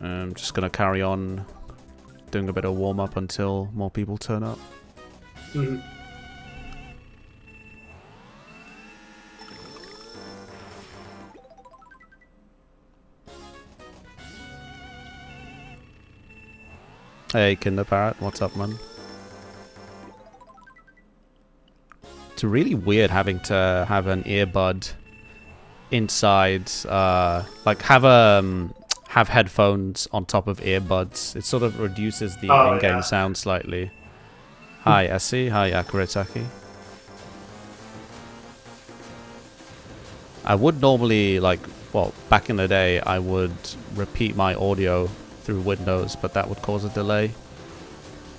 I'm just gonna carry on doing a bit of warm up until more people turn up. Mhm. Hey, Kinder Parrot, what's up, man? It's really weird having to have an earbud inside, like have headphones on top of earbuds. It sort of reduces the in-game sound slightly. Hi, Essie. Hi, Akuritaki. I would normally, like, well, back in the day, I would repeat my audio through Windows, but that would cause a delay.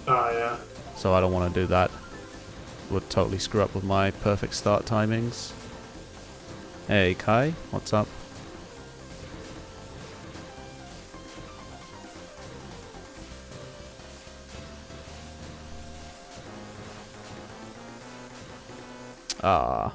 Oh, yeah. So I don't want to do that. Would totally screw up with my perfect start timings. Hey, Kai. What's up? Ah.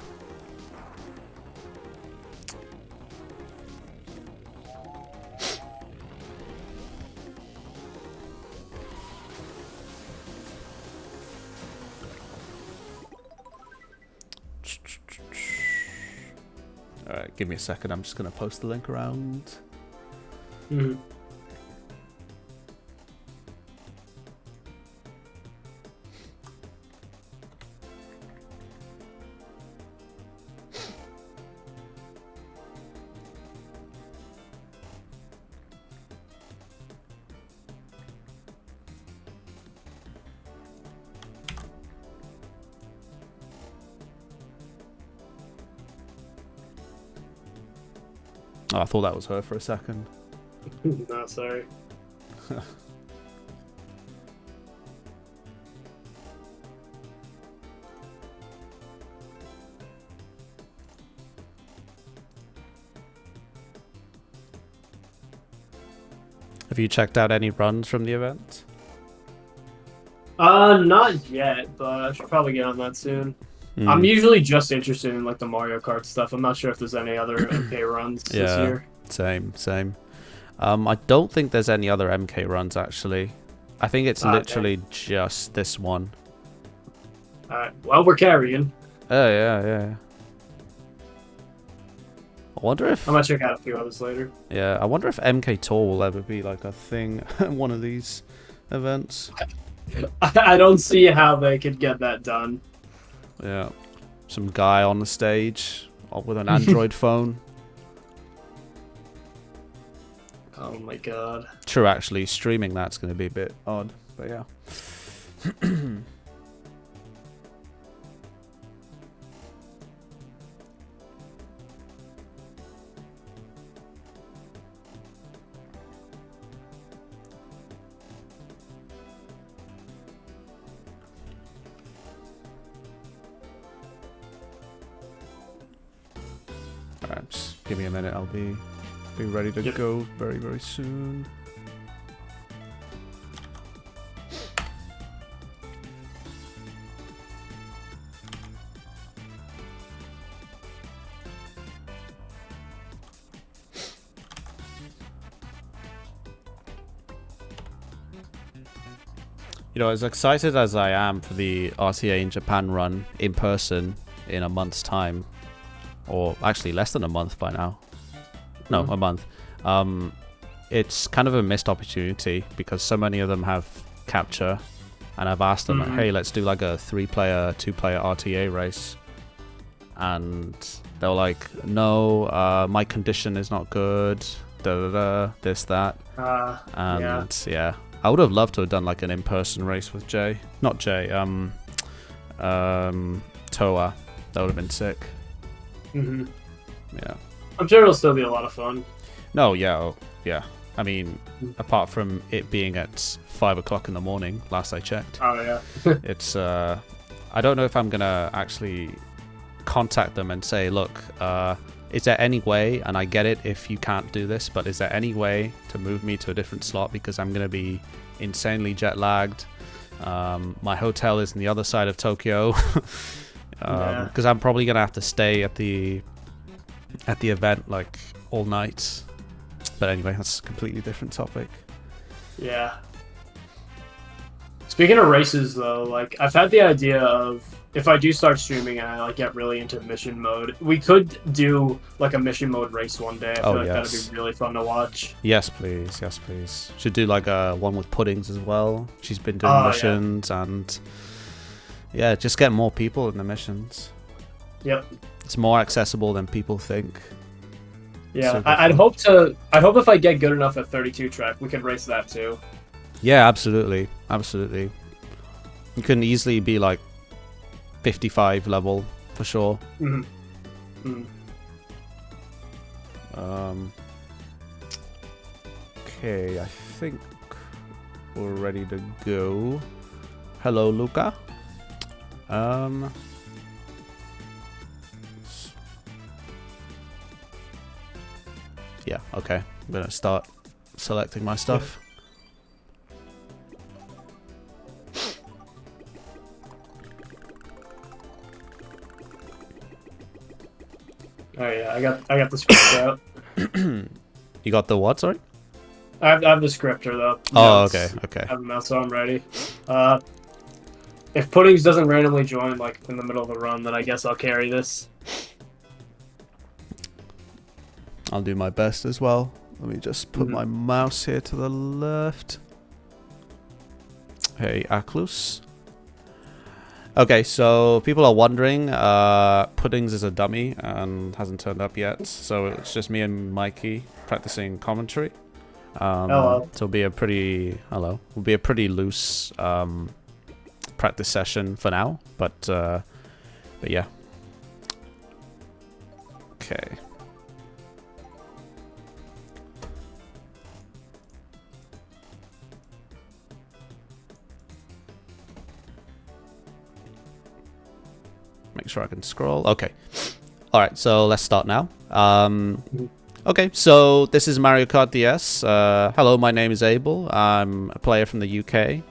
Alright, give me a second. I'm just going to post the link around. Mhm. Oh, I thought that was her for a second. No, sorry. Have you checked out any runs from the event? Not yet, but I should probably get on that soon. I'm usually just interested in like the Mario Kart stuff. I'm not sure if there's any other MK runs this year. Same. I don't think there's any other MK runs actually. I think it's literally just this one. Alright, well, we're carrying. Oh yeah. I wonder if I might check out a few others later. Yeah, I wonder if MK Tour will ever be like a thing at one of these events. I don't see how they could get that done. Yeah, some guy on the stage with an Android phone. Oh my god. True, actually, streaming that's going to be a bit odd, but yeah. Alright, just give me a minute. I'll be ready to go very, very soon. You know, as excited as I am for the RTA in Japan run in person in a month's time, or actually less than a month by now. No, a month. It's kind of a missed opportunity because so many of them have capture, and I've asked them, like, hey, let's do like a 3-player, 2-player RTA race, and they're like, no, my condition is not good, this, that, and yeah, I would have loved to have done like an in-person race with Jay, not Jay, Toa. That would have been sick. Yeah, I'm sure it'll still be a lot of fun. No, yeah. I mean, apart from it being at 5 o'clock in the morning, last I checked. Oh yeah. It's I don't know if I'm gonna actually contact them and say, look, is there any way, and I get it if you can't do this, but is there any way to move me to a different slot because I'm gonna be insanely jet lagged. My hotel is on the other side of Tokyo. Because I'm probably gonna have to stay at the event like all night. But anyway, that's a completely different topic. Yeah. Speaking of races, though, like I've had the idea of if I do start streaming and I like get really into mission mode, we could do like a mission mode race one day. I feel like that'd be really fun to watch. Yes, please. Yes, please. Should do like a one with Puddings as well. She's been doing missions and yeah, just get more people in the missions. Yep. It's more accessible than people think. Yeah, I'd hope if I get good enough at 32 track, we could race that too. Yeah, absolutely. Absolutely. You can easily be like 55 level for sure. Okay, I think we're ready to go. Hello, Luca. Yeah, okay. I'm gonna start selecting my stuff. Oh yeah, I got the script out. You got the what? Sorry. I have the scripter though. Oh, okay. I have them out, so I'm ready. If Puddings doesn't randomly join like in the middle of the run, then I guess I'll carry this. I'll do my best as well. Let me just put my mouse here to the left. Hey, Aklus. Okay, so people are wondering, Puddings is a dummy and hasn't turned up yet, so it's just me and Mikey practicing commentary. Hello. So it'll be a pretty loose practice session for now, but yeah. Okay. Make sure I can scroll. Okay. All right, so let's start now. Okay, so this is Mario Kart DS. Hello, my name is Abel. I'm a player from the UK.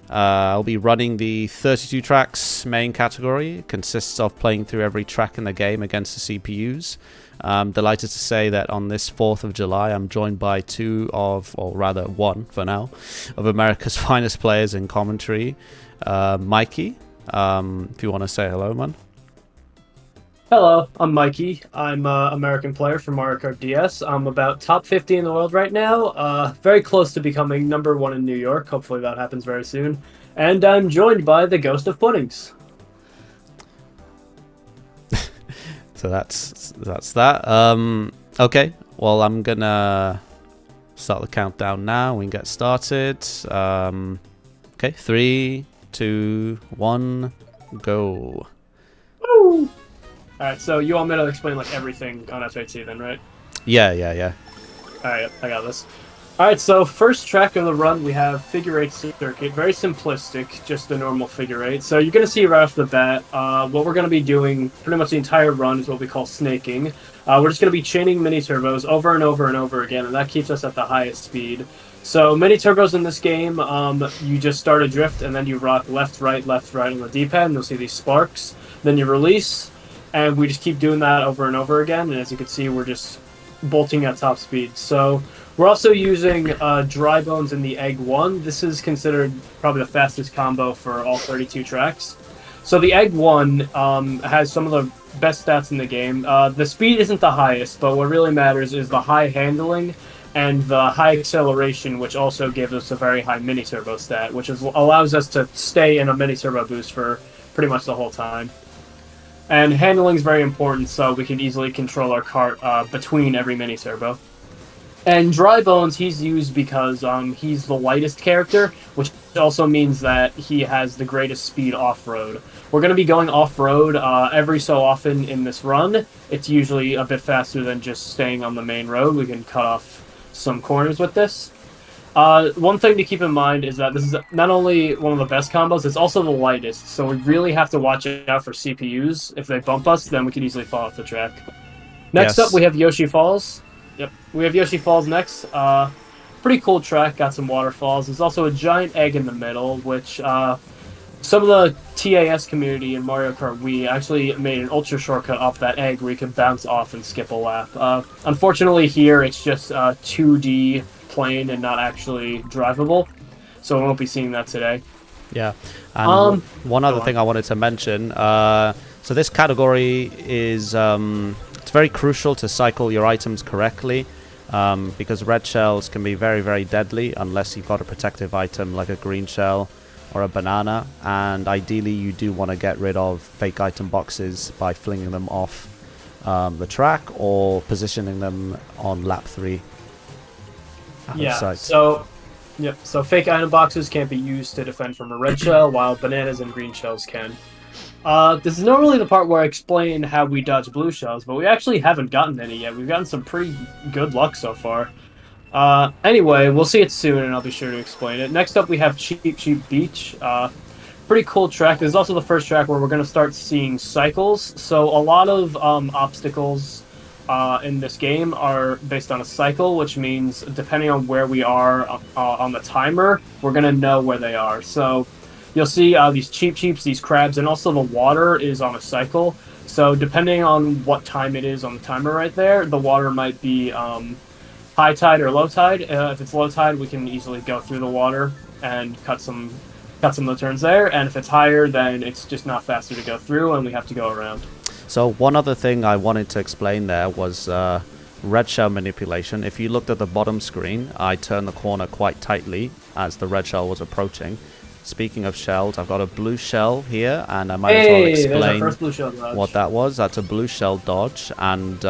I'll be running the 32 tracks main category. It consists of playing through every track in the game against the CPUs. I'm delighted to say that on this 4th of July, I'm joined by one for now, of America's finest players in commentary. Mikey, if you want to say hello, man. Hello, I'm Mikey. I'm an American player for Mario Kart DS. I'm about top 50 in the world right now. Very close to becoming #1 in New York. Hopefully that happens very soon. And I'm joined by the Ghost of Puddings. So that's that. Okay, well, I'm gonna start the countdown now. We can get started. Okay, 3, 2, 1, go. Woo! Alright, so you want me to explain like everything on FAT then, right? Yeah. Alright, I got this. Alright, so first track of the run, we have figure 8 circuit. Very simplistic, just a normal figure 8. So you're going to see right off the bat, what we're going to be doing pretty much the entire run is what we call snaking. We're just going to be chaining mini turbos over and over and over again, and that keeps us at the highest speed. So mini turbos in this game, you just start a drift, and then you rock left, right on the D-pad, and you'll see these sparks. Then you release, and we just keep doing that over and over again, and as you can see, we're just bolting at top speed. So we're also using Dry Bones in the Egg 1. This is considered probably the fastest combo for all 32 tracks. So the Egg 1 has some of the best stats in the game. The speed isn't the highest, but what really matters is the high handling and the high acceleration, which also gives us a very high mini turbo stat, which allows us to stay in a mini turbo boost for pretty much the whole time. And handling is very important, so we can easily control our kart between every mini turbo. And Dry Bones, he's used because he's the lightest character, which also means that he has the greatest speed off-road. We're going to be going off-road every so often in this run. It's usually a bit faster than just staying on the main road. We can cut off some corners with this. One thing to keep in mind is that this is not only one of the best combos, it's also the lightest, so we really have to watch out for CPUs. If they bump us, then we can easily fall off the track. Next up, we have Yoshi Falls. Yep, we have Yoshi Falls next. Pretty cool track, got some waterfalls. There's also a giant egg in the middle, which some of the TAS community in Mario Kart Wii actually made an ultra shortcut off that egg where you can bounce off and skip a lap. Unfortunately, here it's just 2D plane and not actually drivable, so we won't be seeing that today. Yeah, and one other thing I wanted to mention. So this category is it's very crucial to cycle your items correctly, because red shells can be very, very deadly unless you've got a protective item like a green shell or a banana, and ideally you do want to get rid of fake item boxes by flinging them off the track or positioning them on lap 3. Yeah, so fake item boxes can't be used to defend from a red shell, while bananas and green shells can. This is not really the part where I explain how we dodge blue shells, but we actually haven't gotten any yet. We've gotten some pretty good luck so far. Anyway, we'll see it soon, and I'll be sure to explain it. Next up, we have Cheap Cheap Beach. Pretty cool track. This is also the first track where we're going to start seeing cycles. So a lot of obstacles in this game are based on a cycle, which means depending on where we are on the timer, we're going to know where they are. So you'll see these Cheap Cheeps, these crabs, and also the water is on a cycle. So depending on what time it is on the timer right there, the water might be high tide or low tide. If it's low tide, we can easily go through the water and cut some of the turns there. And if it's higher, then it's just not faster to go through, and we have to go around. So one other thing I wanted to explain there was red shell manipulation. If you looked at the bottom screen, I turned the corner quite tightly as the red shell was approaching. Speaking of shells, I've got a blue shell here, and I might as well explain what that was. That's a blue shell dodge, and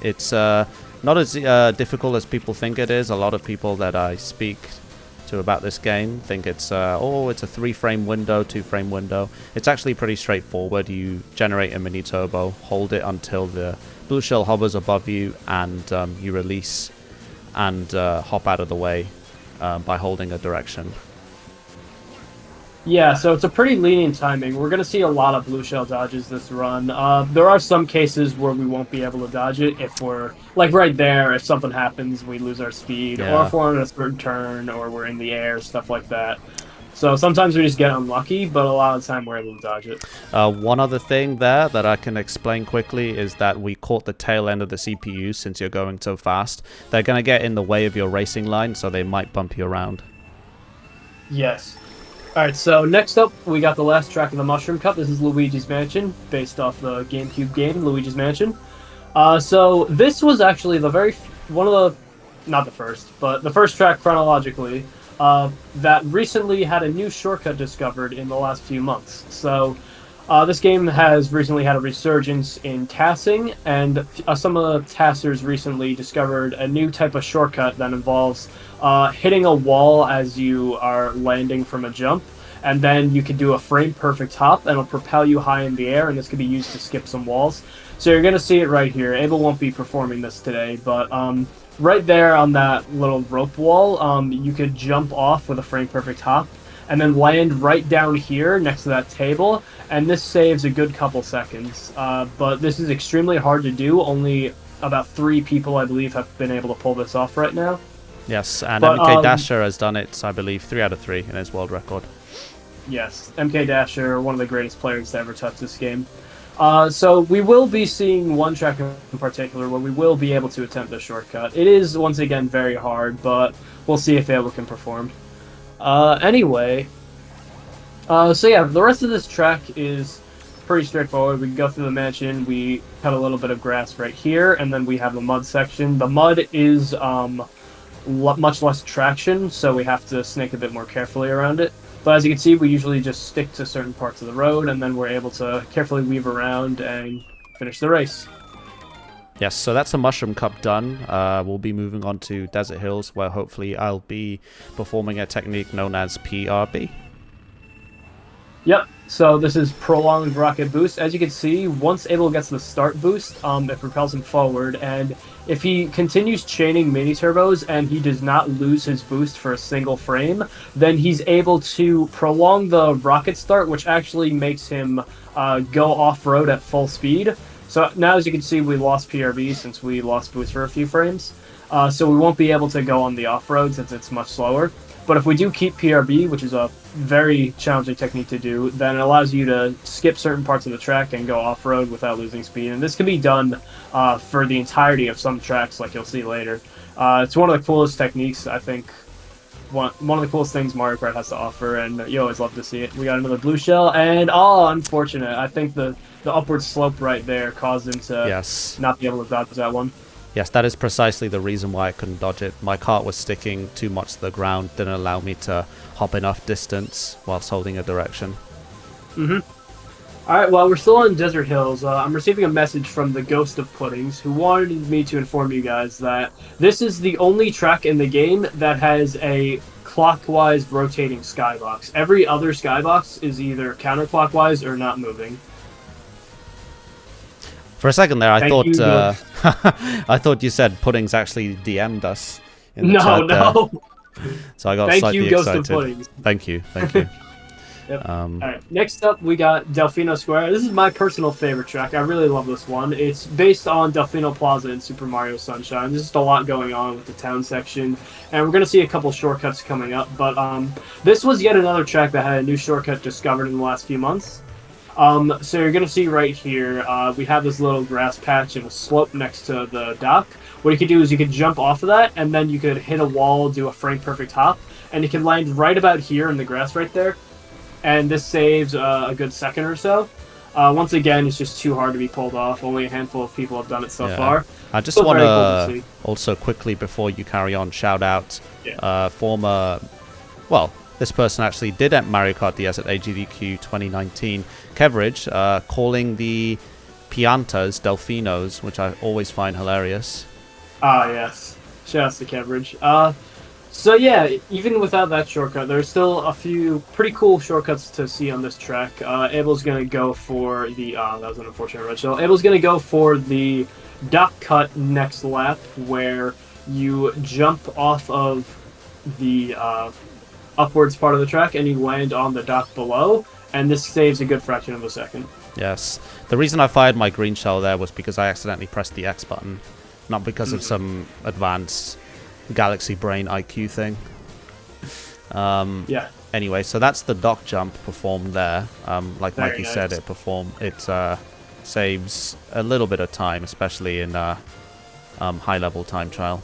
it's not as difficult as people think it is. A lot of people that I speak to about this game think it's it's a 3-frame window, 2-frame window. It's actually pretty straightforward. You generate a mini turbo, hold it until the blue shell hovers above you, and you release and hop out of the way by holding a direction. Yeah, so it's a pretty lenient timing. We're going to see a lot of blue shell dodges this run. There are some cases where we won't be able to dodge it if we're, like right there, if something happens, we lose our speed, or if we're on a certain turn, or we're in the air, stuff like that. So sometimes we just get unlucky, but a lot of the time we're able to dodge it. One other thing there that I can explain quickly is that we caught the tail end of the CPU since you're going so fast. They're going to get in the way of your racing line, so they might bump you around. Yes. Alright, so next up, we got the last track of the Mushroom Cup. This is Luigi's Mansion, based off the GameCube game, Luigi's Mansion. So this was actually the not the first, but the first track chronologically, that recently had a new shortcut discovered in the last few months. So this game has recently had a resurgence in tassing, and some of the tassers recently discovered a new type of shortcut that involves hitting a wall as you are landing from a jump, and then you can do a frame-perfect hop, and it'll propel you high in the air, and this can be used to skip some walls. So you're going to see it right here. Abel won't be performing this today, but right there on that little rope wall, you could jump off with a frame-perfect hop, and then land right down here next to that table, and this saves a good couple seconds. But this is extremely hard to do. Only about 3 people, I believe, have been able to pull this off right now. Yes, and MK Dasher has done it, I believe, 3 out of 3 in his world record. Yes, MK Dasher, one of the greatest players to ever touch this game. So we will be seeing one track in particular where we will be able to attempt the shortcut. It is, once again, very hard, but we'll see if Abel can perform. Anyway, so yeah, the rest of this track is pretty straightforward. We can go through the mansion, we cut a little bit of grass right here, and then we have the mud section. The mud is much less traction, so we have to snake a bit more carefully around it. But as you can see, we usually just stick to certain parts of the road, and then we're able to carefully weave around and finish the race. Yes, so that's the Mushroom Cup done. We'll be moving on to Desert Hills, where hopefully I'll be performing a technique known as PRB. Yep, so this is Prolonged Rocket Boost. As you can see, once Abel gets the start boost, it propels him forward, and if he continues chaining mini turbos and he does not lose his boost for a single frame, then he's able to prolong the rocket start, which actually makes him go off-road at full speed. So now, as you can see, we lost PRB since we lost boost for a few frames. So we won't be able to go on the off-road since it's much slower. But if we do keep PRB, which is a very challenging technique to do, then it allows you to skip certain parts of the track and go off-road without losing speed. And this can be done for the entirety of some tracks, like you'll see later. It's one of the coolest techniques, I think. One of the coolest things Mario Kart has to offer, and you always love to see it. We got another blue shell, and unfortunate. I think the upward slope right there caused him to not be able to dodge that one. Yes, that is precisely the reason why I couldn't dodge it. My kart was sticking too much to the ground, didn't allow me to hop enough distance whilst holding a direction. Alright, well, we're still on Desert Hills. I'm receiving a message from the Ghost of Puddings, who wanted me to inform you guys that this is the only track in the game that has a clockwise rotating skybox. Every other skybox is either counterclockwise or not moving. For a second there, I Thank you, I thought you said Puddings actually DM'd us in the chat there. So I got slightly Ghost excited. of Puddings. Thank you. Yep. Alright, next up we got Delfino Square. This is my personal favorite track. I really love this one. It's based on Delfino Plaza in Super Mario Sunshine. There's just a lot going on with the town section, and we're going to see a couple shortcuts coming up. But this was yet another track that had a new shortcut discovered in the last few months. So you're going to see right here, we have this little grass patch and a slope next to the dock. What you could do is you could jump off of that, and then you could hit a wall, do a frame-perfect hop, and you can land right about here in the grass right there. And this saves a good second or so. Once again, it's just too hard to be pulled off. Only a handful of people have done it so far. I just want to also quickly, before you carry on, shout out former... Well, this person actually did at Mario Kart DS at AGDQ 2019. Keveridge, calling the Piantas Delfinos, which I always find hilarious. Yes. Shout out to Keveridge. So yeah, even without that shortcut, there's still a few pretty cool shortcuts to see on this track. Abel's going to go for the... that was an unfortunate red shell. Abel's going to go for the dock cut next lap, where you jump off of the upwards part of the track and you land on the dock below, and this saves a good fraction of a second. Yes. The reason I fired my green shell there was because I accidentally pressed the X button, not because of some advanced Galaxy Brain IQ thing. Anyway, so that's the dock jump performed there. Like Mikey said, it saves a little bit of time, especially in high-level time trial.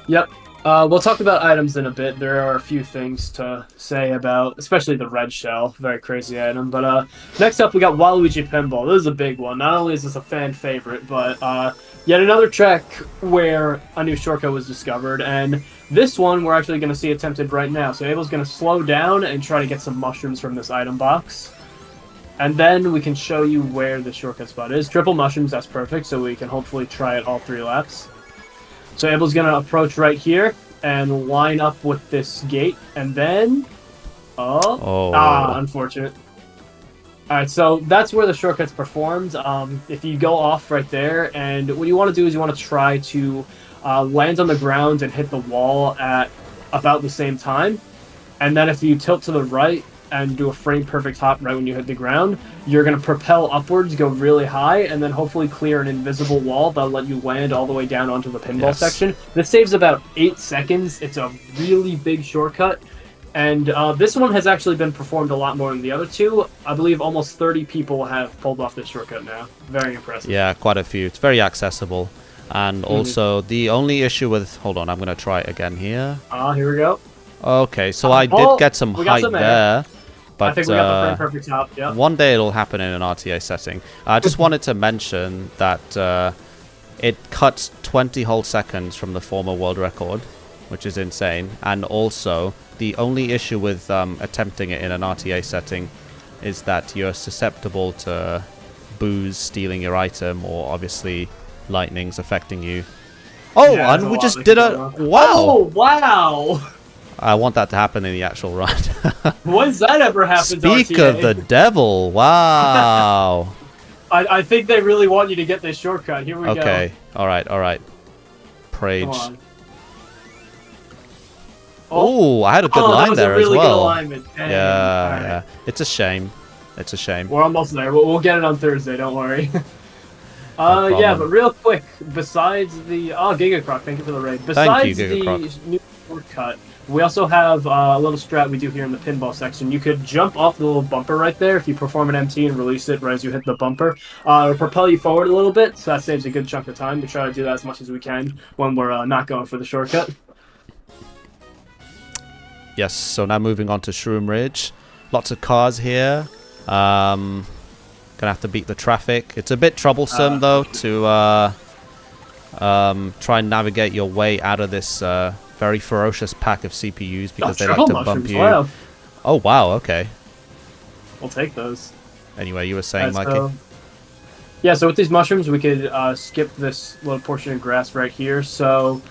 Yep. We'll talk about items in a bit. There are a few things to say about, especially the red shell. Very crazy item. But next up, we got Waluigi Pinball. This is a big one. Not only is this a fan favorite, but yet another track where a new shortcut was discovered. And this one we're actually going to see attempted right now. So Abel's going to slow down and try to get some mushrooms from this item box. And then we can show you where the shortcut spot is. Triple mushrooms, that's perfect. So we can hopefully try it all 3 laps. So Abel's going to approach right here and line up with this gate, and then... unfortunate. Alright, so that's where the shortcut's performed. If you go off right there, and what you want to do is you want to try to land on the ground and hit the wall at about the same time. And then if you tilt to the right and do a frame-perfect hop right when you hit the ground, you're going to propel upwards, go really high, and then hopefully clear an invisible wall that'll let you land all the way down onto the pinball section. This saves about 8 seconds. It's a really big shortcut. And this one has actually been performed a lot more than the other two. I believe almost 30 people have pulled off this shortcut now. Very impressive. Yeah, quite a few. It's very accessible. And also, the only issue with... Hold on, I'm going to try it again here. Here we go. Okay, so I did get some height there. But, I think we got the frame perfect top, yeah. One day it'll happen in an RTA setting. I just wanted to mention that it cuts 20 whole seconds from the former world record, which is insane. And also, the only issue with attempting it in an RTA setting is that you're susceptible to boos stealing your item, or obviously lightning's affecting you. Oh, yeah, and we just did a... Wow! Oh, wow! I want that to happen in the actual run. When's that ever happened? Speak of the devil! Wow. I think they really want you to get this shortcut. Here we go. Okay. All right. Prage. Oh, I had a good line there as well. Good alignment. Yeah. It's a shame. We're almost there. We'll get it on Thursday. Don't worry. Yeah, but real quick, besides the Giga Croc, thank you for the raid. Besides Giga Croc. shortcut. We also have a little strat we do here in the pinball section. You could jump off the little bumper right there if you perform an MT and release it right as you hit the bumper. It'll propel you forward a little bit, so that saves a good chunk of time. We try to do that as much as we can when we're not going for the shortcut. Yes, so now moving on to Shroom Ridge. Lots of cars here. Gonna have to beat the traffic. It's a bit troublesome though to try and navigate your way out of this very ferocious pack of CPUs because they like to bump you. Wow. Oh wow, okay. We'll take those. Anyway, you were saying, Mikey? So with these mushrooms, we could skip this little portion of grass right here. So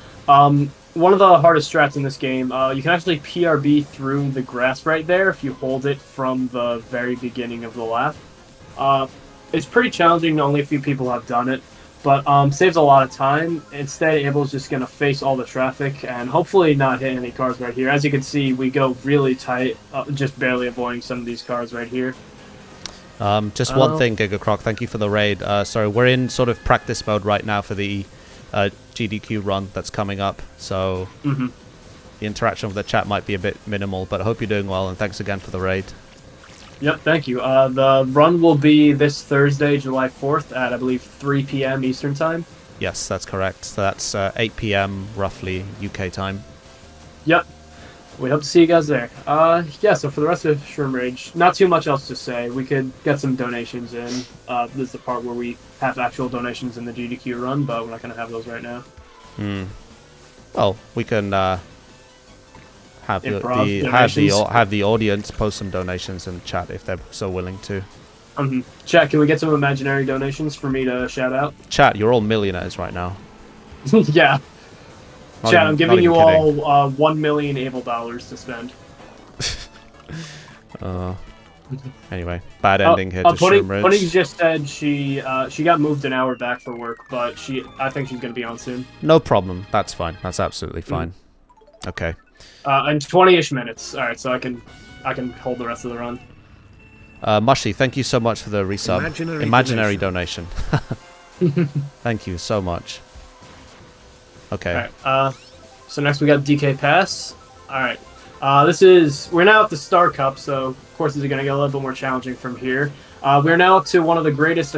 one of the hardest strats in this game, you can actually PRB through the grass right there if you hold it from the very beginning of the lap. It's pretty challenging, only a few people have done it, but saves a lot of time. Instead, Abel's just going to face all the traffic and hopefully not hit any cars right here. As you can see, we go really tight, just barely avoiding some of these cars right here. Just one thing, Gigacroc, thank you for the raid. Sorry, we're in sort of practice mode right now for the GDQ run that's coming up, so the interaction with the chat might be a bit minimal, but I hope you're doing well, and thanks again for the raid. Yep, thank you. The run will be this Thursday, July 4th at, I believe, 3 p.m. Eastern Time. Yes, that's correct. So that's 8 p.m. roughly UK time. Yep. We hope to see you guys there. Yeah, so for the rest of Shroom Ridge, not too much else to say. We could get some donations in. This is the part where we have actual donations in the GDQ run, but we're not going to have those right now. Well, we can have the audience post some donations in the chat if they're so willing to. Chat, can we get some imaginary donations for me to shout out? Chat, you're all millionaires right now. Yeah. Chat, I'm giving you all 1 million Abel dollars to spend. Anyway, bad ending here to Shroom Ridge. Pudding just said she got moved an hour back for work, but I think she's going to be on soon. No problem. That's fine. That's absolutely fine. Okay. In 20-ish minutes. All right, so I can hold the rest of the run. Mushy, thank you so much for the resub. Imaginary donation. Thank you so much. Okay. Alright, so next we got DK Pass. Alright. We're now at the Star Cup, so courses are going to get a little bit more challenging from here. We're now up to one of the greatest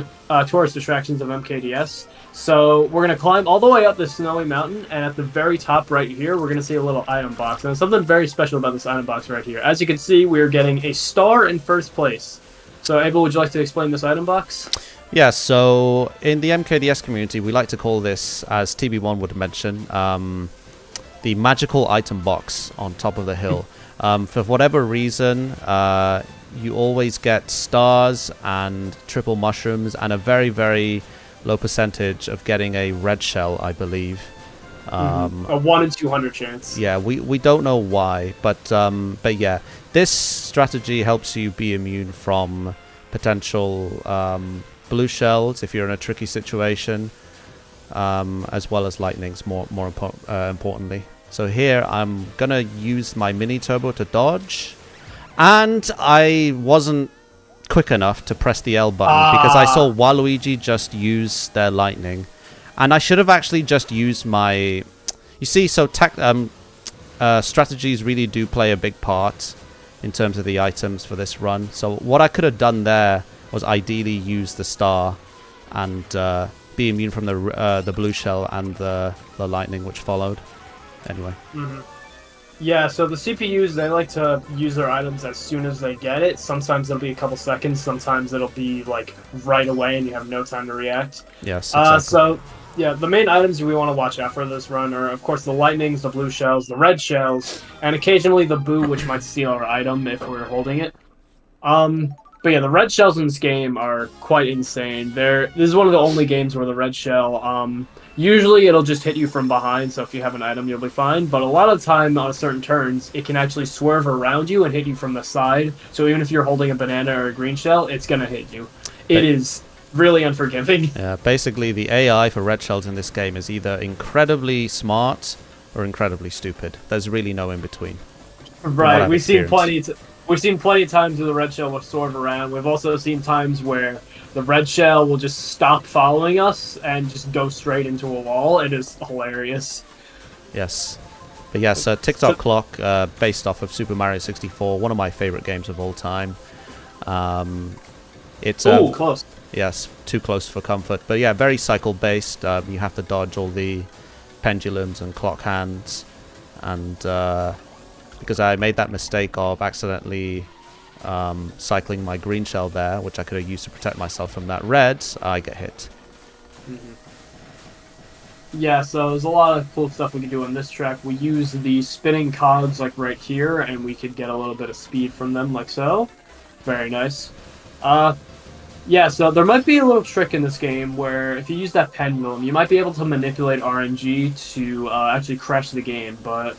tourist attractions of MKDS. So we're going to climb all the way up this snowy mountain, and at the very top right here, we're going to see a little item box. And there's something very special about this item box right here. As you can see, we're getting a star in first place. So Abel, would you like to explain this item box? Yeah, so in the MKDS community, we like to call this, as TB1 would mention, the magical item box on top of the hill. For whatever reason, you always get stars and triple mushrooms and a very, very low percentage of getting a red shell, I believe. A 1 in 200 chance. Yeah, we don't know why, but yeah, this strategy helps you be immune from potential blue shells if you're in a tricky situation, as well as lightnings more importantly. So here I'm gonna use my mini turbo to dodge, and I wasn't quick enough to press the L button because I saw Waluigi just use their lightning, and I should have actually just used my. You see, so strategies really do play a big part in terms of the items for this run. So what I could have done there was ideally use the star and be immune from the blue shell and the lightning which followed. Anyway. Yeah, so the CPUs, they like to use their items as soon as they get it. Sometimes it'll be a couple seconds, sometimes it'll be like right away and you have no time to react. Yes, exactly. So, yeah, the main items we want to watch out for this run are, of course, the lightnings, the blue shells, the red shells, and occasionally the boo, which might steal our item if we're holding it. But yeah, the red shells in this game are quite insane. This is one of the only games where the red shell, usually it'll just hit you from behind, so if you have an item, you'll be fine. But a lot of the time, on certain turns, it can actually swerve around you and hit you from the side. So even if you're holding a banana or a green shell, it's going to hit you. It is really unforgiving. Yeah, basically the AI for red shells in this game is either incredibly smart or incredibly stupid. There's really no in between. Right, we've seen plenty of times where the red shell will swerve around. We've also seen times where the red shell will just stop following us and just go straight into a wall. It is hilarious. Yes. But yes, TikTok Clock, based off of Super Mario 64, one of my favorite games of all time. It's close. Yes, too close for comfort. But yeah, very cycle based. You have to dodge all the pendulums and clock hands, and because I made that mistake of accidentally cycling my green shell there, which I could have used to protect myself from that red, I get hit. Yeah, so there's a lot of cool stuff we can do on this track. We use the spinning cogs like right here, and we could get a little bit of speed from them like so. Very nice. Yeah, so there might be a little trick in this game where if you use that pendulum, you might be able to manipulate RNG to actually crash the game, but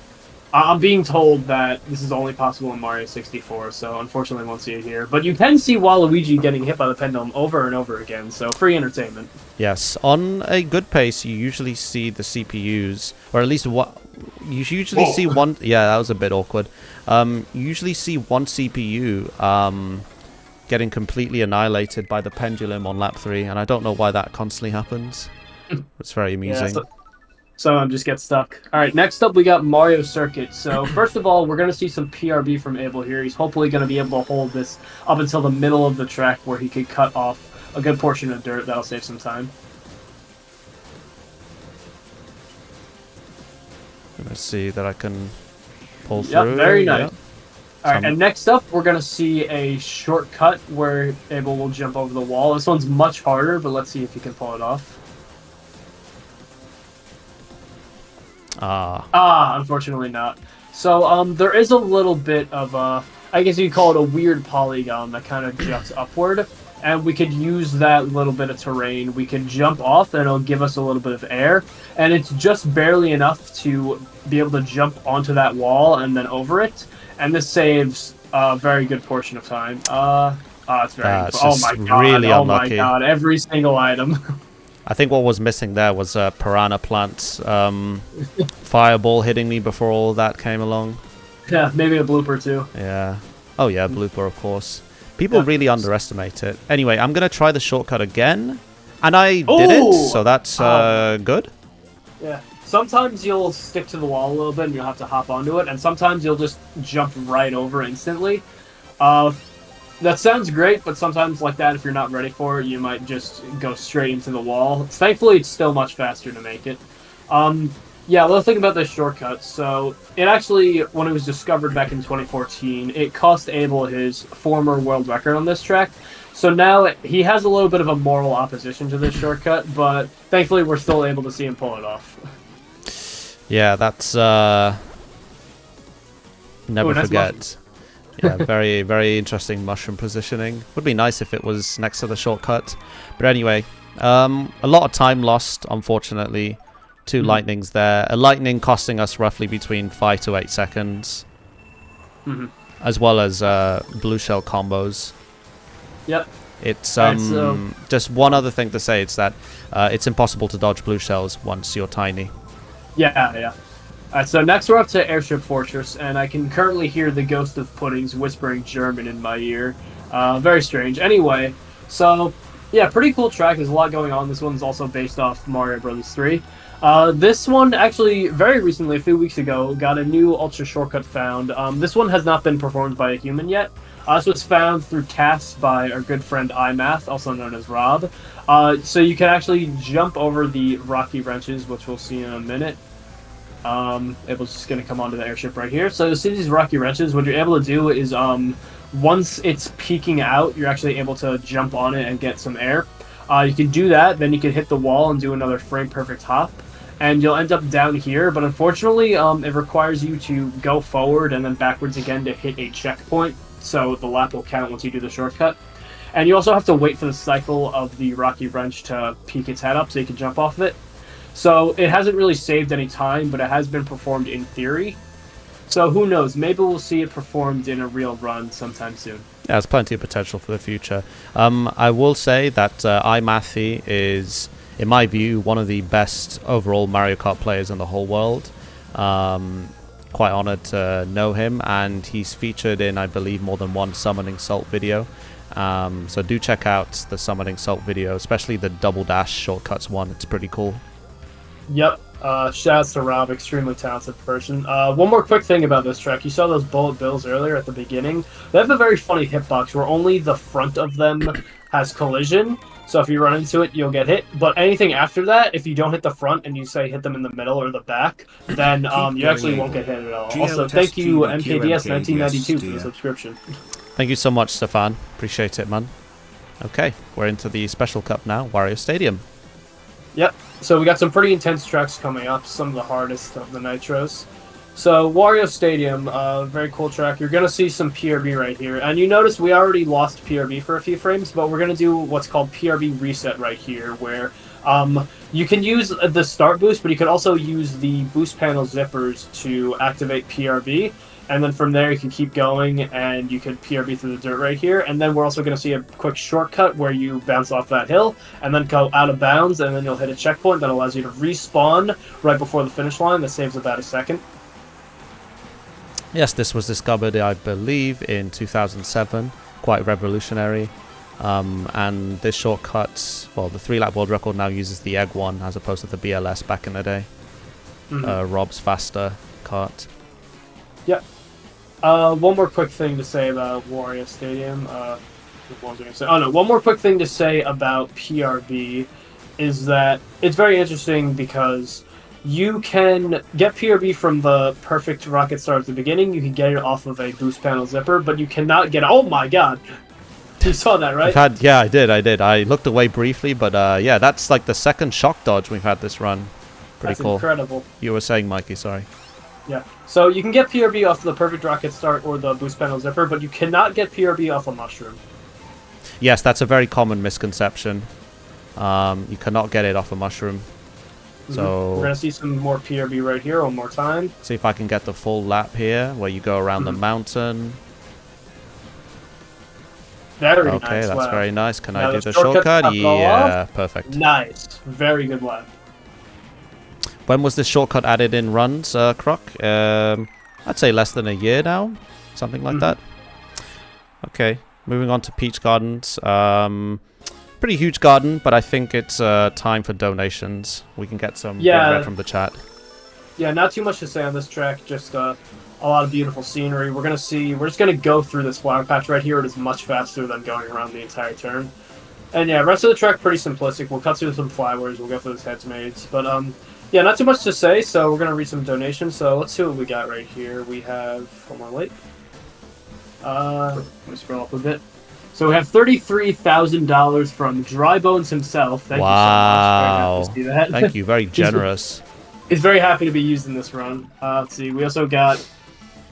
I'm being told that this is only possible in Mario 64, so unfortunately I won't see it here. But you can see Waluigi getting hit by the pendulum over and over again, so free entertainment. Yes, on a good pace, you usually see the CPUs, or at least what you usually see one. Yeah, that was a bit awkward. You usually see one CPU getting completely annihilated by the pendulum on lap 3, and I don't know why that constantly happens. It's very amusing. Yeah, so I'm just get stuck. All right, next up we got Mario Circuit. So first of all, we're going to see some PRB from Abel here. He's hopefully going to be able to hold this up until the middle of the track where he could cut off a good portion of dirt. That'll save some time. Let's see that I can pull through. Yep, very nice. Yep. All right, and next up we're going to see a shortcut where Abel will jump over the wall. This one's much harder, but let's see if he can pull it off. Unfortunately not. So, there is a little bit of I guess you could call it a weird polygon that kind of juts upward, and we could use that little bit of terrain. We can jump off, and it'll give us a little bit of air, and it's just barely enough to be able to jump onto that wall and then over it, and this saves a very good portion of time. It's very oh my god, really oh unlucky. My god, every single item. I think what was missing there was a piranha plant fireball hitting me before all that came along. Yeah, maybe a blooper too. Yeah. Oh yeah, blooper of course. People really underestimate it. Anyway, I'm going to try the shortcut again. And I did it, so that's good. Yeah. Sometimes you'll stick to the wall a little bit and you'll have to hop onto it. And sometimes you'll just jump right over instantly. That sounds great, but sometimes like that, if you're not ready for it, you might just go straight into the wall. Thankfully, it's still much faster to make it. Yeah, let's think about this shortcut. So, it actually, when it was discovered back in 2014, it cost Abel his former world record on this track. So now he has a little bit of a moral opposition to this shortcut, but thankfully we're still able to see him pull it off. Yeah, that's never forget. Yeah, very, very interesting mushroom positioning. Would be nice if it was next to the shortcut. But anyway, a lot of time lost, unfortunately. Two lightnings there. A lightning costing us roughly between 5 to 8 seconds. As well as blue shell combos. Yep. It's just one other thing to say. It's that it's impossible to dodge blue shells once you're tiny. Yeah. Alright, so next we're up to Airship Fortress, and I can currently hear the ghost of Puddings whispering German in my ear. Very strange. Anyway, so, yeah, pretty cool track. There's a lot going on. This one's also based off Mario Bros. 3. This one, actually, very recently, a few weeks ago, got a new Ultra Shortcut found. This one has not been performed by a human yet. This was found through tasks by our good friend iMath, also known as Rob. So you can actually jump over the rocky wrenches, which we'll see in a minute. It was just going to come onto the airship right here. So you see these rocky wrenches, what you're able to do is, once it's peeking out, you're actually able to jump on it and get some air. You can do that, then you can hit the wall and do another frame-perfect hop. And you'll end up down here, but unfortunately, it requires you to go forward and then backwards again to hit a checkpoint. So the lap will count once you do the shortcut. And you also have to wait for the cycle of the rocky wrench to peek its head up so you can jump off of it. So it hasn't really saved any time, but it has been performed in theory. So who knows? Maybe we'll see it performed in a real run sometime soon. Yeah, there's plenty of potential for the future. I will say that iMathy is, in my view, one of the best overall Mario Kart players in the whole world. Quite honored to know him, and he's featured in, I believe, more than one Summoning Salt video. So do check out the Summoning Salt video, especially the Double Dash Shortcuts one. It's pretty cool. Yep. Shouts to Rob, extremely talented person. One more quick thing about this track. You saw those bullet bills earlier at the beginning. They have a very funny hitbox where only the front of them has collision. So if you run into it, you'll get hit. But anything after that, if you don't hit the front and you say hit them in the middle or the back, then you actually won't get hit at all. Also, thank you MKDS1992 for the subscription. Thank you so much, Stefan. Appreciate it, man. Okay, we're into the Special Cup now, Wario Stadium. Yep. So we got some pretty intense tracks coming up, some of the hardest of the Nitros. So Wario Stadium, very cool track. You're going to see some PRB right here. And you notice we already lost PRB for a few frames, but we're going to do what's called PRB reset right here, where you can use the start boost, but you can also use the boost panel zippers to activate PRB. And then from there, you can keep going, and you can PRB through the dirt right here. And then we're also going to see a quick shortcut where you bounce off that hill, and then go out of bounds, and then you'll hit a checkpoint that allows you to respawn right before the finish line. That saves about a second. Yes, this was discovered, I believe, in 2007. Quite revolutionary. And this shortcut, well, the 3-lap world record now uses the egg one as opposed to the BLS back in the day. Rob's faster kart. Yep. One more quick thing to say about Wario Stadium. What was I going to say? Oh no, one more quick thing to say about PRB is that it's very interesting because you can get PRB from the perfect rocket start at the beginning. You can get it off of a boost panel zipper, but you cannot get. Oh my god! You saw that, right? Yeah, I did. I looked away briefly, but yeah, that's like the second shock dodge we've had this run. Pretty cool. Incredible. You were saying, Mikey, sorry. Yeah. So you can get PRB off the perfect rocket start or the boost panel zipper, but you cannot get PRB off a mushroom. Yes, that's a very common misconception. You cannot get it off a mushroom. So we're gonna see some more PRB right here one more time. See if I can get the full lap here, where you go around the mountain. Very nice. Okay, that's very nice. Can I do the shortcut? shortcut? Yeah, perfect. Nice. Very good lap. When was this shortcut added in runs, Croc? I'd say less than a year now. Something like that. Okay, moving on to Peach Gardens. Pretty huge garden, but I think it's time for donations. We can get some from the chat. Yeah, not too much to say on this track. Just a lot of beautiful scenery. We're just gonna go through this flower patch right here. It is much faster than going around the entire turn. And yeah, rest of the track pretty simplistic. We'll cut through some flowers. We'll go through this heads maids, but yeah, not too much to say. So we're gonna read some donations. So let's see what we got right here. We have hold on, wait. Let me scroll up a bit. So we have $33,000 from Dry Bones himself. Thank you so much. Very happy to see that. Thank you. Very generous. He's very happy to be used in this run. Let's see. We also got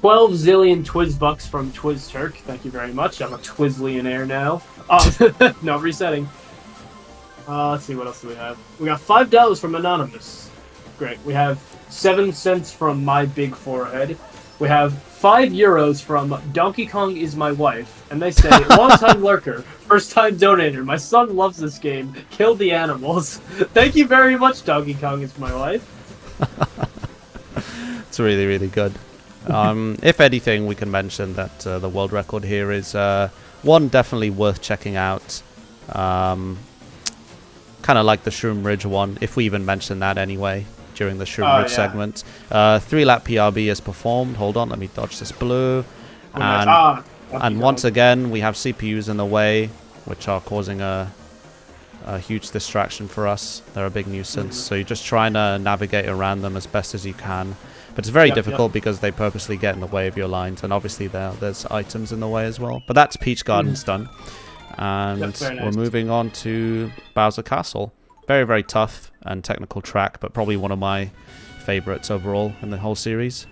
12 zillion Twiz bucks from Twiz Turk. Thank you very much. I'm a Twizlionaire now. Oh, no, resetting. Let's see. What else do we have? We got $5 from Anonymous. Great. We have 7 cents from My Big Forehead. We have €5 from Donkey Kong is my wife, and they say, long-time lurker, first-time donator, my son loves this game, kill the animals. Thank you very much, Donkey Kong is my wife. It's really, really good. If anything, we can mention that the world record here is, one, definitely worth checking out. Kind of like the Shroom Ridge one, if we even mention that anyway. During the Shroom Ridge segment. 3-lap PRB is performed. Hold on, let me dodge this blue. And once again, we have CPUs in the way, which are causing a huge distraction for us. They're a big nuisance. So you're just trying to navigate around them as best as you can. But it's very difficult because they purposely get in the way of your lines. And obviously there's items in the way as well. But that's Peach Gardens done. And we're moving on to Bowser Castle. Very, very tough and technical track, but probably one of my favorites overall in the whole series.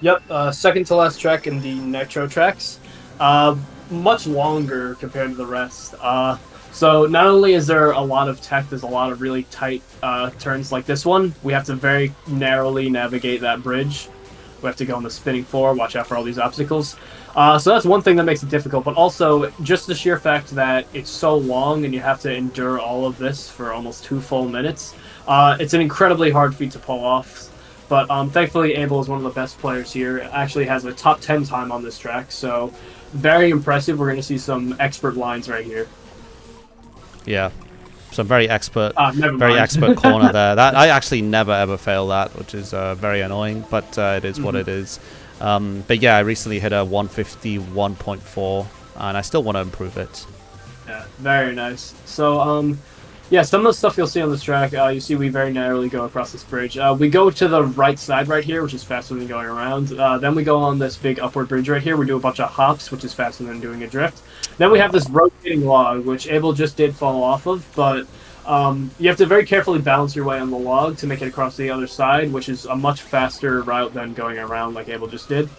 Yep, second to last track in the Nitro tracks. Much longer compared to the rest. So not only is there a lot of tech, there's a lot of really tight turns like this one. We have to very narrowly navigate that bridge. We have to go on the spinning floor, watch out for all these obstacles. So that's one thing that makes it difficult, but also just the sheer fact that it's so long and you have to endure all of this for almost 2 full minutes. It's an incredibly hard feat to pull off, but thankfully Abel is one of the best players here. Actually has a top 10 time on this track, so very impressive. We're going to see some expert lines right here. Yeah. some very expert, Never very mind. expert corner there. That I actually never ever fail that, which is very annoying, but it is what it is. But yeah, I recently hit a 151.4, and I still want to improve it. Yeah, very nice. So, yeah, some of the stuff you'll see on this track, you see we very narrowly go across this bridge. We go to the right side right here, which is faster than going around. Then we go on this big upward bridge right here. We do a bunch of hops, which is faster than doing a drift. Then we have this rotating log, which Abel just did fall off of, but you have to very carefully balance your way on the log to make it across the other side, which is a much faster route than going around like Abel just did.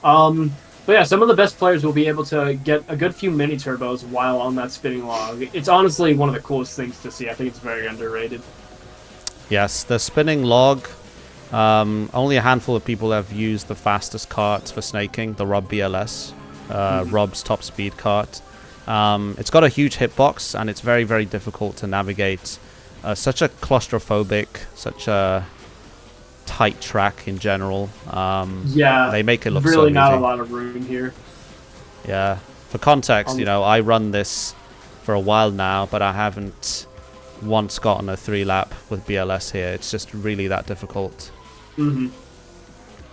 But yeah, some of the best players will be able to get a good few mini turbos while on that spinning log. It's honestly one of the coolest things to see. I think it's very underrated. Yes, the spinning log. Only a handful of people have used the fastest cart for snaking, the Rob BLS, Rob's top speed cart. It's got a huge hitbox, and it's very, very difficult to navigate. Such a claustrophobic, such a tight track in general. Yeah, they make it look really so not easy. a lot of room here. Yeah, for context, you know, I run this for a while now, but I haven't once gotten a 3-lap with BLS here. It's just really that difficult.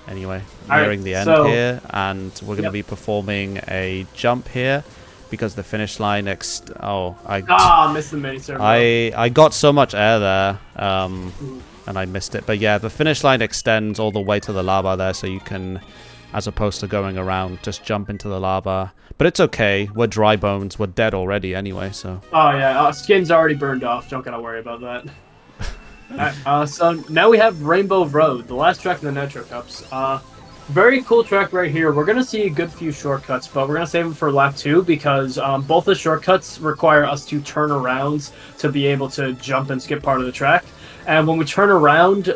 Anyway, nearing the end here, and we're going to be performing a jump here because the finish line missed the mini turbo. I got so much air there, and I missed it. But yeah, the finish line extends all the way to the lava there, so you can, as opposed to going around, just jump into the lava. But it's okay. We're dry bones. We're dead already anyway, so... Oh yeah, skin's already burned off. Don't gotta worry about that. Alright, so now we have Rainbow Road, the last track of the Nitro Cups. Very cool track right here. We're going to see a good few shortcuts, but we're going to save them for lap 2 because both the shortcuts require us to turn around to be able to jump and skip part of the track. And when we turn around,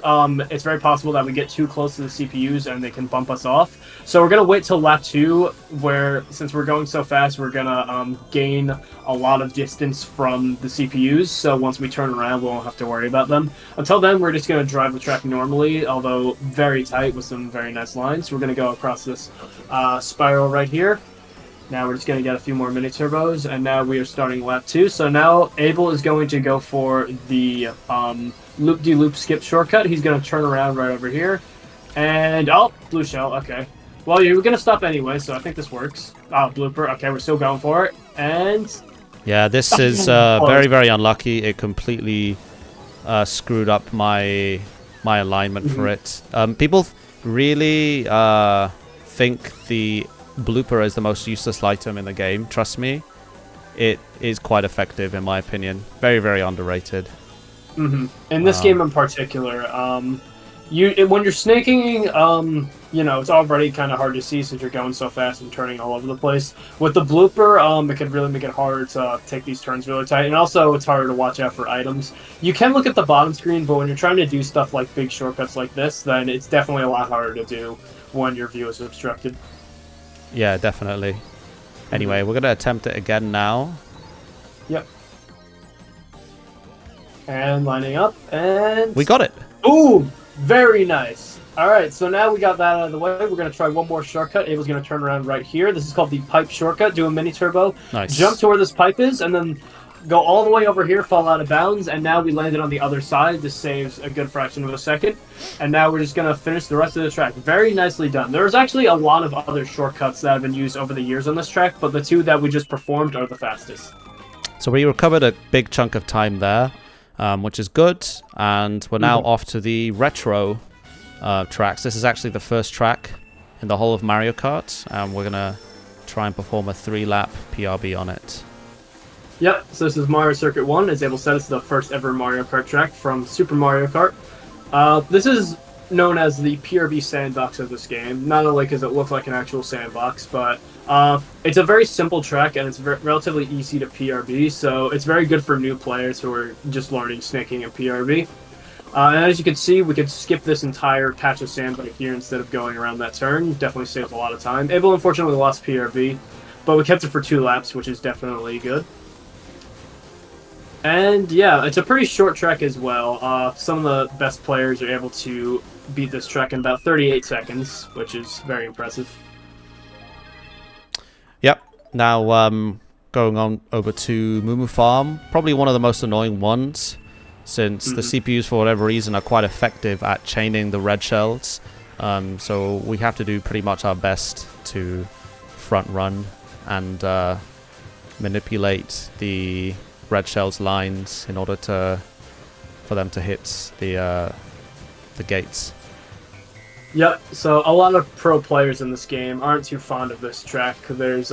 it's very possible that we get too close to the CPUs and they can bump us off. So we're going to wait till lap 2, where since we're going so fast, we're going to gain a lot of distance from the CPUs. So once we turn around, we won't have to worry about them. Until then, we're just going to drive the track normally, although very tight with some very nice lines. We're going to go across this spiral right here. Now we're just going to get a few more mini turbos, and now we are starting lap 2. So now Abel is going to go for the loop-de-loop skip shortcut. He's going to turn around right over here. And, oh, blue shell, okay. Well, you were going to stop anyway, so I think this works. Oh, blooper, okay, we're still going for it. And... yeah, this is very, very unlucky. It completely screwed up my alignment for it. People really think the blooper is the most useless item in the game. Trust me, it is quite effective in my opinion. Very, very underrated. In this game in particular, when you're snaking, you know, it's already kind of hard to see since you're going so fast and turning all over the place. With the blooper, it could really make it harder to take these turns really tight, and also it's harder to watch out for items. You can look at the bottom screen, but when you're trying to do stuff like big shortcuts like this, then it's definitely a lot harder to do when your view is obstructed. Yeah, definitely. Anyway, we're going to attempt it again now. Yep. And lining up, and... we got it! Ooh! Very nice! Alright, so now we got that out of the way. We're going to try one more shortcut. Abel's going to turn around right here. This is called the pipe shortcut. Do a mini turbo. Nice. Jump to where this pipe is, and then go all the way over here, fall out of bounds, and now we landed on the other side. This saves a good fraction of a second. And now we're just going to finish the rest of the track. Very nicely done. There's actually a lot of other shortcuts that have been used over the years on this track, but the two that we just performed are the fastest. So we recovered a big chunk of time there, which is good. And we're now off to the retro tracks. This is actually the first track in the whole of Mario Kart, and we're going to try and perform a 3-lap PRB on it. Yep, so this is Mario Circuit 1. As Abel said, it's the first ever Mario Kart track from Super Mario Kart. This is known as the PRB sandbox of this game, not only because it looks like an actual sandbox, but it's a very simple track and it's relatively easy to PRB, so it's very good for new players who are just learning snaking and PRB. And as you can see, we could skip this entire patch of sand right here instead of going around that turn. Definitely saves a lot of time. Abel unfortunately lost PRB, but we kept it for 2 laps, which is definitely good. And yeah, it's a pretty short track as well. Some of the best players are able to beat this track in about 38 seconds, which is very impressive. Yep. Now, going on over to Moo Farm. Probably one of the most annoying ones, since the CPUs, for whatever reason, are quite effective at chaining the red shells. So we have to do pretty much our best to front run and manipulate the red shells lines in order for them to hit the gates. Yep, so a lot of pro players in this game aren't too fond of this track. There's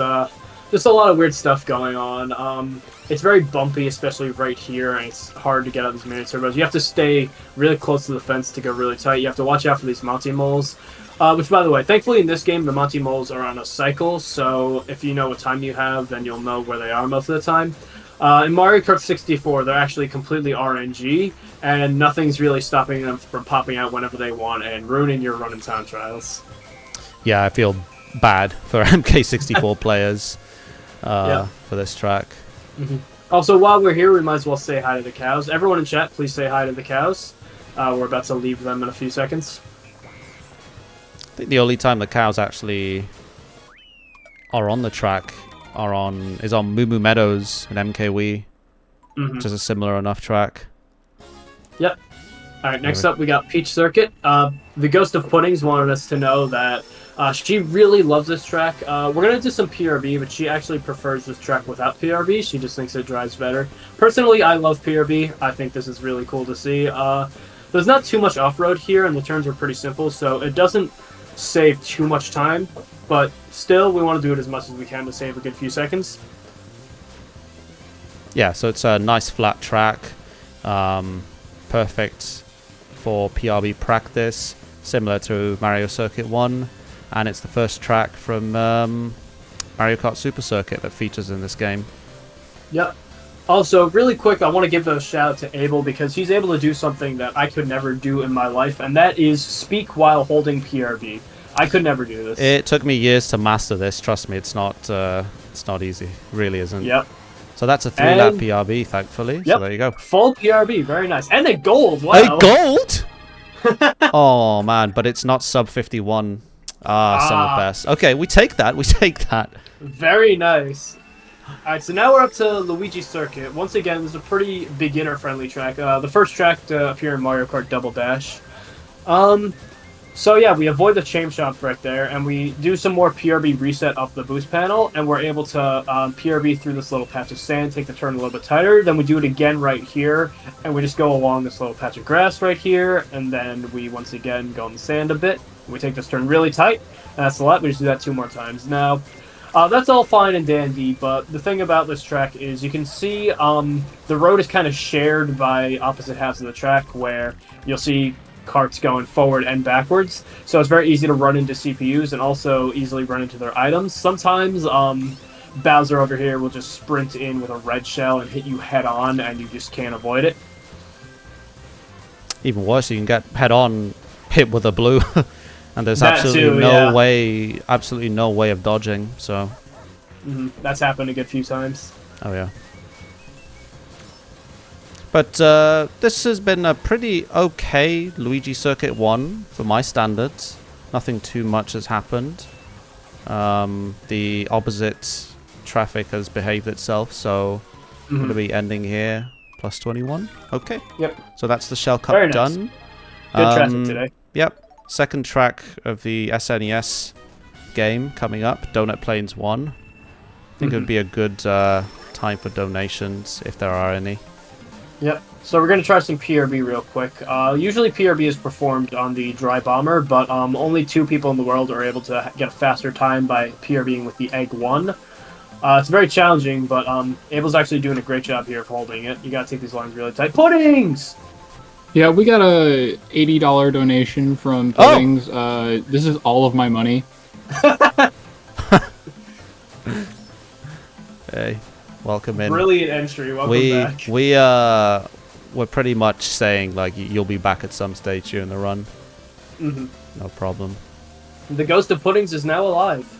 just a lot of weird stuff going on. It's very bumpy, especially right here, and it's hard to get out these mini turbos. You have to stay really close to the fence to go really tight. You have to watch out for these Monty moles. Which, by the way, thankfully in this game, the Monty moles are on a cycle, so if you know what time you have, then you'll know where they are most of the time. In Mario Kart 64, they're actually completely RNG, and nothing's really stopping them from popping out whenever they want and ruining your run and time trials. Yeah, I feel bad for MK64 players for this track. Also, while we're here, we might as well say hi to the cows. Everyone in chat, please say hi to the cows. We're about to leave them in a few seconds. I think the only time the cows actually are on the track is on Moo Moo Meadows and MKW, which is a similar enough track. Yep. Alright, next up we got Peach Circuit. The Ghost of Puddings wanted us to know that she really loves this track. We're going to do some PRB, but she actually prefers this track without PRB. She just thinks it drives better. Personally, I love PRB. I think this is really cool to see. There's not too much off-road here, and the turns are pretty simple, so it doesn't save too much time, but still, we want to do it as much as we can to save a good few seconds. Yeah, so it's a nice flat track, perfect for PRB practice, similar to Mario Circuit 1, and it's the first track from Mario Kart Super Circuit that features in this game. Yep. Also, really quick, I want to give a shout out to Abel because he's able to do something that I could never do in my life, and that is speak while holding PRB. I could never do this. It took me years to master this. Trust me, it's not easy. It really isn't. Yep. So that's a 3-lap PRB, thankfully. Yep. So there you go. Full PRB, very nice, and a gold. Wow. A gold? Oh man, but it's not sub 51. Summer best. Okay, we take that. We take that. Very nice. Alright, so now we're up to Luigi Circuit. Once again, this is a pretty beginner-friendly track. The first track to appear in Mario Kart Double Dash. So yeah, we avoid the chain shop right there, and we do some more PRB reset off the boost panel, and we're able to PRB through this little patch of sand, take the turn a little bit tighter, then we do it again right here, and we just go along this little patch of grass right here, and then we once again go in the sand a bit. We take this turn really tight, and that's a lot. We just do that 2 more times. Now, that's all fine and dandy, but the thing about this track is you can see the road is kind of shared by opposite halves of the track, where you'll see carts going forward and backwards, so it's very easy to run into CPUs and also easily run into their items. Sometimes Bowser over here will just sprint in with a red shell and hit you head on, and you just can't avoid it. Even worse, you can get head on hit with a blue and there's absolutely no way of dodging. So that's happened a good few times. Oh yeah. But this has been a pretty okay Luigi Circuit 1 for my standards. Nothing too much has happened. The opposite traffic has behaved itself, so I'm going to be ending here. Plus 21. Okay. Yep. So that's the Shell Cup done. Good traffic today. Yep. Second track of the SNES game coming up, Donut Plains 1. I think it would be a good time for donations, if there are any. Yep. So we're going to try some PRB real quick. Usually PRB is performed on the Dry Bomber, but only 2 people in the world are able to get a faster time by PRBing with the Egg 1. It's very challenging, but Abel's actually doing a great job here of holding it. You got to take these lines really tight. Puddings! Yeah, we got a $80 donation from Puddings. This is all of my money. Hey. Welcome in. Brilliant entry. Welcome back. We're pretty much saying like you'll be back at some stage during the run. No problem. The Ghost of Puddings is now alive.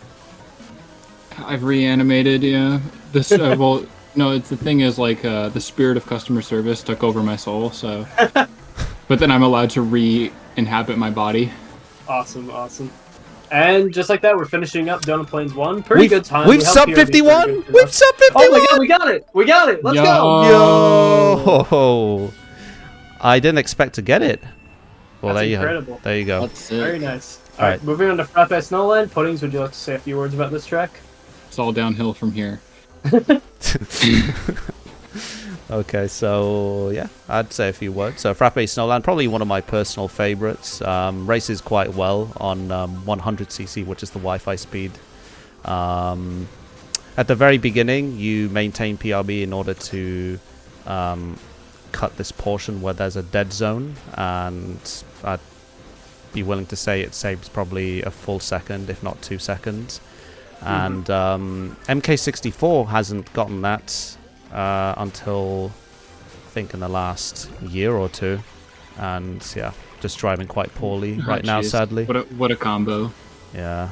I've reanimated. Yeah. This. Well, no. The thing is, like, the spirit of customer service took over my soul. So, but then I'm allowed to re-inhabit my body. Awesome. And just like that, we're finishing up Donut Plains 1. Pretty good time. We've We held sub PRB 51! pretty good. We've sub 51! Oh my god, we got it! We got it! Let's go! Yo! I didn't expect to get it. Well, That's there you incredible. go. There you go. That's it. Very nice. All Alright, moving on to Frappe Snowland. Puddings, would you like to say a few words about this track? It's all downhill from here. Okay, so yeah, I'd say a few words. So Frappe Snowland, probably one of my personal favorites. Races quite well on 100cc, which is the Wi-Fi speed. At the very beginning, you maintain PRB in order to cut this portion where there's a dead zone, and I'd be willing to say it saves probably a full second, if not 2 seconds. And MK64 hasn't gotten that until I think in the last year or two, and yeah, just driving quite poorly right now, sadly. What a combo. Yeah.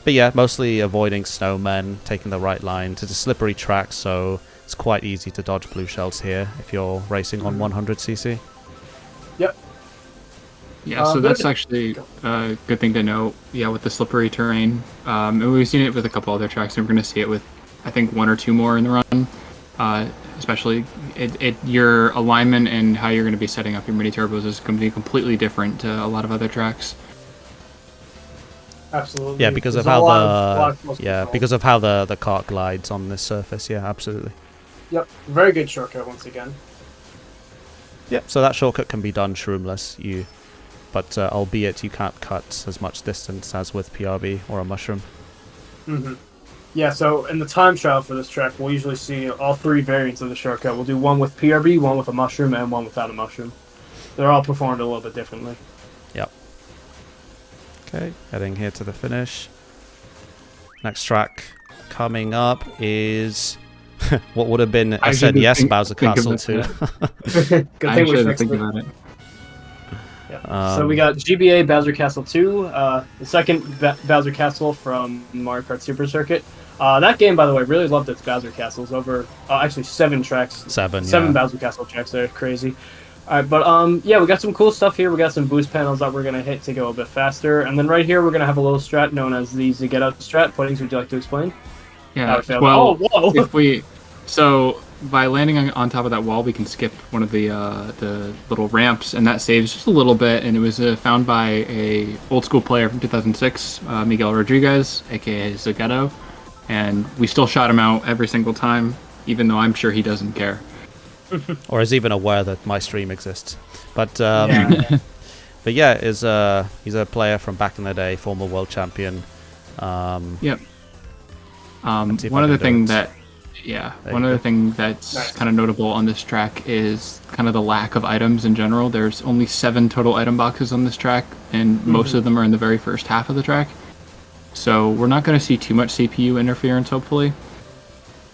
But yeah, mostly avoiding snowmen, taking the right line. It's a slippery track, so it's quite easy to dodge blue shells here if you're racing on 100cc. Yep. Yeah, so that's actually a good thing to note. Yeah, with the slippery terrain. And we've seen it with a couple other tracks, and we're going to see it with, I think, 1 or 2 more in the run. Especially, your alignment and how you're going to be setting up your mini turbos is going to be completely different to a lot of other tracks. Absolutely. Yeah, because of There's how because of how the kart glides on this surface. Yeah, absolutely. Yep, very good shortcut once again. Yep. So that shortcut can be done shroomless. But albeit you can't cut as much distance as with PRB or a mushroom. Yeah, so in the time trial for this track, we'll usually see all 3 variants of the shortcut. We'll do one with PRB, one with a mushroom, and one without a mushroom. They're all performed a little bit differently. Yep. Okay, heading here to the finish. Next track coming up is what would have been I said yes, Bowser Castle 2. Good thing we fixed it. About it. Yeah. So we got GBA Bowser Castle 2, the second Bowser Castle from Mario Kart Super Circuit. That game, by the way, really loved its Bowser Castles. Over actually 7 tracks. 7 Bowser Castle tracks. They're crazy. Alright, but yeah, we got some cool stuff here. We got some boost panels that we're gonna hit to go a bit faster, and then right here we're gonna have a little strat known as the Ziggetto strat. Puddings, would you like to explain? Yeah. Well, whoa. By landing on top of that wall, we can skip one of the little ramps, and that saves just a little bit. And it was found by a old school player from 2006, Miguel Rodriguez, aka Ziggetto, and we still shot him out every single time, even though I'm sure he doesn't care. Or is even aware that my stream exists. But but yeah, he's a player from back in the day, former world champion. Yep. One other thing that's kind of notable on this track is kind of the lack of items in general. There's only 7 total item boxes on this track, and most of them are in the very first half of the track. So we're not going to see too much CPU interference, hopefully.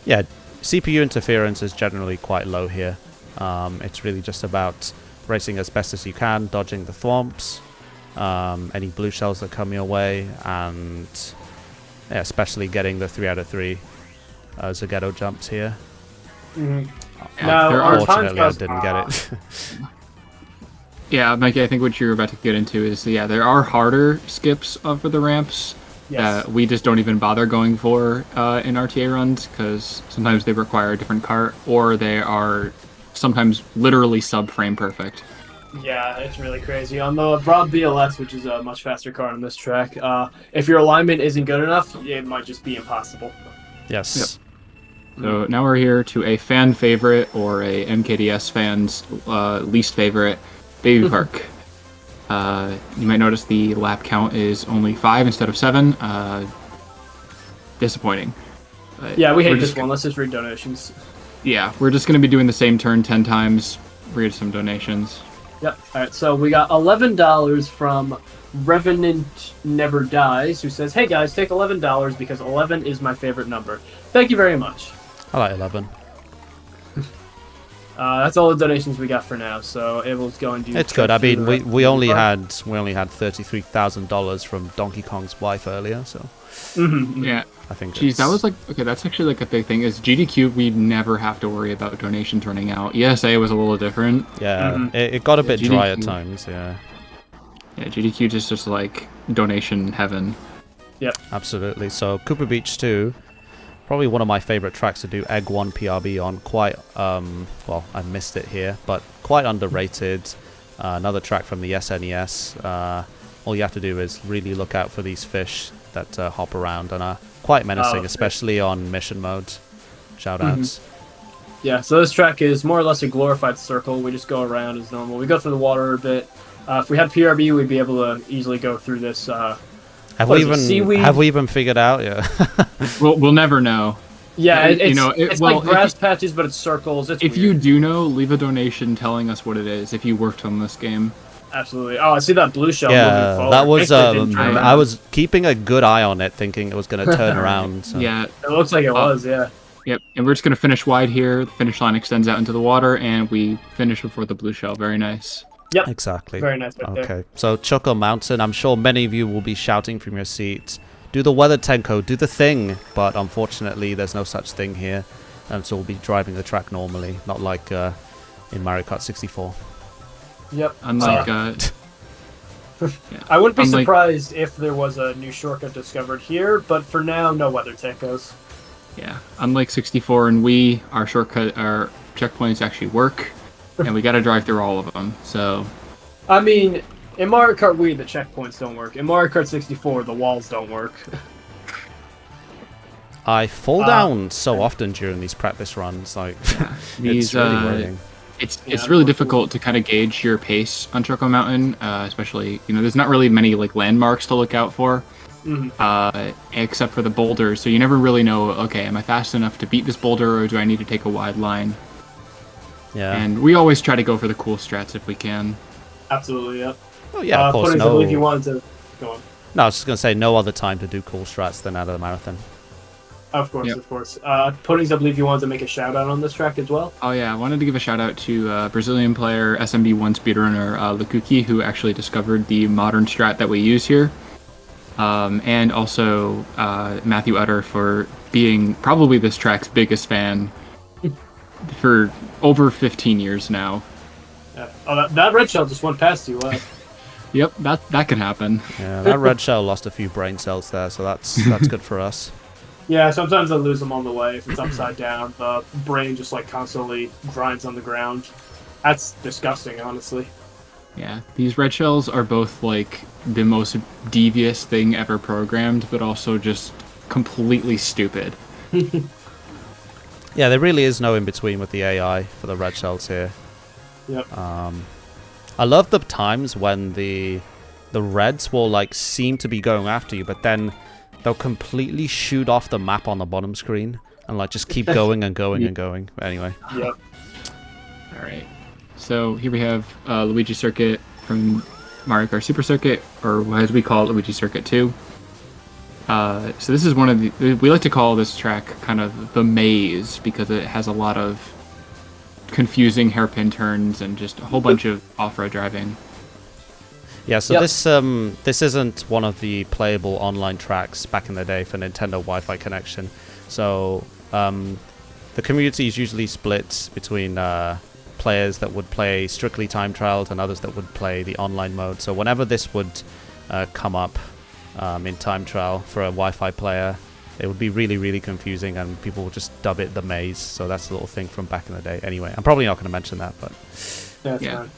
Yeah, CPU interference is generally quite low here. It's really just about racing as best as you can, dodging the thwomps, any blue shells that come your way, and yeah, especially getting the 3 out of 3 Ziggetto jumps here. Unfortunately, I didn't get it. Yeah, Mikey, I think what you're about to get into is, there are harder skips for the ramps. Yes. We just don't even bother going for in RTA runs, because sometimes they require a different cart, or they are sometimes literally sub-frame perfect. Yeah, it's really crazy. On the Rob BLS, which is a much faster car on this track, if your alignment isn't good enough, it might just be impossible. Yes. Yep. So now we're here to a fan favorite, or a MKDS fan's least favorite, Baby Park. You might notice the lap count is only 5 instead of 7. Disappointing. Yeah, we hate this one. Let's just read donations. Yeah, we're just going to be doing the same turn 10 times. Read some donations. Yep. Alright, so we got $11 from Revenant Never Dies, who says, "Hey guys, take $11 because 11 is my favorite number. Thank you very much." I like 11. That's all the donations we got for now. So Abel's going to. It's good. I mean, we only had $33,000 from Donkey Kong's wife earlier, so. Yeah. I think. Jeez, that was that's actually a big thing. Is GDQ, we never have to worry about donations running out. ESA was a little different. Yeah, it got a bit dry at times. Yeah. Yeah, GDQ just like donation heaven. Yep. Absolutely. So Cooper Beach 2, probably one of my favorite tracks to do Egg 1 PRB on. Quite, well, I missed it here, but quite underrated. Another track from the SNES. All you have to do is really look out for these fish that hop around and are quite menacing, especially on mission mode. Shoutouts. Yeah, so this track is more or less a glorified circle. We just go around as normal. We go through the water a bit. If we had PRB, we'd be able to easily go through this. Have we even figured out? Yeah. We'll never know. Yeah, it's it's like grass patches, but it's circles. It's if weird. you do know, leave a donation telling us what it is. If you worked on this game. Absolutely. Oh, I see that blue shell. Yeah, moving that was. I was keeping a good eye on it, thinking it was going to turn around. So. Yeah, it looks like it was. Yeah. Yep, and we're just going to finish wide here. The finish line extends out into the water, and we finish before the blue shell. Very nice. Yep. Exactly. Very nice. Right okay. There. So Choco Mountain. I'm sure many of you will be shouting from your seats. Do the weather Tenko, do the thing, but unfortunately there's no such thing here, and so we'll be driving the track normally, not like in Mario Kart 64. Yep. Unlike, I wouldn't be surprised if there was a new shortcut discovered here, but for now, no weather Tenkos. Yeah, unlike 64 and Wii, our checkpoints actually work, and we got to drive through all of them. So, I mean. In Mario Kart Wii, the checkpoints don't work. In Mario Kart 64, the walls don't work. I fall down so often during these practice runs. Like, it's really worrying. It's really difficult to kind of gauge your pace on Choco Mountain, especially there's not really many like landmarks to look out for, except for the boulders. So you never really know. Okay, am I fast enough to beat this boulder, or do I need to take a wide line? Yeah. And we always try to go for the cool strats if we can. Absolutely, yeah. Oh yeah, of course. No. I believe you wanted to go on. No, I was just gonna say no other time to do cool strats than out of the marathon. Of course, of course. Puddings, I believe you wanted to make a shout out on this track as well. Oh yeah, I wanted to give a shout out to Brazilian player SMB1 speedrunner Lukuki, who actually discovered the modern strat that we use here, and also Matthew Utter for being probably this track's biggest fan for over 15 years now. Yeah. Oh, that red shell just went past you. Yep, that can happen. Yeah, that red shell lost a few brain cells there, so that's good for us. Yeah, sometimes I lose them on the way. If it's upside down, the brain just like constantly grinds on the ground. That's disgusting, honestly. Yeah, these red shells are both like the most devious thing ever programmed, but also just completely stupid. Yeah, there really is no in between with the AI for the red shells here. Yep. I love the times when the reds will like seem to be going after you, but then they'll completely shoot off the map on the bottom screen and like just keep going and going and going. Anyway. Yep. All right. So here we have Luigi Circuit from Mario Kart Super Circuit, or as we call it, Luigi Circuit 2. So this is one of the... We like to call this track kind of the maze because it has a lot of confusing hairpin turns and just a whole bunch of off-road driving. Yeah, so this isn't one of the playable online tracks back in the day for Nintendo Wi-Fi connection. So the community is usually split between players that would play strictly time trialed and others that would play the online mode. So whenever this would come up in time trial for a Wi-Fi player, it would be really, really confusing, and people would just dub it the maze. So that's a little thing from back in the day. Anyway, I'm probably not going to mention that, but that's fine.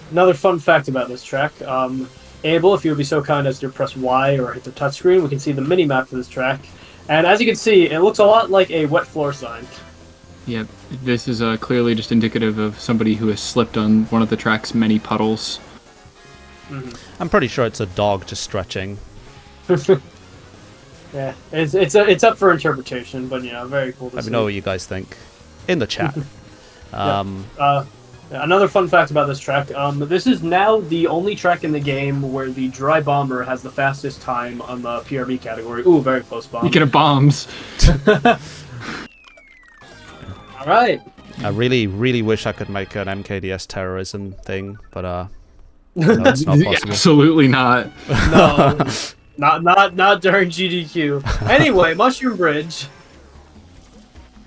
Another fun fact about this track, Abel, if you would be so kind as to press Y or hit the touchscreen, we can see the mini-map for this track. And as you can see, it looks a lot like a wet floor sign. Yeah, this is clearly just indicative of somebody who has slipped on one of the track's many puddles. I'm pretty sure it's a dog just stretching. Yeah, it's up for interpretation, but very cool to see. Let me know what you guys think in the chat. Another fun fact about this track, this is now the only track in the game where the dry bomber has the fastest time on the PRB category. Ooh, very close bomb. Speaking of bombs. All right. I really, really wish I could make an MKDS terrorism thing, but no, it's not possible. Absolutely not. No, not during GDQ. Anyway, Mushroom Bridge.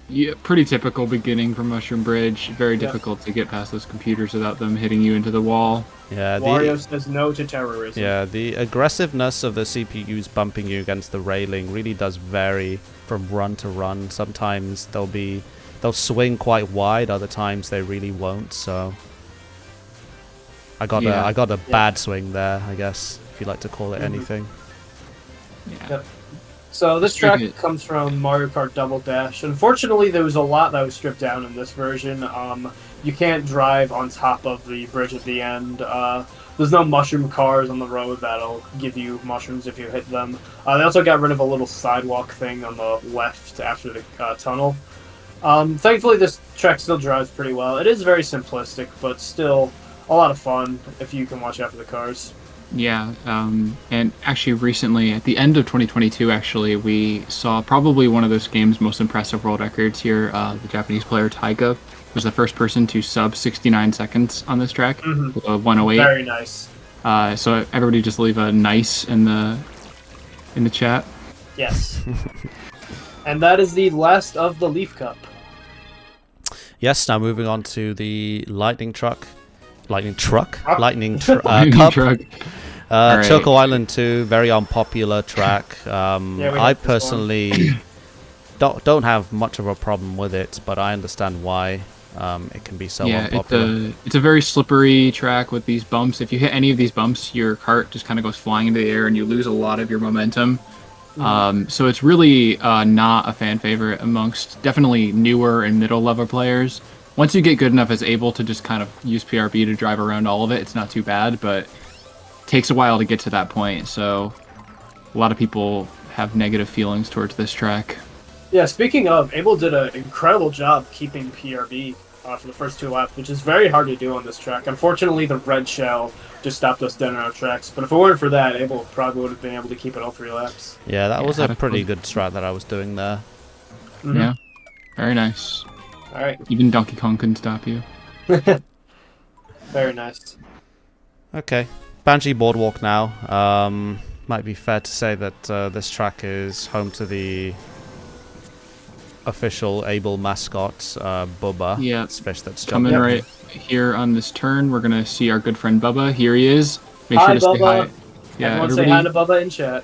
Yeah, pretty typical beginning from Mushroom Bridge. Very difficult to get past those computers without them hitting you into the wall. Yeah, Wario says no to terrorism. Yeah, the aggressiveness of the CPUs bumping you against the railing really does vary from run to run. Sometimes they'll swing quite wide, other times they really won't. So I got a bad swing there, I guess, if you like to call it anything. Yeah. Yep. So this track comes from Mario Kart Double Dash. Unfortunately, there was a lot that was stripped down in this version. You can't drive on top of the bridge at the end. There's no mushroom cars on the road that'll give you mushrooms if you hit them. They also got rid of a little sidewalk thing on the left after the tunnel. Thankfully, this track still drives pretty well. It is very simplistic, but still a lot of fun if you can watch out for the cars. Yeah, and actually recently, at the end of 2022, actually, we saw probably one of this game's most impressive world records here. The Japanese player Taiga was the first person to sub 69 seconds on this track with a 108. Very nice. So everybody just leave a nice in the chat. Yes. And that is the last of the Leaf Cup. Yes, now moving on to the Lightning Cup. Lightning Cup. Right. Choco Island 2, very unpopular track. I personally don't have much of a problem with it, but I understand why it can be so unpopular. It's a very slippery track with these bumps. If you hit any of these bumps, your cart just kind of goes flying into the air and you lose a lot of your momentum. So it's really not a fan favorite amongst definitely newer and middle level players. Once you get good enough as Abel to just kind of use PRB to drive around all of it, it's not too bad, but it takes a while to get to that point. So a lot of people have negative feelings towards this track. Yeah, speaking of, Abel did an incredible job keeping PRB for the first 2 laps, which is very hard to do on this track. Unfortunately, the red shell just stopped us dead on our tracks, but if it weren't for that, Abel probably would have been able to keep it all 3 laps. Yeah, that was a pretty good strat that I was doing there. Yeah, very nice. All right. Even Donkey Kong couldn't stop you. Very nice. Okay, Banshee Boardwalk now. Might be fair to say that this track is home to the official Abel mascot, Bubba. Yeah, it's fish that's coming right here on this turn. We're gonna see our good friend Bubba. Here he is. Make sure to Bubba. say hi. Yeah, everyone say hi to Bubba in chat.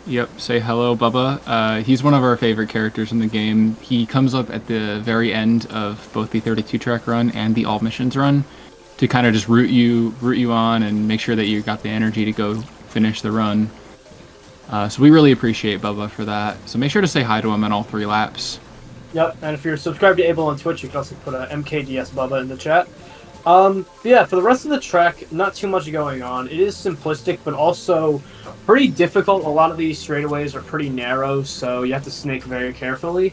Yep, say hello, Bubba. He's one of our favorite characters in the game. He comes up at the very end of both the 32-track run and the all missions run to kind of just root you on and make sure that you got the energy to go finish the run. So we really appreciate Bubba for that. So make sure to say hi to him on all 3 laps. Yep, and if you're subscribed to Abel on Twitch, you can also put a MKDS Bubba in the chat. Yeah, for the rest of the track, not too much going on. It is simplistic, but also pretty difficult. A lot of these straightaways are pretty narrow, so you have to snake very carefully.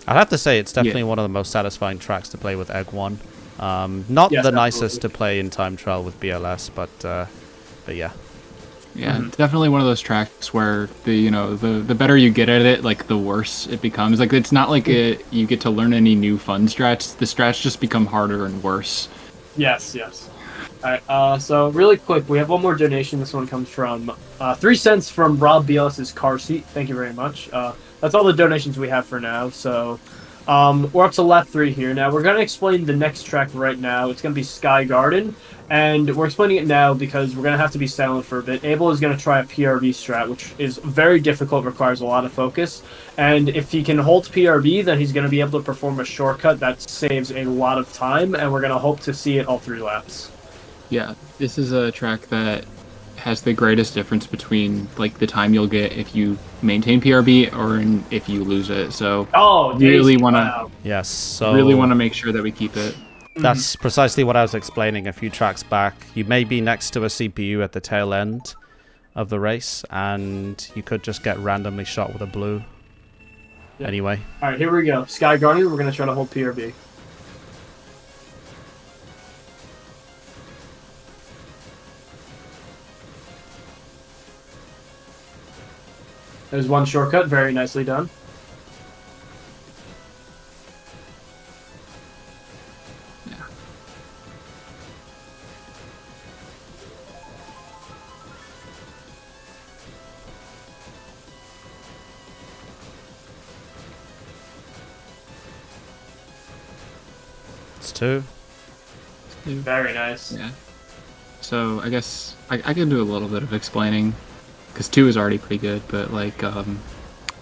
I'd have to say it's definitely one of the most satisfying tracks to play with Egg 1. Not the nicest to play in time trial with BLS, but yeah. Yeah, it's definitely one of those tracks where the better you get at it, like the worse it becomes. Like it's not like you get to learn any new fun strats. The strats just become harder and worse. Yes. All right. So really quick, we have one more donation. This one comes from 3 cents from Rob Bielis's car seat. Thank you very much. That's all the donations we have for now. So we're up to lap 3 here. Now we're gonna explain the next track right now. It's gonna be Sky Garden. And we're explaining it now because we're going to have to be silent for a bit. Abel is going to try a PRB strat, which is very difficult, requires a lot of focus. And if he can hold PRB, then he's going to be able to perform a shortcut that saves a lot of time, and we're going to hope to see it all 3 laps. Yeah, this is a track that has the greatest difference between like the time you'll get if you maintain PRB or if you lose it. So really want to make sure that we keep it. That's precisely what I was explaining a few tracks back. You may be next to a CPU at the tail end of the race, and you could just get randomly shot with a blue. Yep. Anyway. Alright, here we go. Sky Guardian, we're going to try to hold PRB. There's one shortcut, very nicely done. That's 2. Very nice. Yeah. So I guess I can do a little bit of explaining, because 2 is already pretty good. But like,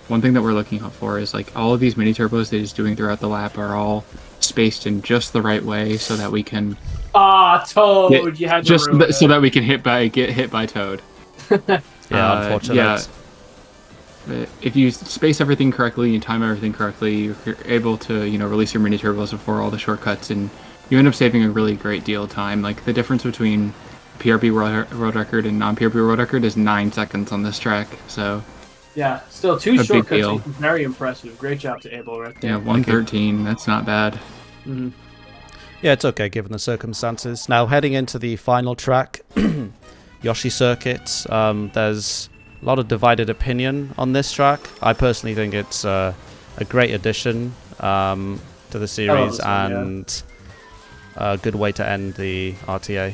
one thing that we're looking out for is like all of these mini turbos that he's doing throughout the lap are all spaced in just the right way so that we can. Toad! You had to ruin it. So that we can get hit by Toad. Yeah, unfortunate. Yeah. If you space everything correctly, you time everything correctly, you're able to, release your mini turbos before all the shortcuts, and you end up saving a really great deal of time. Like the difference between PRB world record and non-PRB world record is 9 seconds on this track. So yeah, still 2 shortcuts. Very impressive. Great job to Abel right there. Yeah, 113. That's not bad. Mm-hmm. Yeah, it's okay given the circumstances. Now heading into the final track, Yoshi Circuit. There's a lot of divided opinion on this track. I personally think it's a great addition to the series and a good way to end the RTA.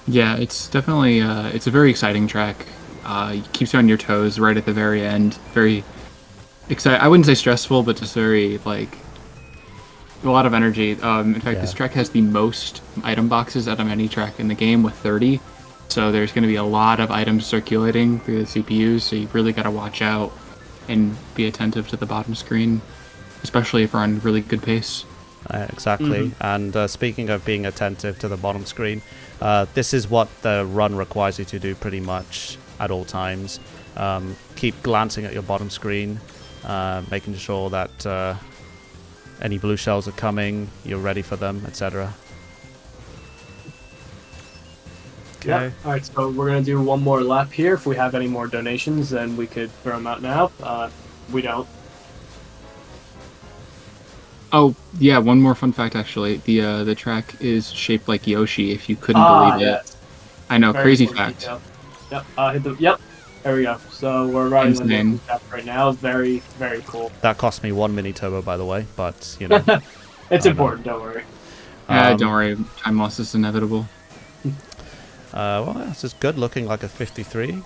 Yeah, it's definitely it's a very exciting track. It keeps you on your toes right at the very end. Very exciting. I wouldn't say stressful, but just very like a lot of energy. In fact, this track has the most item boxes out of any track in the game with 30. So there's going to be a lot of items circulating through the CPUs, so you really got to watch out and be attentive to the bottom screen, especially if we're on really good pace. Exactly. And speaking of being attentive to the bottom screen, this is what the run requires you to do pretty much at all times. Keep glancing at your bottom screen, making sure that any blue shells are coming, you're ready for them, etc. Okay. Yep. All right, so we're going to do one more lap here. If we have any more donations, then we could throw them out now. We don't. Oh, yeah, one more fun fact, actually. The track is shaped like Yoshi, if you couldn't believe it. I know, very crazy fact. Detail. Yep, yep, there we go. So we're riding the track right now. Very, very cool. That cost me 1 mini turbo, by the way, but, it's important, don't worry. Don't worry, time loss is inevitable. Well, this is good, looking like a 53.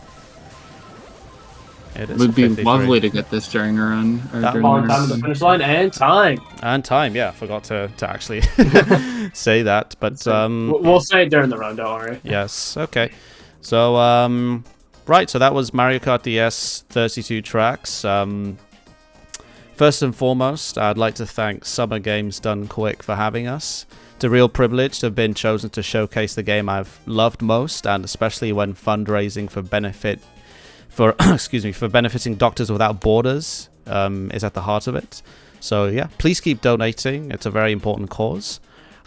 It would be lovely to get this during a run. Long time to the finish line and time. And time, yeah. Forgot to actually say that, but we'll say it during the run. Don't worry. Yes. Okay. So right. So that was Mario Kart DS 32 tracks. First and foremost, I'd like to thank Summer Games Done Quick for having us. It's a real privilege to have been chosen to showcase the game I've loved most, and especially when fundraising for benefiting Doctors Without Borders is at the heart of it. So yeah, please keep donating. It's a very important cause.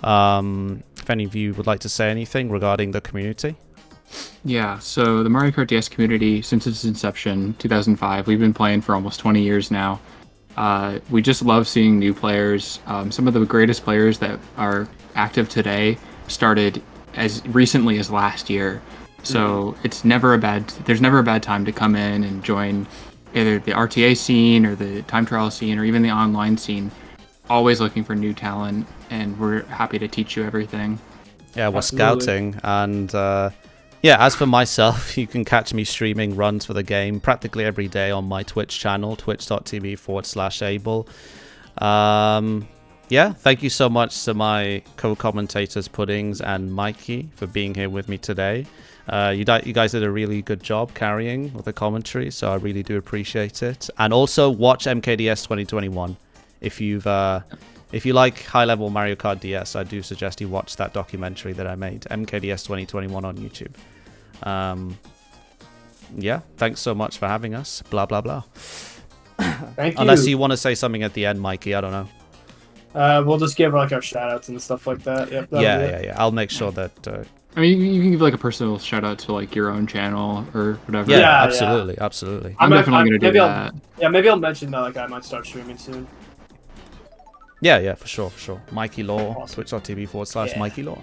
If any of you would like to say anything regarding the community. Yeah, so the Mario Kart DS community, since its inception, 2005, we've been playing for almost 20 years now. We just love seeing new players. Some of the greatest players that are active today started as recently as last year. So there's never a bad time to come in and join either the RTA scene or the time trial scene or even the online scene. Always looking for new talent, and we're happy to teach you everything. Yeah, we're scouting, and as for myself, you can catch me streaming runs for the game practically every day on my Twitch channel, twitch.tv/abel. Thank you so much to my co-commentators Puddings and Mikey for being here with me today. You guys did a really good job carrying with the commentary, so I really do appreciate it. And also watch MKDS 2021 if you like high-level Mario Kart DS. I do suggest you watch that documentary that I made, MKDS 2021 on YouTube. Thanks so much for having us. Blah blah blah. Thank you. Unless you want to say something at the end, Mikey, I don't know. We'll just give like our shout-outs and stuff like that. Yep, yeah. I'll make sure that. I mean, you can give like a personal shout out to like your own channel or whatever. Yeah, absolutely. I'm definitely gonna do that. Maybe I'll mention that like I might start streaming soon. Yeah, for sure. Mikey Law, awesome. Twitch.tv/Mikey Law.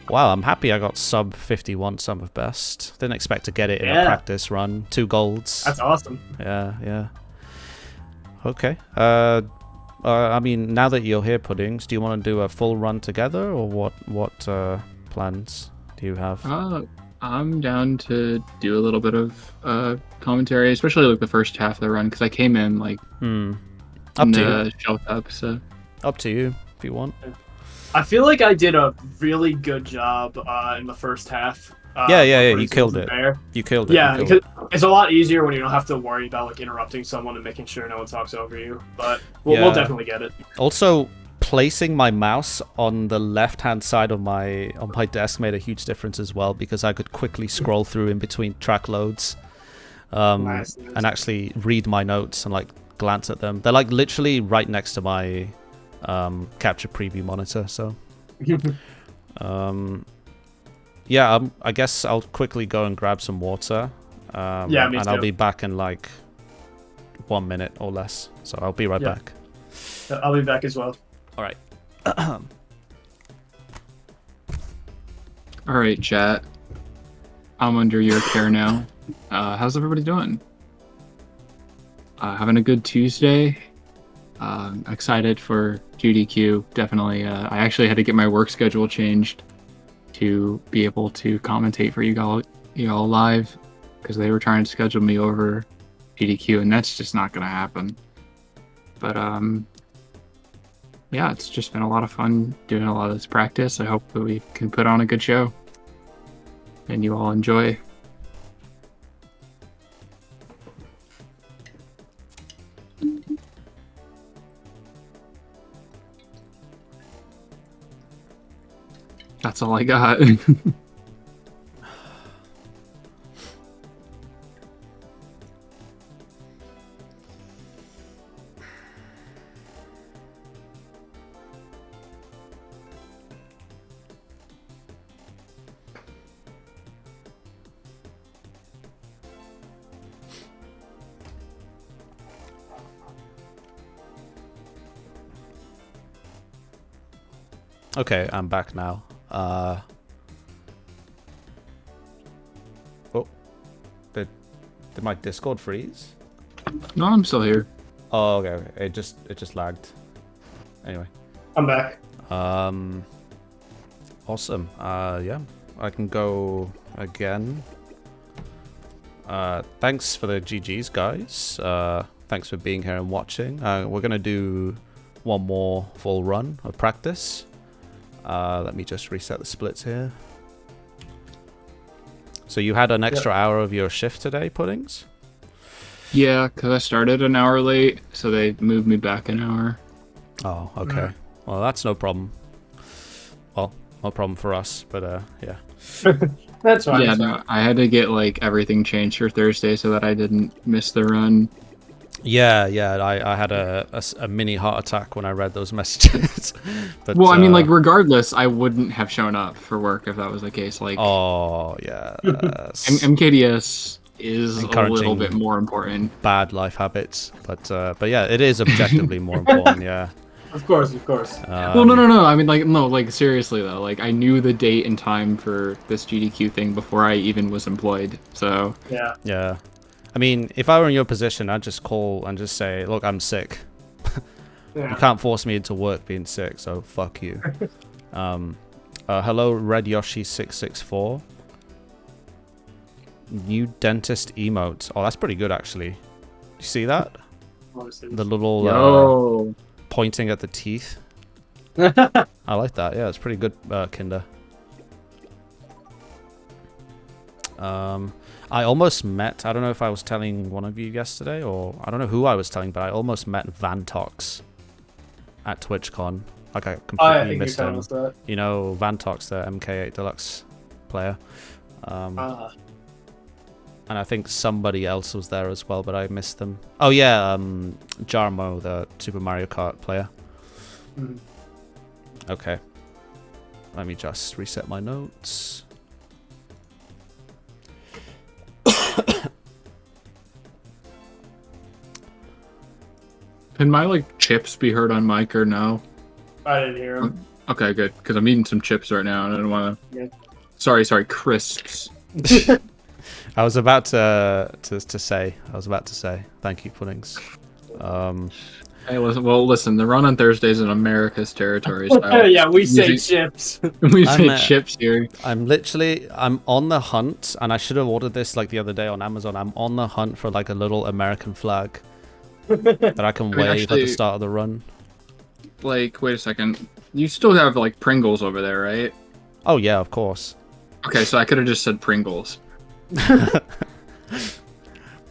Wow, I'm happy I got sub 51 sum of best. Didn't expect to get it in a practice run. 2 golds. That's awesome. Yeah. Okay. I mean, now that you're here, Puddings, do you want to do a full run together, or what plans do you have? I'm down to do a little bit of commentary, especially like the first half of the run, because I came in like up to you. Shelf up, so up to you if you want. I feel like I did a really good job in the first half. Yeah. You killed it. You killed it. Yeah, because it's a lot easier when you don't have to worry about like interrupting someone and making sure no one talks over you. But we'll definitely get it. Also, placing my mouse on the left-hand side of my desk made a huge difference as well, because I could quickly scroll through in between track loads, Nice. and actually read my notes and like glance at them. They're like literally right next to my capture preview monitor. So, yeah, I guess I'll quickly go and grab some water. Yeah, me and too. I'll be back in like 1 minute or less. So I'll be right back. I'll be back as well. All right. All right, chat. I'm under your care now. How's everybody doing? Having a good Tuesday. Excited for GDQ. Definitely. I actually had to get my work schedule changed to be able to commentate for you all live, because they were trying to schedule me over GDQ, and that's just not gonna happen. But yeah, it's just been a lot of fun doing a lot of this practice. I hope that we can put on a good show and you all enjoy. That's all I got. Okay, I'm back now. Oh, did my Discord freeze? No, I'm still here. Oh, okay. It just lagged. Anyway. I'm back. Awesome. Yeah, I can go again. Thanks for the GGs, guys. Thanks for being here and watching. We're gonna do one more full run of practice. Let me just reset the splits here. So you had an extra hour of your shift today, Puddings? Yeah, because I started an hour late, so they moved me back an hour. Oh, okay. Well, that's no problem. Well, no problem for us, but yeah. That's fine. Yeah, no, I had to get like everything changed for Thursday so that I didn't miss the run. Yeah, I had a mini heart attack when I read those messages. But, well, I mean, like, regardless, I wouldn't have shown up for work if that was the case. Like, oh, yeah. MKDS is a little bit more important. Bad life habits, but yeah, it is objectively more important. Yeah. Of course. Well, no. I mean, like seriously though. Like, I knew the date and time for this GDQ thing before I even was employed. So yeah. I mean, if I were in your position, I'd just call and just say, "Look, I'm sick. You can't force me into work being sick, so fuck you." Hello, Red Yoshi 664. New dentist emote. Oh, that's pretty good, actually. You see that? The little pointing at the teeth. I like that. Yeah, it's pretty good, Kinder. I almost met, I don't know if I was telling one of you yesterday, or I don't know who I was telling, but I almost met Vantox at TwitchCon. Like, I completely missed him. You know, Vantox, the MK8 Deluxe player. And I think somebody else was there as well, but I missed them. Oh yeah, Jarmo, the Super Mario Kart player. Okay. Let me just reset my notes. Can my like chips be heard on mic or no? I didn't hear him. Okay, good, because I'm eating some chips right now and I don't want to. Yeah. Sorry, crisps. I was about to say. Thank you, Puddings. Hey, listen. The run on Thursday is in America's territory. So yeah, we say chips. We say chips here. I'm on the hunt, and I should have ordered this like the other day on Amazon. I'm on the hunt for like a little American flag that I can wave at the start of the run. Like, wait a second. You still have like Pringles over there, right? Oh yeah, of course. Okay, so I could have just said Pringles. I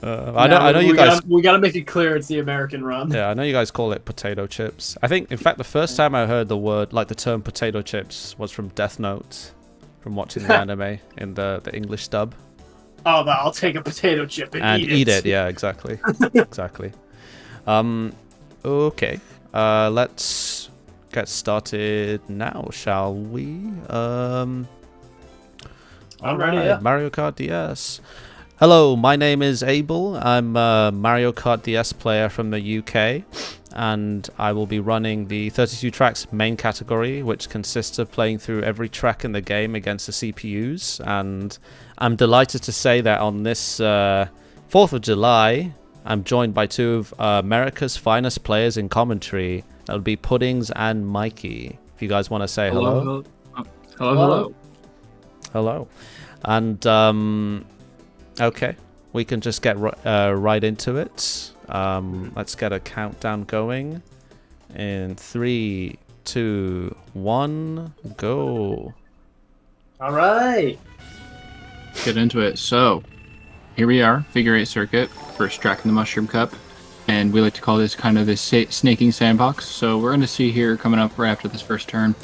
know you guys. We gotta make it clear it's the American run. Yeah, I know you guys call it potato chips. I think, in fact, the first time I heard the term potato chips was from Death Note, from watching the anime in the English dub. Oh, no, I'll take a potato chip and eat it. Yeah, exactly, exactly. Okay. Let's get started now, shall we? I'm ready. Right, Yeah. Mario Kart DS. Hello, my name is Abel. I'm a Mario Kart DS player from the UK, and I will be running the 32 tracks main category, which consists of playing through every track in the game against the CPUs. And I'm delighted to say that on this 4th of July, I'm joined by two of America's finest players in commentary. That would be Puddings and Mikey. If you guys want to say hello. Hello. Hello. And okay, we can just get right into it. Let's get a countdown going. In 3, 2, 1, go. All right. Get into it. So, here we are, figure 8 circuit, first track in the Mushroom Cup, and we like to call this kind of the snaking sandbox. So we're going to see here coming up right after this first turn.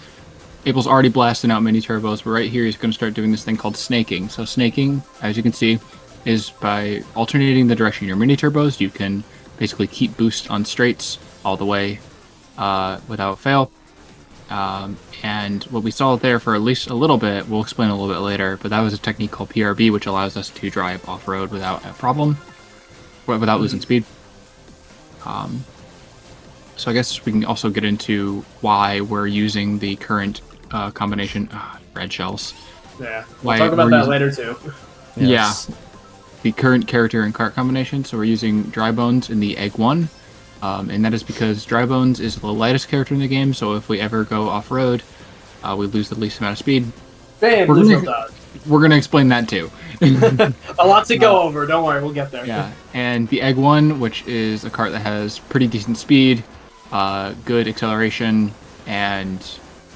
Abel's already blasting out mini turbos, but right here he's going to start doing this thing called snaking. So snaking, as you can see, is by alternating the direction of your mini turbos. You can basically keep boost on straights all the way without fail. And what we saw there for at least a little bit, we'll explain a little bit later, but that was a technique called PRB, which allows us to drive off-road without a problem, without losing speed. So I guess we can also get into why we're using the current combination, red shells. Yeah, we'll talk about that later too. Yes. Yeah. The current character and cart combination. So we're using Dry Bones in the Egg 1. And that is because Dry Bones is the lightest character in the game, so if we ever go off-road, we lose the least amount of speed. Bam, we're going to explain that too. A lot to go over, don't worry, we'll get there. Yeah, and the Egg 1, which is a cart that has pretty decent speed, good acceleration, and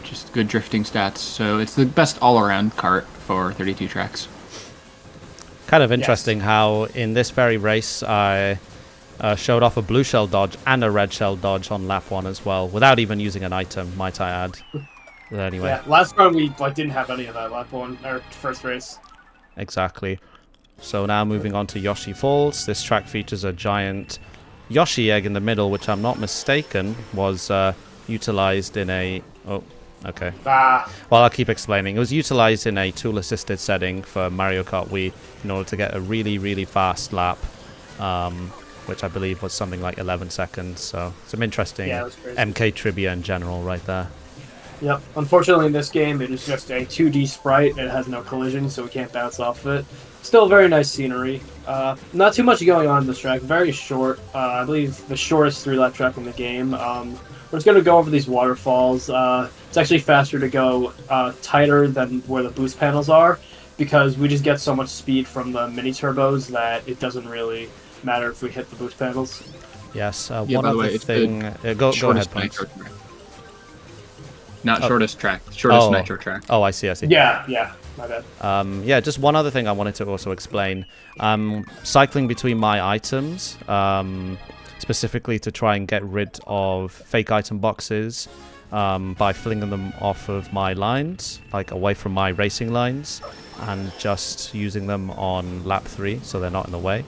just good drifting stats. So it's the best all-around cart for 32 tracks. Kind of interesting how in this very race I showed off a blue shell dodge and a red shell dodge on lap 1 as well, without even using an item, might I add. But anyway. Yeah, last run we didn't have any of that lap 1, our first race. Exactly. So now moving on to Yoshi Falls. This track features a giant Yoshi egg in the middle, which I'm not mistaken was utilized in a... Oh, okay. Well, I'll keep explaining. It was utilized in a tool-assisted setting for Mario Kart Wii in order to get a really, really fast lap, which I believe was something like 11 seconds. So some interesting MK trivia in general right there. Yep. Unfortunately, in this game, it is just a 2D sprite. It has no collision, so we can't bounce off of it. Still very nice scenery. Not too much going on in this track. Very short. I believe the shortest 3-lap track in the game. We're just going to go over these waterfalls. It's actually faster to go tighter than where the boost panels are, because we just get so much speed from the mini turbos that it doesn't really matter if we hit the boost panels. Yes. Yeah, one other thing. Go ahead, Punch. Not shortest track. Shortest nitro track. Oh, I see. Yeah. My bad. Yeah, just one other thing I wanted to also explain. Cycling between my items, specifically to try and get rid of fake item boxes by flinging them off of my lines, like away from my racing lines, and just using them on lap 3 so they're not in the way.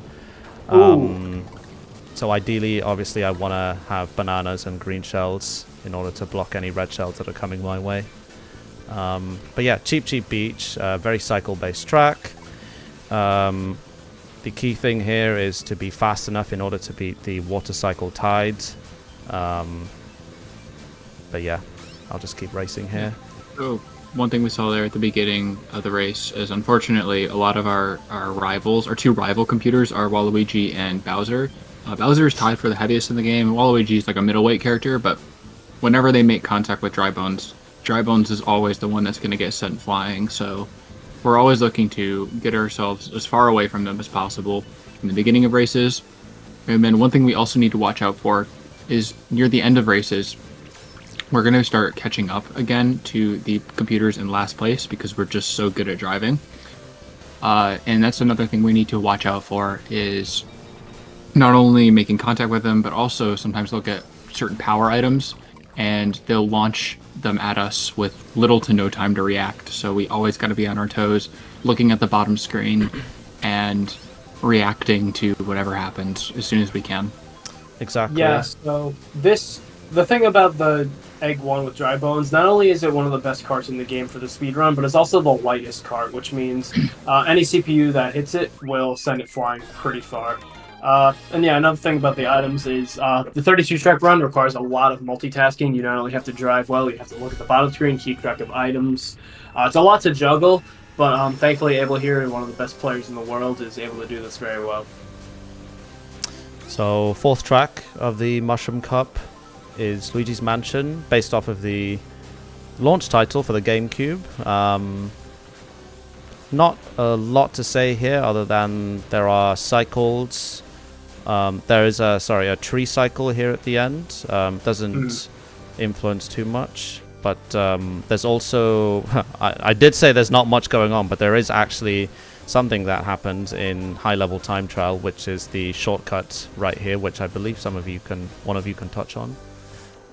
So ideally, obviously, I want to have bananas and green shells in order to block any red shells that are coming my way. But yeah, Cheap Beach, very cycle-based track. The key thing here is to be fast enough in order to beat the water cycle tides. But yeah, I'll just keep racing here. So one thing we saw there at the beginning of the race is, unfortunately, a lot of our rivals, our two rival computers, are Waluigi and Bowser. Bowser is tied for the heaviest in the game. Waluigi is like a middleweight character, but whenever they make contact with Dry Bones is always the one that's going to get sent flying. So we're always looking to get ourselves as far away from them as possible in the beginning of races. And then one thing we also need to watch out for is near the end of races, we're going to start catching up again to the computers in last place because we're just so good at driving. And that's another thing we need to watch out for is not only making contact with them, but also sometimes they'll get certain power items and they'll launch them at us with little to no time to react. So we always got to be on our toes, looking at the bottom screen and reacting to whatever happens as soon as we can. Exactly. Yeah, so the thing about the Egg 1 with Dry Bones, not only is it one of the best carts in the game for the speedrun, but it's also the lightest cart, which means any CPU that hits it will send it flying pretty far. And yeah, another thing about the items is the 32-track run requires a lot of multitasking. You not only have to drive well, you have to look at the bottom screen, keep track of items. It's a lot to juggle, but thankfully Abel here, one of the best players in the world, is able to do this very well. So, fourth track of the Mushroom Cup is Luigi's Mansion, based off of the launch title for the GameCube. Not a lot to say here other than there are cycles. There is a tree cycle here at the end. Doesn't influence too much, but there's also I did say there's not much going on, but there is actually something that happens in high level time trial, which is the shortcut right here, which I believe one of you can touch on.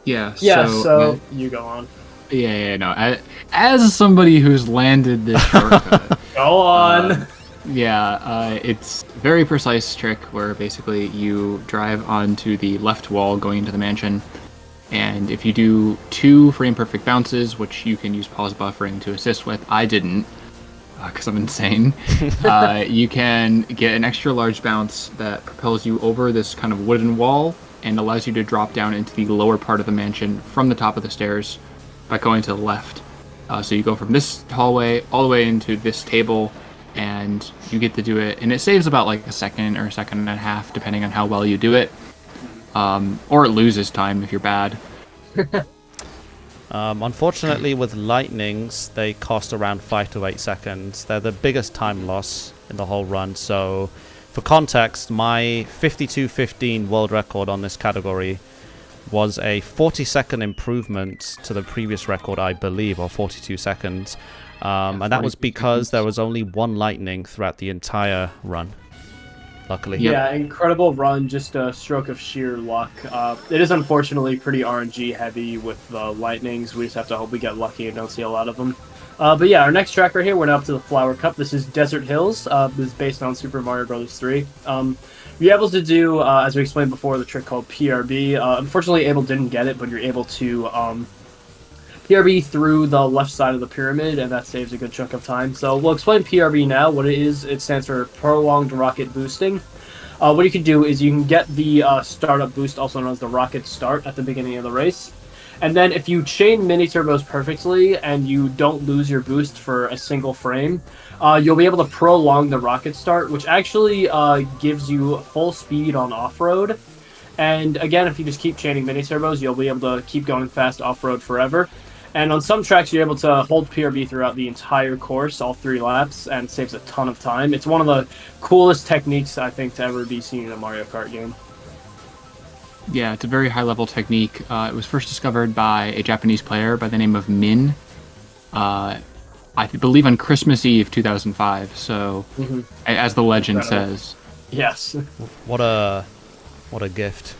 Yeah. So you go on. No. As somebody who's landed this shortcut, go on. It's a very precise trick where basically you drive onto the left wall going into the mansion, and if you do 2 frame perfect bounces, which you can use pause buffering to assist with, I didn't, because I'm insane, you can get an extra large bounce that propels you over this kind of wooden wall and allows you to drop down into the lower part of the mansion from the top of the stairs by going to the left. So you go from this hallway all the way into this table, and you get to do it. And it saves about like a second or a second and a half, depending on how well you do it. Or it loses time if you're bad. Unfortunately, with lightnings, they cost around 5 to 8 seconds. They're the biggest time loss in the whole run. So, for context, my 52:15 world record on this category was a 40-second improvement to the previous record, I believe, or 42 seconds. And that was because there was only one lightning throughout the entire run, luckily. Yeah, incredible run, just a stroke of sheer luck. It is unfortunately pretty RNG heavy with the lightnings. We just have to hope we get lucky and don't see a lot of them. But yeah, our next track right here, we're now up to the Flower Cup. This is Desert Hills. This is based on Super Mario Bros. 3. You're able to do, as we explained before, the trick called PRB. Unfortunately, Abel didn't get it, but you're able to PRB through the left side of the pyramid, and that saves a good chunk of time. So we'll explain PRB now. What it is, it stands for Prolonged Rocket Boosting. What you can do is you can get the startup boost, also known as the rocket start, at the beginning of the race. And then if you chain mini turbos perfectly and you don't lose your boost for a single frame, you'll be able to prolong the rocket start, which actually gives you full speed on off-road. And again, if you just keep chaining mini turbos, you'll be able to keep going fast off-road forever. And on some tracks, you're able to hold PRB throughout the entire course, all 3 laps, and it saves a ton of time. It's one of the coolest techniques, I think, to ever be seen in a Mario Kart game. Yeah, it's a very high-level technique. It was first discovered by a Japanese player by the name of Min, I believe on Christmas Eve 2005, so as the legend says. Yes. What a gift.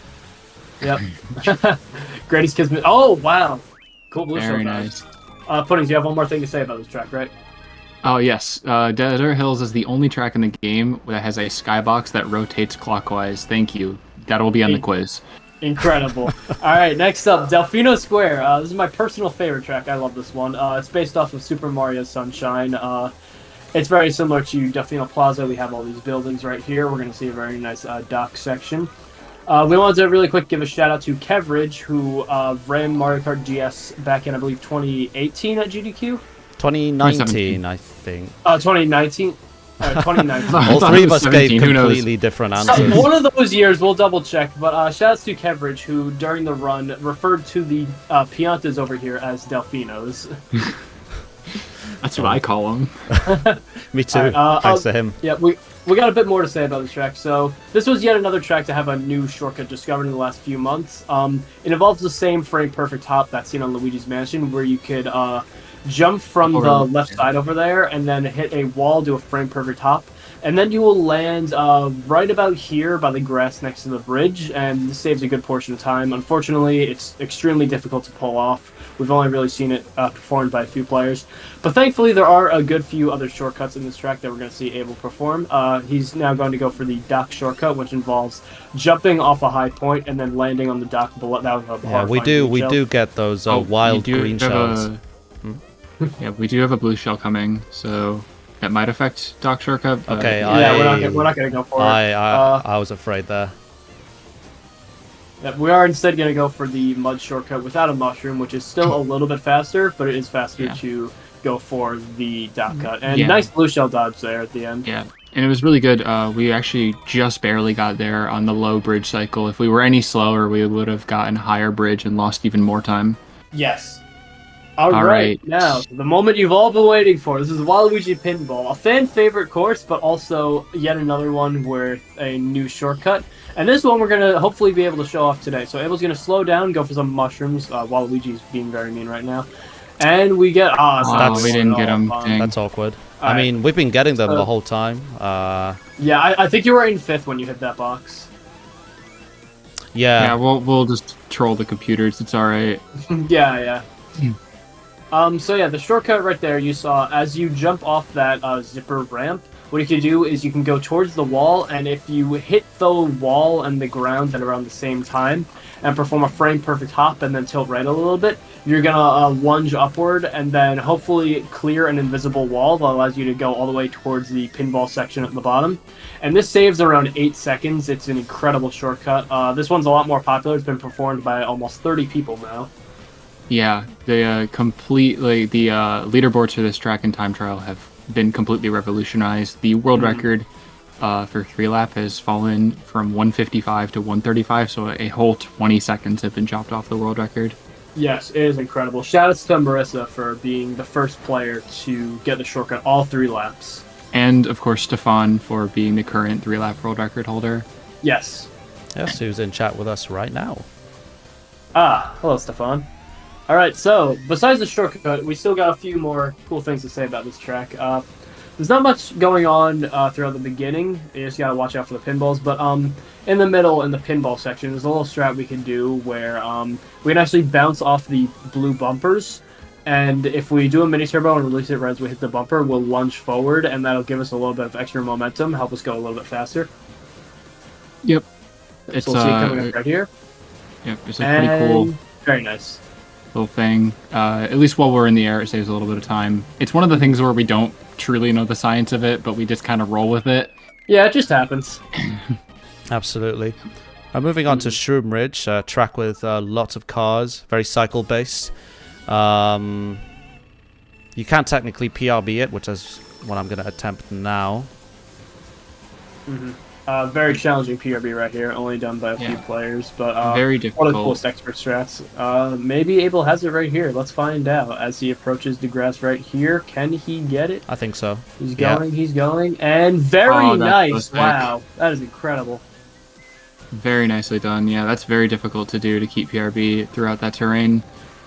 Yep. Greatest Kismet. Oh, wow. Cool blue. Very nice. Puddings, you have one more thing to say about this track, right? Oh, yes. Desert Hills is the only track in the game that has a skybox that rotates clockwise. Thank you. That will be on the quiz. Incredible. All right, next up, Delfino Square. This is my personal favorite track. I love this one. It's based off of Super Mario Sunshine. It's very similar to Delfino Plaza. We have all these buildings right here. We're going to see a very nice dock section. We wanted to really quick give a shout out to Kevridge, who ran Mario Kart GS back in, I believe, 2018 at GDQ? 2019, I think. 2019? 2019. All 3 of us gave completely different answers. One of those years, we'll double check, but shout outs to Kevridge, who during the run referred to the Piantas over here as Delfinos. That's what I call them. Me too. Thanks to him. Yeah, we got a bit more to say about this track. So this was yet another track to have a new shortcut discovered in the last few months. It involves the same frame perfect hop that's seen on Luigi's Mansion, where you could jump from the left side over there and then hit a wall, do a frame perfect hop, and then you will land right about here by the grass next to the bridge, and this saves a good portion of time. Unfortunately, it's extremely difficult to pull off. We've only really seen it performed by a few players. But thankfully, there are a good few other shortcuts in this track that we're going to see Abel perform. He's now going to go for the dock shortcut, which involves jumping off a high point and then landing on the dock below. That was a we do get those wild green shells. Yeah, we do have a blue shell coming, so that might affect dock shortcut. Okay, we're not going to go for it. I was afraid there. We are instead going to go for the mud shortcut without a mushroom, which is still a little bit faster, but it is faster to go for the dock cut. And nice blue shell dodge there at the end. Yeah, and it was really good. We actually just barely got there on the low bridge cycle. If we were any slower, we would have gotten a higher bridge and lost even more time. Yes. All right, now, the moment you've all been waiting for. This is Waluigi Pinball, a fan favorite course, but also yet another one with a new shortcut. And this one we're going to hopefully be able to show off today. So Abel's going to slow down, go for some mushrooms. Waluigi's being very mean right now. And we get... we didn't get him. That's awkward. I mean, we've been getting them the whole time. Yeah, I think you were in 5th when you hit that box. Yeah. Yeah, we'll just troll the computers. It's all right. Yeah. So yeah, the shortcut right there you saw, as you jump off that zipper ramp, what you can do is you can go towards the wall, and if you hit the wall and the ground at around the same time, and perform a frame perfect hop and then tilt right a little bit, you're gonna lunge upward and then hopefully clear an invisible wall that allows you to go all the way towards the pinball section at the bottom. And this saves around 8 seconds. It's an incredible shortcut. This one's a lot more popular. It's been performed by almost 30 people now. Yeah, the leaderboards for this track and time trial have been completely revolutionized. The world record for 3-lap has fallen from 155 to 135, so a whole 20 seconds have been chopped off the world record. Yes, it is incredible. Shoutouts to Marissa for being the first player to get the shortcut all 3 laps. And, of course, Stefan for being the current 3-lap world record holder. Yes. Yes, who's in chat with us right now. Hello, Stefan. Alright, so, besides the shortcut, we still got a few more cool things to say about this track. There's not much going on throughout the beginning. You just gotta watch out for the pinballs, but in the middle, in the pinball section, there's a little strat we can do where we can actually bounce off the blue bumpers, and if we do a mini turbo and release it right as we hit the bumper, we'll lunge forward, and that'll give us a little bit of extra momentum, help us go a little bit faster. Yep. So we'll see it coming up right here. Yep, it's a pretty cool... Very nice. Little thing. At least while we're in the air, it saves a little bit of time. It's one of the things where we don't truly know the science of it, but we just kind of roll with it. Yeah, it just happens. Absolutely. Moving on to Shroom Ridge, a track with lots of cars, very cycle-based. You can't technically PRB it, which is what I'm going to attempt now. Very challenging PRB right here, only done by a few players, but very difficult. One of the coolest expert strats. Maybe Abel has it right here. Let's find out as he approaches the grass right here. Can he get it? I think so. He's going, and very nice. Wow, that is incredible. Very nicely done. Yeah, that's very difficult to do, to keep PRB throughout that terrain.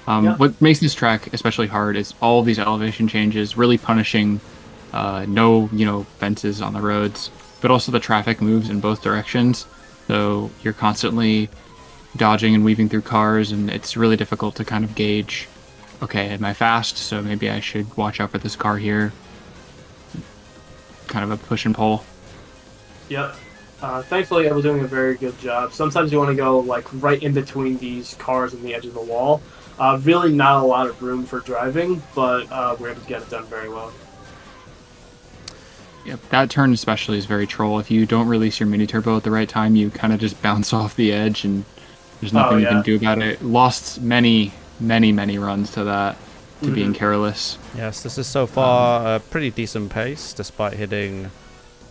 What makes this track especially hard is all of these elevation changes, really punishing no fences on the roads, but also the traffic moves in both directions. So you're constantly dodging and weaving through cars, and it's really difficult to kind of gauge, okay, am I fast? So maybe I should watch out for this car here. Kind of a push and pull. Yep. Thankfully, I was doing a very good job. Sometimes you want to go like right in between these cars and the edge of the wall. Really not a lot of room for driving, but we're able to get it done very well. Yep, that turn especially is very troll. If you don't release your mini turbo at the right time, you kind of just bounce off the edge, and there's nothing you can do about it. Lost many runs to that, to being careless. Yes, this is so far a pretty decent pace, despite hitting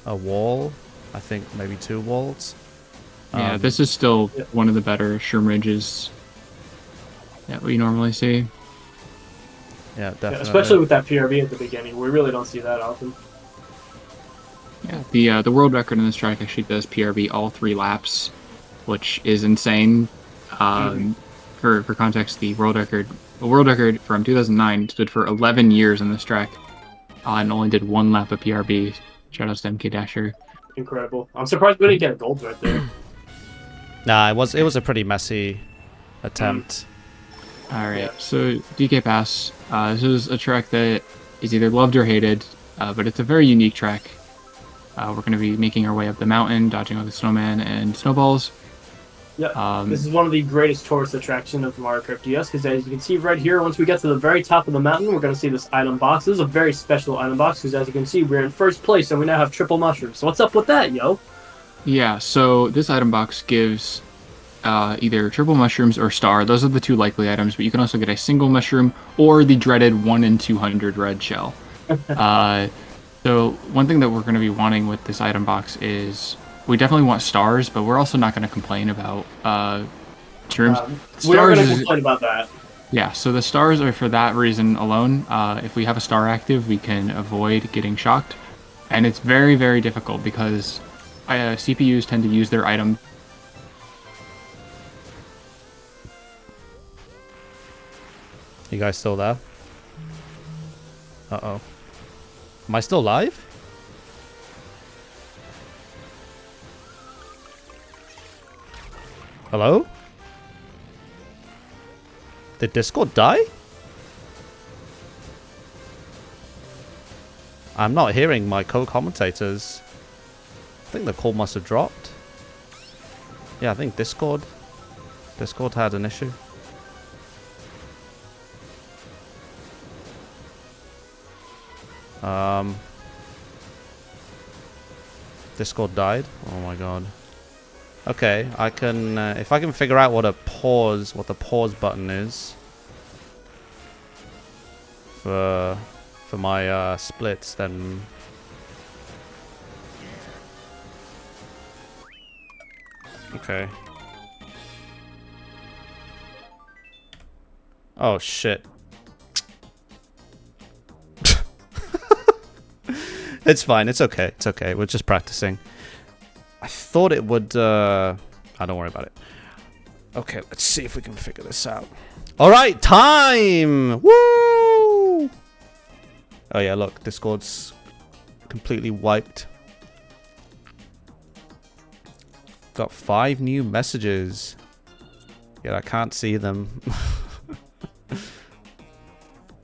a wall. I think maybe 2 walls. Yeah, this is still one of the better Shroom Ridges that we normally see. Yeah, definitely. Yeah, especially with that PRV at the beginning. We really don't see that often. Yeah, the world record in this track actually does PRV all 3 laps, which is insane. For context, the world record from 2009 stood for 11 years in this track, and only did 1 lap of PRV. Shout out to MK Dasher. Incredible. I'm surprised we didn't get a gold right there. Nah, it was a pretty messy attempt. All right, so DK Pass. This is a track that is either loved or hated, but it's a very unique track. We're going to be making our way up the mountain, dodging all the snowman and snowballs. Yeah, this is one of the greatest tourist attractions of Mario Kart DS, because as you can see right here, once we get to the very top of the mountain, we're going to see this item box. This is a very special item box, because as you can see, we're in first place, and we now have triple mushrooms. So what's up with that, yo? Yeah, so this item box gives either triple mushrooms or star. Those are the 2 likely items, but you can also get a single mushroom or the dreaded 1 in 200 red shell. So one thing that we're going to be wanting with this item box is we definitely want stars, but we're also not going to complain about mushrooms. We are going to complain about that. Yeah, so the stars are for that reason alone. If we have a star active, we can avoid getting shocked. And it's very, very difficult because CPUs tend to use their item. You guys still there? Uh-oh. Am I still live? Hello? Did Discord die? I'm not hearing my co-commentators. I think the call must have dropped. Yeah, I think Discord had an issue. Discord died. Oh my god. Okay, I can if I can figure out what the pause button is for my splits, then okay. Oh shit. It's fine. It's okay. It's okay. We're just practicing. I thought it would... don't worry about it. Okay, let's see if we can figure this out. All right, time! Woo! Oh, yeah, look. Discord's completely wiped. Got 5 new messages. Yet I can't see them.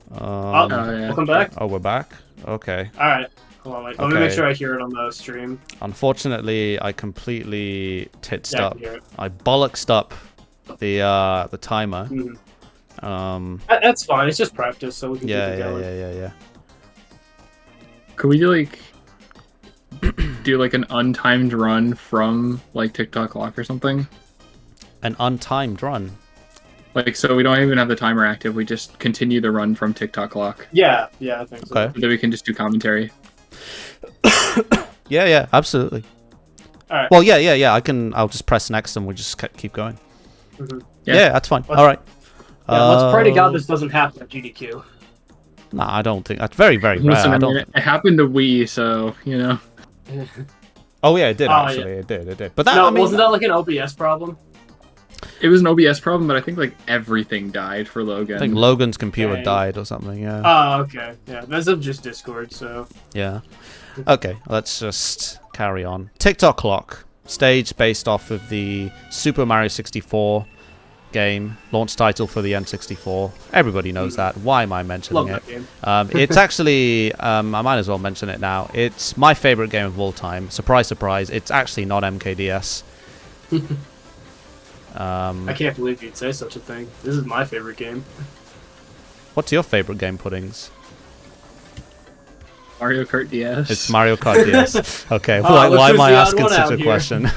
Welcome back. Oh, we're back? Okay. All right. Hold on, let me make sure I hear it on the stream. Unfortunately, I completely titsed up. I bollocksed up the timer. That's fine. It's just practice, so we can keep it going. Yeah. Could we do like an untimed run from like TikTok lock or something? An untimed run? Like, so we don't even have the timer active. We just continue the run from TikTok lock. Yeah, I think so. Okay. Then we can just do commentary. Yeah, absolutely. All right. Well, yeah. I'll just press next and we'll just keep going. Yeah, that's fine. All right. Let's pray to God this doesn't happen at GDQ. Nah, I don't think that's very, very rare. Listen, I mean, it happened to Wii, so you know. Oh yeah, it did actually. Yeah. It did. But that wasn't that like an OBS problem? It was an OBS problem, but I think like everything died for Logan. I think Logan's computer died or something. Yeah. Oh, okay. Yeah, this is just Discord, so. Yeah. Okay, let's just carry on. TikTok Clock, stage based off of the Super Mario 64 game, launch title for the N64. Everybody knows that. Why am I mentioning it? It's actually, I might as well mention it now. It's my favorite game of all time. Surprise, surprise. It's actually not MKDS. I can't believe you'd say such a thing. This is my favorite game. What's your favorite game, Puddings? Mario Kart DS. It's Mario Kart DS. Okay, why am I asking such a question?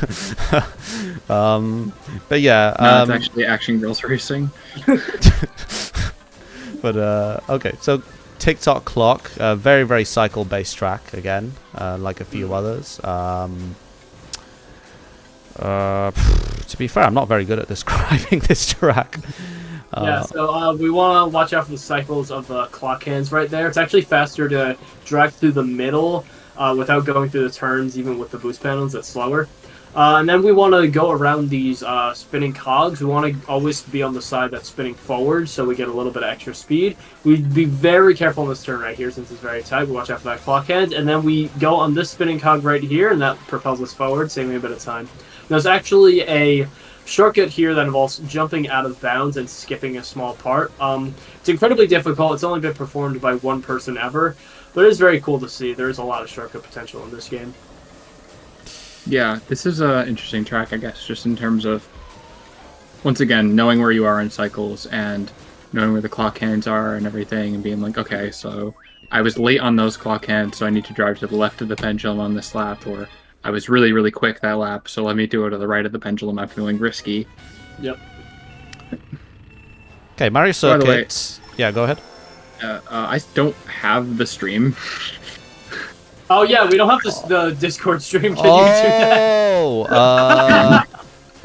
But yeah. No, it's actually Action Girls Racing. But okay, so TikTok Clock, very, very cycle-based track again, like a few others. To be fair, I'm not very good at describing this track. Yeah, so we want to watch out for the cycles of the clock hands right there. It's actually faster to drive through the middle without going through the turns, even with the boost panels. It's slower. And then we want to go around these spinning cogs. We want to always be on the side that's spinning forward, so we get a little bit of extra speed. We'd be very careful on this turn right here, since it's very tight. We watch out for that clock hand. And then we go on this spinning cog right here, and that propels us forward, saving a bit of time. There's actually a shortcut here that involves jumping out of bounds and skipping a small part. It's incredibly difficult. It's only been performed by one person ever, but it is very cool to see. There is a lot of shortcut potential in this game. Yeah, this is an interesting track, I guess, just in terms of, once again, knowing where you are in cycles and knowing where the clock hands are and everything, and being like, okay, so I was late on those clock hands, so I need to drive to the left of the pendulum on this lap, or I was really, really quick that lap, so let me do it to the right of the pendulum. I'm feeling risky. Yep. Okay, Mario Circuit. Yeah, go ahead. I don't have the stream. Oh yeah, we don't have the Discord stream. Can you do that?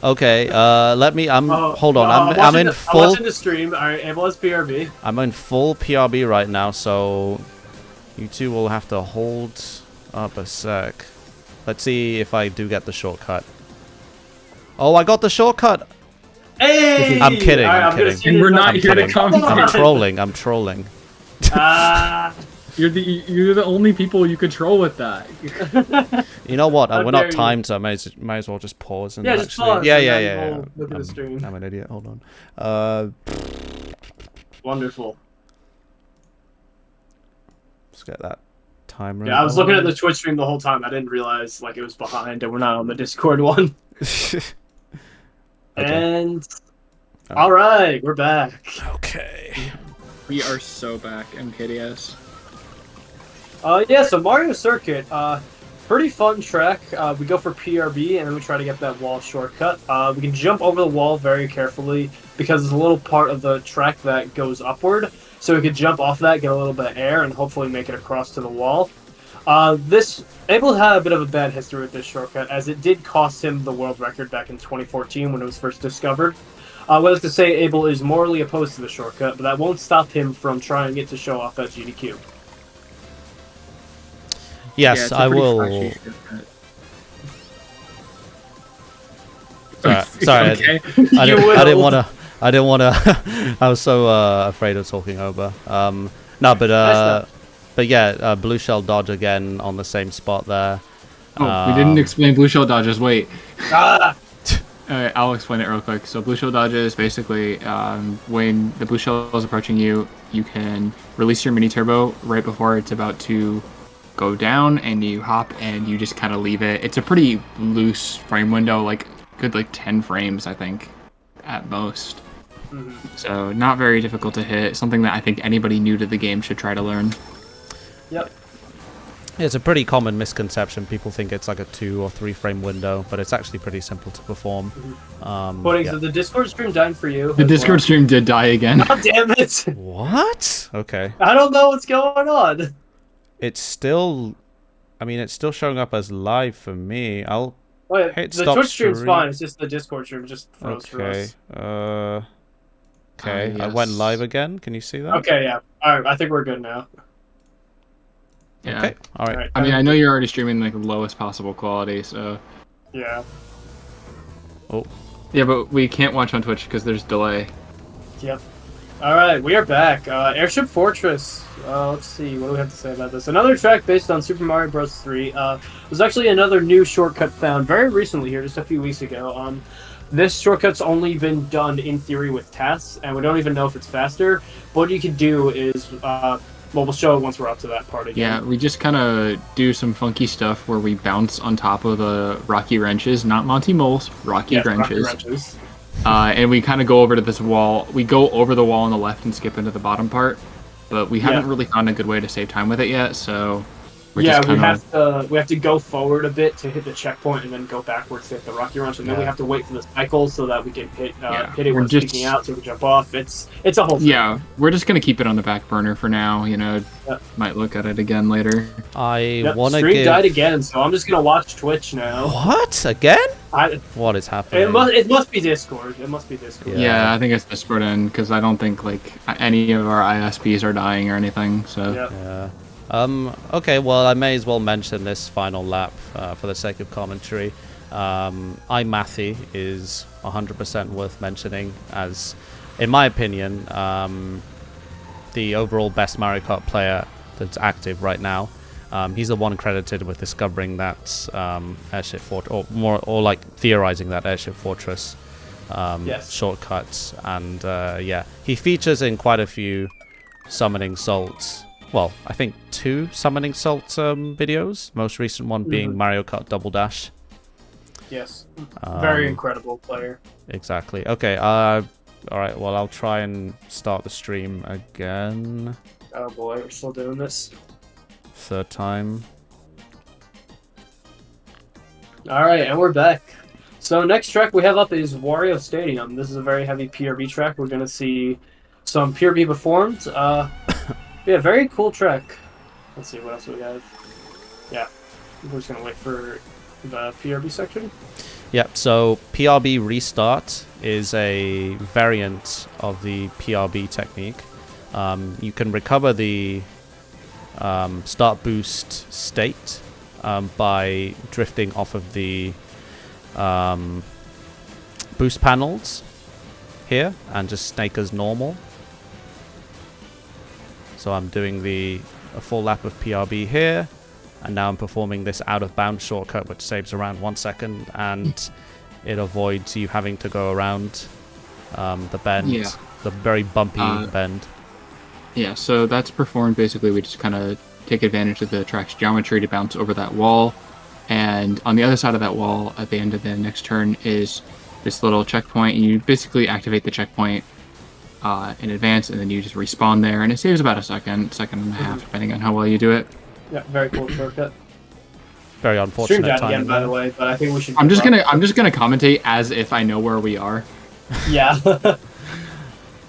Okay. Let me. Hold on. I'm in full. I'm watching the stream. All right, Abel has PRB. I'm in full PRB right now, so you two will have to hold up a sec. Let's see if I do get the shortcut. Oh, I got the shortcut. Hey! I'm kidding. Right, I'm kidding. And we're not here to come. I'm trolling. I'm trolling. You're the only people you control with that. You know what? We're not timed, so I might as well just pause and just pause. Yeah. Look at the stream. I'm an idiot. Hold on. Wonderful. Let's get that timer. Yeah, I was looking at the Twitch stream the whole time. I didn't realize it was behind, and we're not on the Discord one. Okay. And all right, we're back. Okay. We are so back, MKDS. Yeah, so Mario Circuit, pretty fun track. We go for PRB, and then we try to get that wall shortcut. We can jump over the wall very carefully, because there's a little part of the track that goes upward. So we could jump off that, get a little bit of air, and hopefully make it across to the wall. Abel had a bit of a bad history with this shortcut, as it did cost him the world record back in 2014 when it was first discovered. What I was to say, Abel is morally opposed to the shortcut, but that won't stop him from trying it to show off that GDQ. Yes, I will. Sorry, okay. I didn't want to. I was so afraid of talking over. No, but yeah, blue shell dodge again on the same spot there. Oh, we didn't explain blue shell dodges. Wait. Ah! Alright, I'll explain it real quick. So blue shell dodges, basically, when the blue shell is approaching you, you can release your mini turbo right before it's about to go down, and you hop and you just kind of leave it. It's a pretty loose frame window, good 10 frames, I think, at most. Mm-hmm. So not very difficult to hit. Something that I think anybody new to the game should try to learn. Yep. It's a pretty common misconception. People think it's like a 2 or 3 frame window, but it's actually pretty simple to perform. So the Discord stream died for you. The Discord stream did die again. Oh, damn it! What? Okay. I don't know what's going on. It's still showing up as live for me. I'll hit the stop Twitch stream's stream. fine. It's just the Discord stream just froze for us. Okay. Yes. I went live again. Can you see that? Okay, yeah. All right, I think we're good now. Yeah. Okay. All right. I mean, I know you're already streaming the lowest possible quality, so. Yeah. Oh. Yeah, but we can't watch on Twitch because there's delay. Yep. All right, we are back. Airship Fortress. Let's see, what do we have to say about this? Another track based on Super Mario Bros. 3. There's actually another new shortcut found very recently here, just a few weeks ago. This shortcut's only been done in theory with tests, and we don't even know if it's faster. But what you can do is, we'll show it once we're up to that part again. Yeah, we just kind of do some funky stuff where we bounce on top of the rocky wrenches, not Monty Moles, rocky wrenches. And we kind of go over to this wall. We go over the wall on the left and skip into the bottom part, but we haven't really found a good way to save time with it yet, so we're just we have to go forward a bit to hit the checkpoint and then go backwards to hit the rocky wrench, and then we have to wait for the cycle so that we can hit it when it's peeking out so we can jump off. It's a whole thing. Yeah, we're just going to keep it on the back burner for now, might look at it again later. I want to Stream died again, so I'm just going to watch Twitch now. What? Again? What is happening? It must be Discord. It must be Discord. Yeah, I think it's Discord in because I don't think like any of our ISPs are dying or anything. So yeah. Okay, well, I may as well mention this final lap for the sake of commentary. iMathy is 100% worth mentioning as, in my opinion, the overall best Mario Kart player that's active right now. He's the one credited with discovering that airship fortress, or like theorizing that airship fortress shortcuts. And yeah, he features in quite a few summoning salts. Well, I think 2 summoning salt videos. Most recent one being Mario Kart Double Dash. Yes, very incredible player. Exactly. Okay. All right. Well, I'll try and start the stream again. Oh boy, we're still doing this. 3rd time. All right, and we're back. So next track we have up is Wario Stadium. This is a very heavy PRB track. We're gonna see some PRB performed. Yeah, very cool track. Let's see what else we have. Yeah, we're just gonna wait for the PRB section. Yep, so PRB restart is a variant of the PRB technique. You can recover the start boost state by drifting off of the boost panels here and just snake as normal. So I'm doing a full lap of PRB here, and now I'm performing this out of bounds shortcut which saves around 1 second, and it avoids you having to go around the bend, the very bumpy bend. Yeah, so that's performed basically. We just kind of take advantage of the track's geometry to bounce over that wall, and on the other side of that wall at the end of the next turn is this little checkpoint, and you basically activate the checkpoint in advance, and then you just respawn there, and it saves about a second and a half, depending on how well you do it. Yeah, very cool shortcut. Very unfortunate Stream timing again, by the way, but I think we should. I'm just gonna commentate as if I know where we are. Yeah.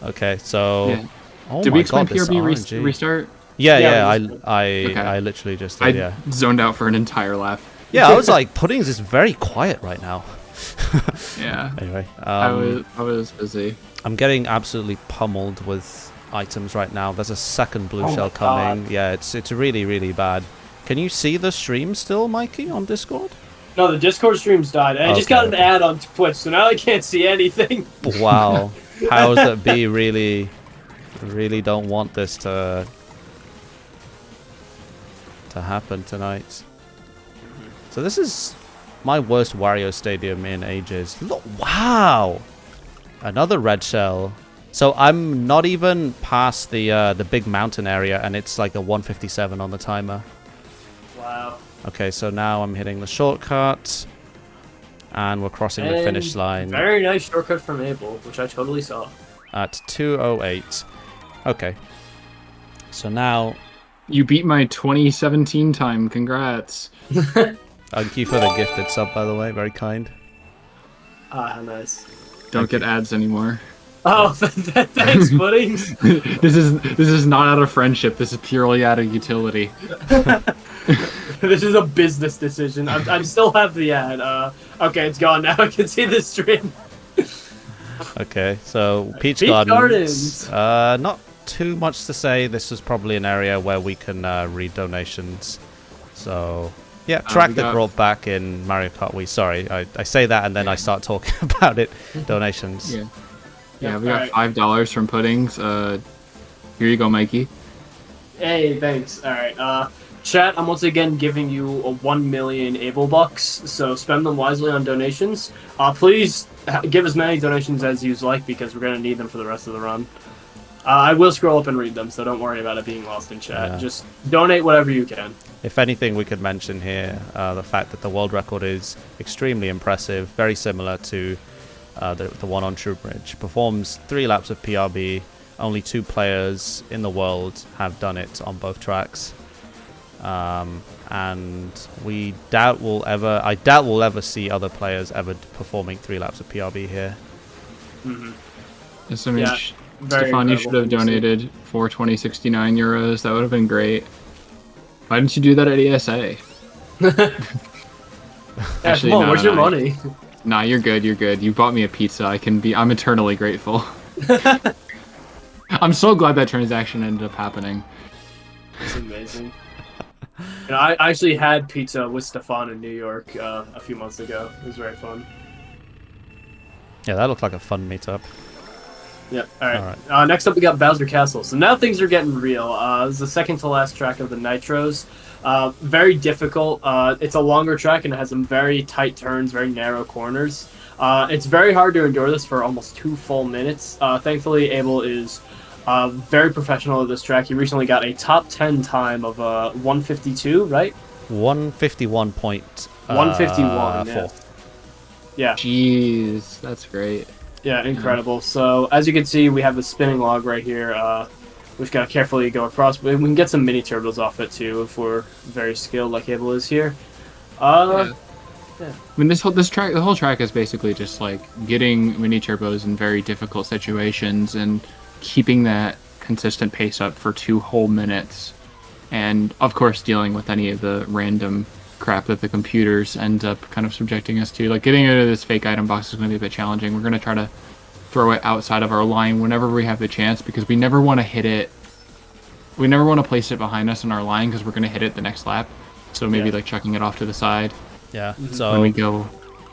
Okay, so. Yeah. Oh did my we explain God, PRB restart? Yeah, I literally just did, I zoned out for an entire lap. Yeah, I was like, Puddings is very quiet right now. Yeah. Anyway, I was busy. I'm getting absolutely pummeled with items right now. There's a second blue shell coming. God. Yeah, it's really, really bad. Can you see the stream still, Mikey, on Discord? No, the Discord stream's died. And I just got an ad on Twitch, so now I can't see anything. Wow. Powers that be really don't want this to happen tonight. So this is my worst Wario Stadium in ages. Look, wow! Another red shell. So I'm not even past the big mountain area, and it's like a 157 on the timer. Wow. Okay, so now I'm hitting the shortcut, and we're crossing the finish line. Very nice shortcut from Abel, which I totally saw. At 2:08. Okay. So now... You beat my 2017 time. Congrats. Thank you for the gifted sub, by the way. Very kind. Ah, nice. Don't get ads anymore. Oh, thanks, Puddings. This is not out of friendship. This is purely out of utility. This is a business decision. I still have the ad. Okay, it's gone now. I can see the stream. Okay, so Peach Gardens. Not too much to say. This is probably an area where we can read donations. So yeah, track that brought back in Mario Kart Wii. Sorry, I say that and then I start talking about it. Donations. Yeah, we got $5 from Puddings. Here you go, Mikey. Hey, thanks. All right. Chat, I'm once again giving you a 1 million Abel bucks, so spend them wisely on donations. Please give as many donations as you like, because we're going to need them for the rest of the run. I will scroll up and read them, so don't worry about it being lost in chat. Yeah. Just donate whatever you can. If anything, we could mention here the fact that the world record is extremely impressive, very similar to the one on True Bridge. Performs 3 laps of PRB. Only 2 players in the world have done it on both tracks. And I doubt we'll ever see other players ever performing 3 laps of PRB here. Mm-hmm. So, I mean, Stefan, you should have donated for 2069 euros. That would have been great. Why didn't you do that at ESA? Actually, come on, where's your money? Nah, you're good. You're good. You bought me a pizza. I'm eternally grateful. I'm so glad that transaction ended up happening. It's amazing. You know, I actually had pizza with Stefan in New York a few months ago. It was very fun. Yeah, that looked like a fun meetup. Yep. All right. Next up, we got Bowser Castle. So now things are getting real. This is the second to last track of the Nitros. Very difficult. It's a longer track and it has some very tight turns, very narrow corners. It's very hard to endure this for almost 2 full minutes. Thankfully, Abel is very professional at this track. He recently got a top 10 time of 152, right? 151. 151. Yeah. Yeah. Jeez, that's great. Yeah, incredible. So, as you can see, we have the spinning log right here. We've got to carefully go across, but we can get some mini turbos off it too if we're very skilled like Abel is here. Yeah. I mean, the whole track is basically just like getting mini turbos in very difficult situations and keeping that consistent pace up for 2 whole minutes, and of course dealing with any of the random crap that the computers end up kind of subjecting us to. Like getting into this fake item box is going to be a bit challenging. We're going to try to throw it outside of our line whenever we have the chance, because we never want to hit it. We never want to place it behind us in our line because we're going to hit it the next lap. So maybe like chucking it off to the side. Yeah. So when we go.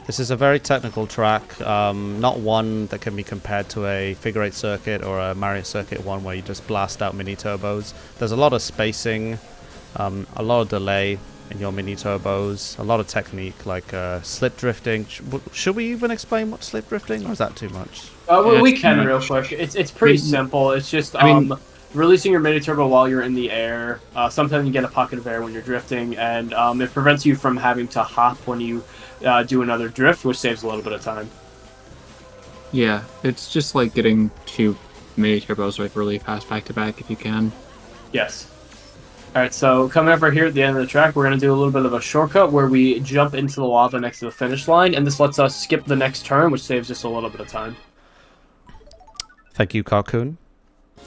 This is a very technical track, not one that can be compared to a figure 8 circuit or a Mario Circuit 1 where you just blast out mini turbos. There's a lot of spacing, a lot of delay in your mini turbos, a lot of technique like slip drifting. Should we even explain what slip drifting, or is that too much? We can real quick. It's pretty simple. It's just releasing your mini turbo while you're in the air. Sometimes you get a pocket of air when you're drifting, and it prevents you from having to hop when you do another drift, which saves a little bit of time. Yeah, it's just like getting 2 mini turbos like really fast back to back if you can. Yes. Alright, so coming over here at the end of the track, we're going to do a little bit of a shortcut where we jump into the lava next to the finish line, and this lets us skip the next turn, which saves just a little bit of time. Thank you, Carcoon.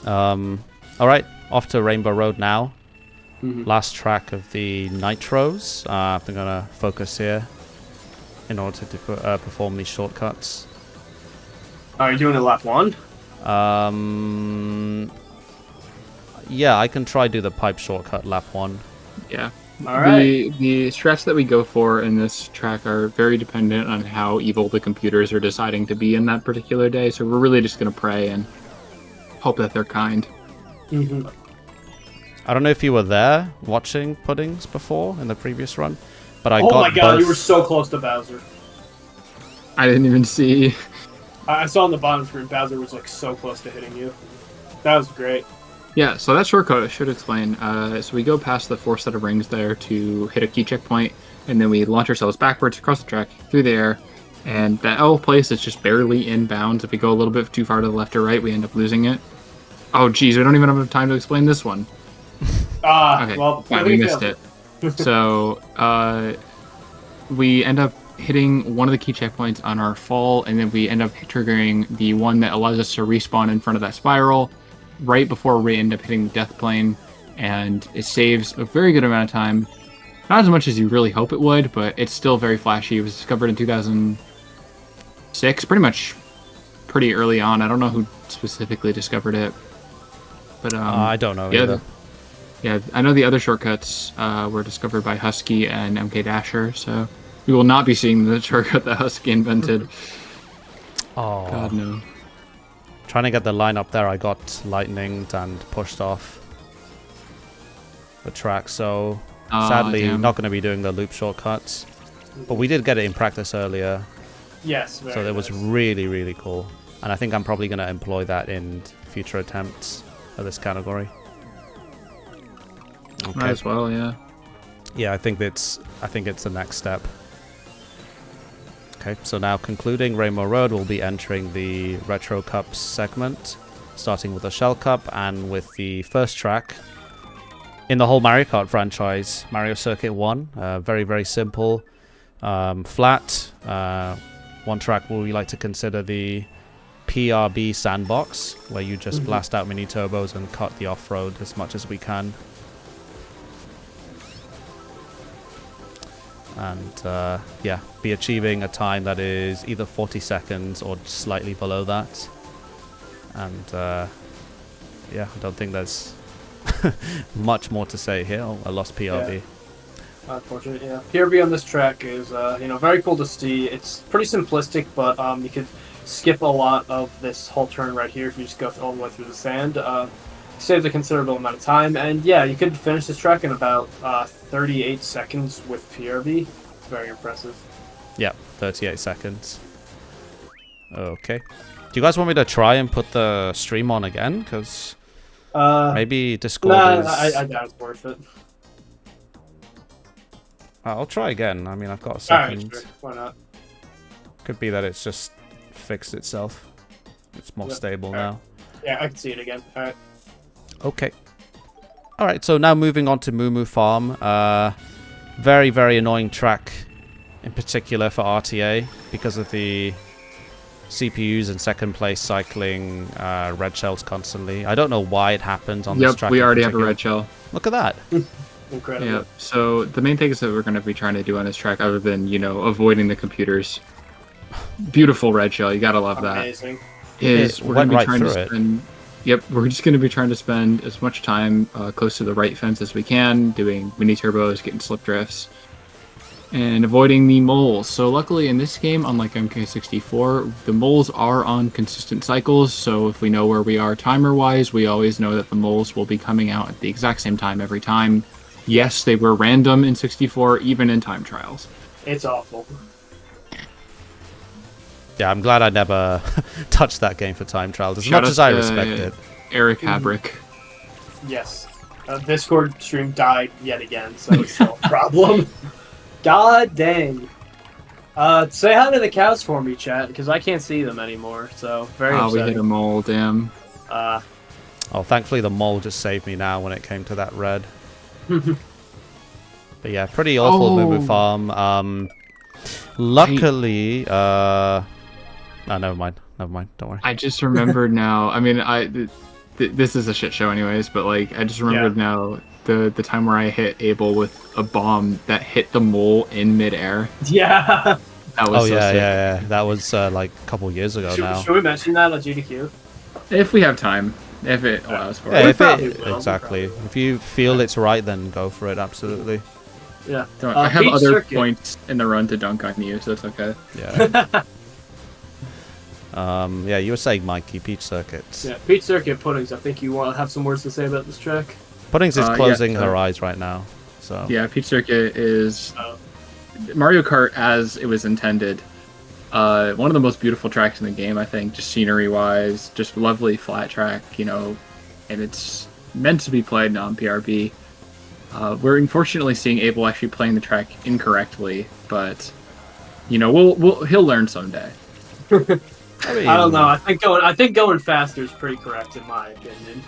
Alright, off to Rainbow Road now. Last track of the Nitros. I'm going to focus here in order to perform these shortcuts. Are you doing it lap 1? Yeah, I can try do the pipe shortcut lap 1. Yeah. All right. The strats that we go for in this track are very dependent on how evil the computers are deciding to be in that particular day, so we're really just going to pray and hope that they're kind. I don't know if you were there watching Puddings before in the previous run, but I got Oh my god, both. you were so close to Bowser. I didn't even see. I saw on the bottom screen Bowser was like so close to hitting you. That was great. Yeah, so that shortcut I should explain. So we go past the 4 set of rings there to hit a key checkpoint, and then we launch ourselves backwards across the track through the air, and that L place is just barely in bounds. If we go a little bit too far to the left or right, we end up losing it. Oh, geez, we don't even have enough time to explain this one. Okay, well, fine, we missed it. So we end up hitting one of the key checkpoints on our fall, and then we end up triggering the one that allows us to respawn in front of that spiral right before we end up hitting the death plane, and it saves a very good amount of time. Not as much as you really hope it would, but it's still very flashy. It was discovered in 2006, pretty early on. I don't know who specifically discovered it, but I don't know either. Yeah, I know the other shortcuts were discovered by Husky and MK Dasher, so we will not be seeing the shortcut that Husky invented. Oh, God, no. Trying to get the line up there, I got lightninged and pushed off the track, so sadly not going to be doing the loop shortcuts. But we did get it in practice earlier. Yes, so it was really, really cool. And I think I'm probably going to employ that in future attempts of this category. Okay. Might as well, yeah. Yeah, I think it's the next step. Okay, so now concluding Rainbow Road, we'll be entering the Retro Cups segment, starting with the Shell Cup and with the first track in the whole Mario Kart franchise, Mario Circuit 1. Very, very simple, flat. One track where we like to consider the PRB sandbox, where you just blast out mini turbos and cut the off-road as much as we can. and yeah, be achieving a time that is either 40 seconds or slightly below that. And yeah, I don't think there's much more to say here. Oh, I lost PRB. Yeah. Unfortunately, yeah. PRB on this track is, very cool to see. It's pretty simplistic, but you could skip a lot of this whole turn right here if you just go all the way through the sand. Saves a considerable amount of time, and yeah, you could finish this track in about 38 seconds with PRB. Very impressive. Yeah, 38 seconds. Okay. Do you guys want me to try and put the stream on again? Because maybe Discord is... I doubt it's worth it. I'll try again. I mean, I've got a second. Alright, sure. Why not? Could be that it's just fixed itself. It's more stable now. Yeah, I can see it again. Alright. Okay. Alright, so now moving on to Moo Moo Farm. Very, very annoying track, in particular for RTA, because of the CPUs in second place cycling red shells constantly. I don't know why it happens on this track. Yep, we already have a red shell. Look at that. Incredible. Yeah, so the main things that we're going to be trying to do on this track, other than, avoiding the computers. Beautiful red shell, you gotta love Amazing. that. Is we're going to be trying to spend... Yep, we're just going to be trying to spend as much time close to the right fence as we can, doing mini turbos, getting slip drifts, and avoiding the moles. So luckily in this game, unlike MK64, the moles are on consistent cycles, so if we know where we are timer-wise, we always know that the moles will be coming out at the exact same time every time. Yes, they were random in 64, even in time trials. It's awful. Yeah, I'm glad I never touched that game for time trials, as much as I respect it. Eric Habrick. Yes. Discord stream died yet again, so it's still a problem. God dang. Say hi to the cows for me, chat, because I can't see them anymore, so very upsetting. We hit a mole, damn. Oh, thankfully the mole just saved me now when it came to that red. But yeah, pretty awful Moo Moo Farm. Luckily, oh, never mind, don't worry. I just remembered now, I mean, this is a shit show anyways, but like, I just remembered now the time where I hit Abel with a bomb that hit the mole in midair. Yeah. That was so sick. Yeah. That was like a couple years ago now. Should we mention that on GDQ? If we have time. If it allows for it. Exactly. If you feel it's right, then go for it, absolutely. Yeah. I have other points in the run to dunk on you, so it's okay. Yeah. Yeah, you were saying, Mikey, Peach Circuits. Yeah, Peach Circuit Puddings. I think you want to have some words to say about this track. Puddings is closing her eyes right now, so. Yeah, Peach Circuit is Mario Kart as it was intended. One of the most beautiful tracks in the game, I think, just scenery-wise, just lovely flat track, and it's meant to be played non-PRB. We're unfortunately seeing Abel actually playing the track incorrectly, but he'll learn someday. I don't know. I think going faster is pretty correct in my opinion.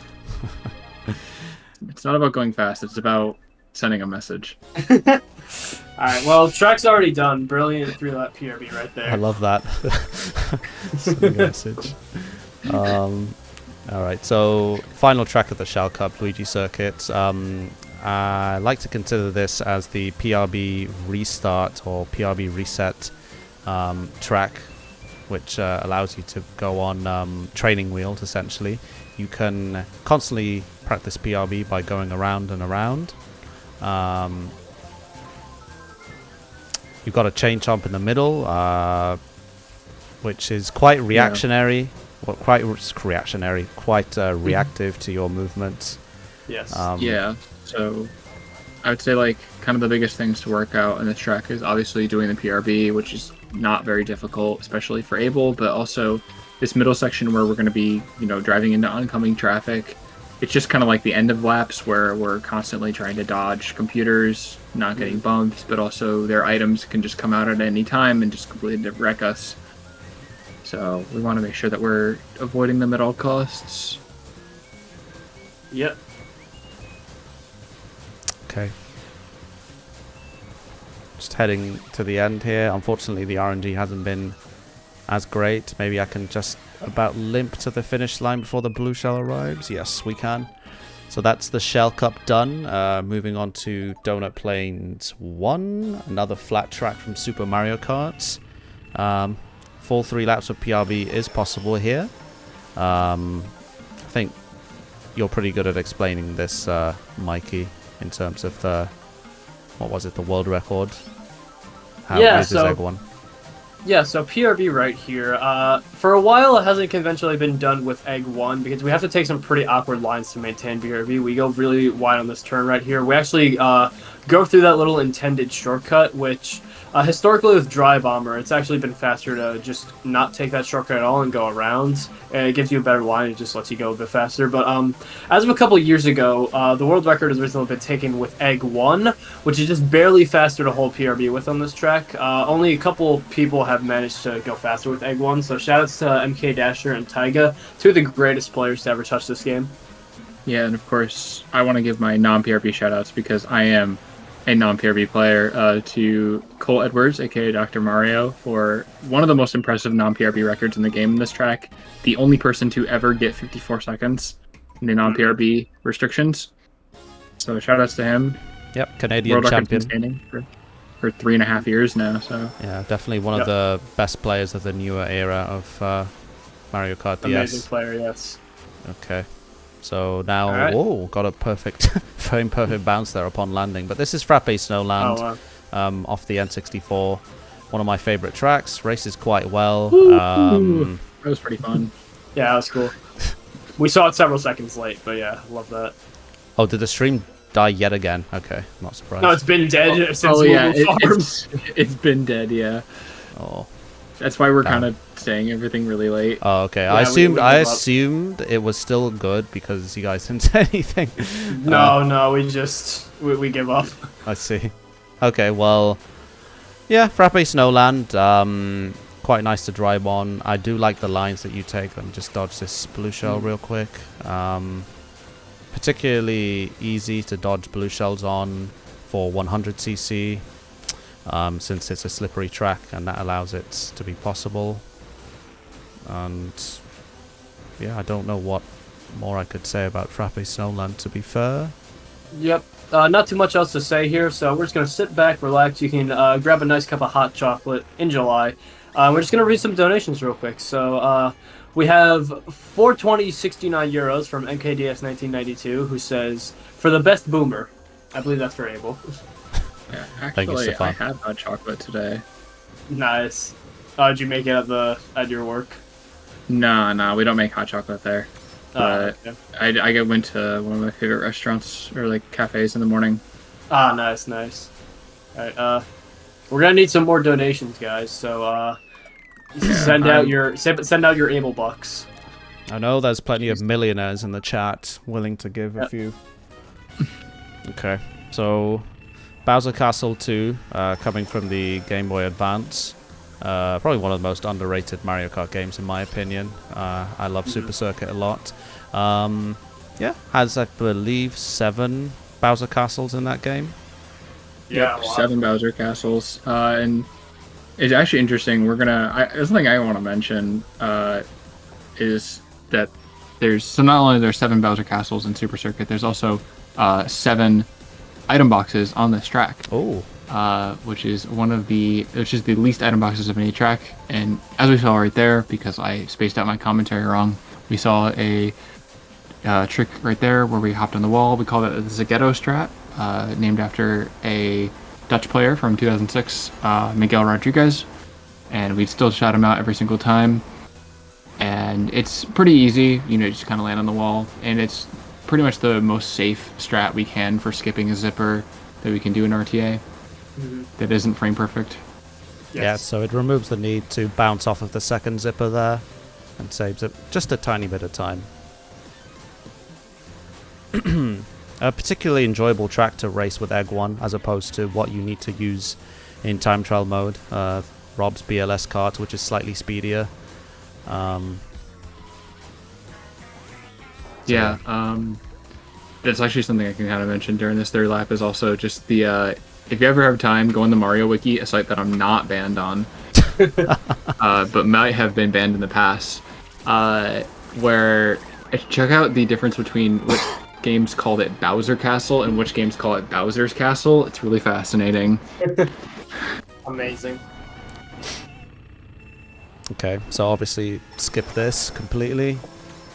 It's not about going fast. It's about sending a message. All right. Well, track's already done. Brilliant 3-lap PRB right there. I love that. Sending a message. All right. So final track of the Shell Cup, Luigi Circuit. I like to consider this as the PRB restart or PRB reset track, which allows you to go on training wheels, essentially. You can constantly practice PRB by going around and around. You've got a chain jump in the middle, which is quite reactionary. Well, quite reactive to your movements. Yes. Yeah. So I would say like kind of the biggest things to work out in this track is obviously doing the PRB, which is not very difficult, especially for Abel, but also this middle section where we're going to be, driving into oncoming traffic. It's just kind of like the end of laps where we're constantly trying to dodge computers, not getting bumped, but also their items can just come out at any time and just completely wreck us. So we want to make sure that we're avoiding them at all costs. Yep. Okay. Just heading to the end here. Unfortunately, the RNG hasn't been as great. Maybe I can just about limp to the finish line before the blue shell arrives. Yes, we can. So that's the Shell Cup done. Moving on to Donut Plains 1, another flat track from Super Mario Kart. Full 3 laps of PRB is possible here. I think you're pretty good at explaining this, Mikey, in terms of the, what was it, the world record? How is Egg 1? Yeah, so PRB right here. For a while, it hasn't conventionally been done with Egg 1 because we have to take some pretty awkward lines to maintain PRB. We go really wide on this turn right here. We actually go through that little intended shortcut, which historically with Dry Bomber, it's actually been faster to just not take that shortcut at all and go around. And it gives you a better line. It just lets you go a bit faster. But as of a couple years ago, the world record has recently been taken with Egg 1, which is just barely faster to hold PRB with on this track. Only a couple people have managed to go faster with Egg 1. So shoutouts to MK Dasher and Taiga, two of the greatest players to ever touch this game. Yeah, and of course, I want to give my non-PRB shoutouts because I am a non-PRB player, to Cole Edwards, aka Dr. Mario, for one of the most impressive non-PRB records in the game in this track. The only person to ever get 54 seconds in the non-PRB restrictions. So shoutouts to him. Yep, Canadian World champion. Record's been standing for 3.5 years now. So yeah, definitely one of the best players of the newer era of Mario Kart DS. Amazing player, yes. Okay. So now, whoa, got a perfect, very perfect bounce there upon landing. But this is Frappe Snowland off the N64. One of my favorite tracks. Races quite well. That was pretty fun. Yeah, that was cool. We saw it several seconds late, but yeah, love that. Oh, did the stream die yet again? Okay, not surprised. No, it's been dead since it's been dead, yeah. Oh. That's why we're kind of saying everything really late. Oh, okay. Yeah, I assumed it was still good because you guys didn't say anything. No, we give up. I see. Okay, well, yeah, Frappe Snowland, quite nice to drive on. I do like the lines that you take. Let me just dodge this blue shell real quick. Particularly easy to dodge blue shells on for 100cc. Since it's a slippery track and that allows it to be possible. And yeah, I don't know what more I could say about Frappe Snowland, to be fair. Yep, not too much else to say here, so we're just going to sit back, relax. You can grab a nice cup of hot chocolate in July. We're just going to read some donations real quick. So we have 420.69 euros from MKDS1992, who says, for the best boomer. I believe that's for Abel. Yeah, actually, I had hot chocolate today. Nice. Did you make it at your work? No, we don't make hot chocolate there. But okay. I went to one of my favorite restaurants or like cafes in the morning. Nice. All right, we're gonna need some more donations, guys. So send out your Able bucks. I know there's plenty of millionaires in the chat willing to give a few. Okay, so Bowser Castle 2, coming from the Game Boy Advance. Probably one of the most underrated Mario Kart games in my opinion. I love Super Circuit a lot. Yeah, has I believe 7 Bowser Castles in that game. Yeah, yep, 7 Bowser Castles. And it's actually interesting. There's something I want to mention is that so not only there's 7 Bowser Castles in Super Circuit, there's also 7 item boxes on this track. Oh. Which is the least item boxes of any track. And as we saw right there, because I spaced out my commentary wrong, we saw a trick right there where we hopped on the wall. We call that the Zagetto strat, named after a Dutch player from 2006, Miguel Rodriguez. And we'd still shout him out every single time. And it's pretty easy, just kind of land on the wall. And it's pretty much the most safe strat we can for skipping a zipper that we can do in RTA. That isn't frame perfect. Yes. Yeah, so it removes the need to bounce off of the second zipper there and saves it just a tiny bit of time. A particularly enjoyable track to race with Egg 1 as opposed to what you need to use in time trial mode. Rob's BLS kart, which is slightly speedier. That's actually something I can kind of mention during this third lap is also just the if you ever have time, go on the Mario Wiki, a site that I'm not banned on, but might have been banned in the past, where check out the difference between games called it Bowser Castle and which games call it Bowser's Castle. It's really fascinating. Amazing. Okay, so obviously skip this completely.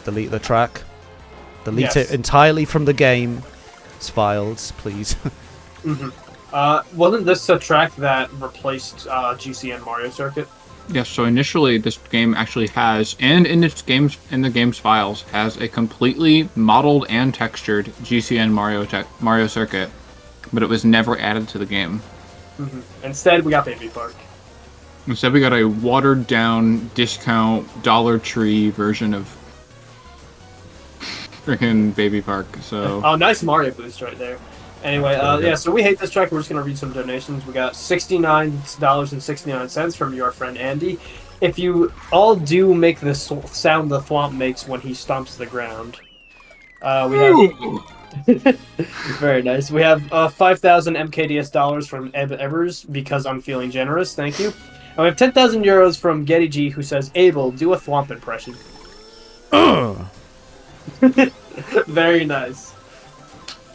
Delete the track. Delete it entirely from the game's files, please. Wasn't this a track that replaced GCN Mario Circuit? Yes, so initially this game actually has, and in the game's files, has a completely modeled and textured GCN Mario Circuit, but it was never added to the game. Instead, we got Baby Park. Instead, we got a watered down discount Dollar Tree version of freaking Baby Park. So oh, nice Mario boost right there. Anyway, yeah, so we hate this track. We're just going to read some donations. We got $69.69 from your friend Andy. If you all do make the sound the Thwomp makes when he stomps the ground. We have... Very nice. We have 5,000 MKDS dollars from Eb Evers, because I'm feeling generous. Thank you. And we have 10,000 euros from Getty G, who says, Abel, do a Thwomp impression. Very nice.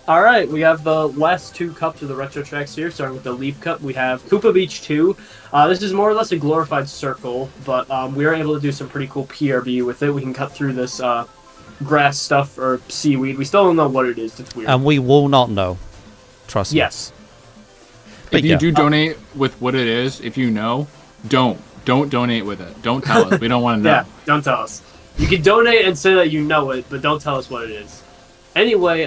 Alright, we have the last two cups of the retro tracks here, starting with the Leaf Cup. We have Koopa Beach 2. This is more or less a glorified circle, but we are able to do some pretty cool PRB with it. We can cut through this grass stuff or seaweed. We still don't know what it is. It's weird. And we will not know. Trust me. Yes. But if you do donate with what it is, if you know, don't donate with it. Don't tell us. We don't want to know. Yeah, don't tell us. You can donate and say that you know it, but don't tell us what it is. Anyway,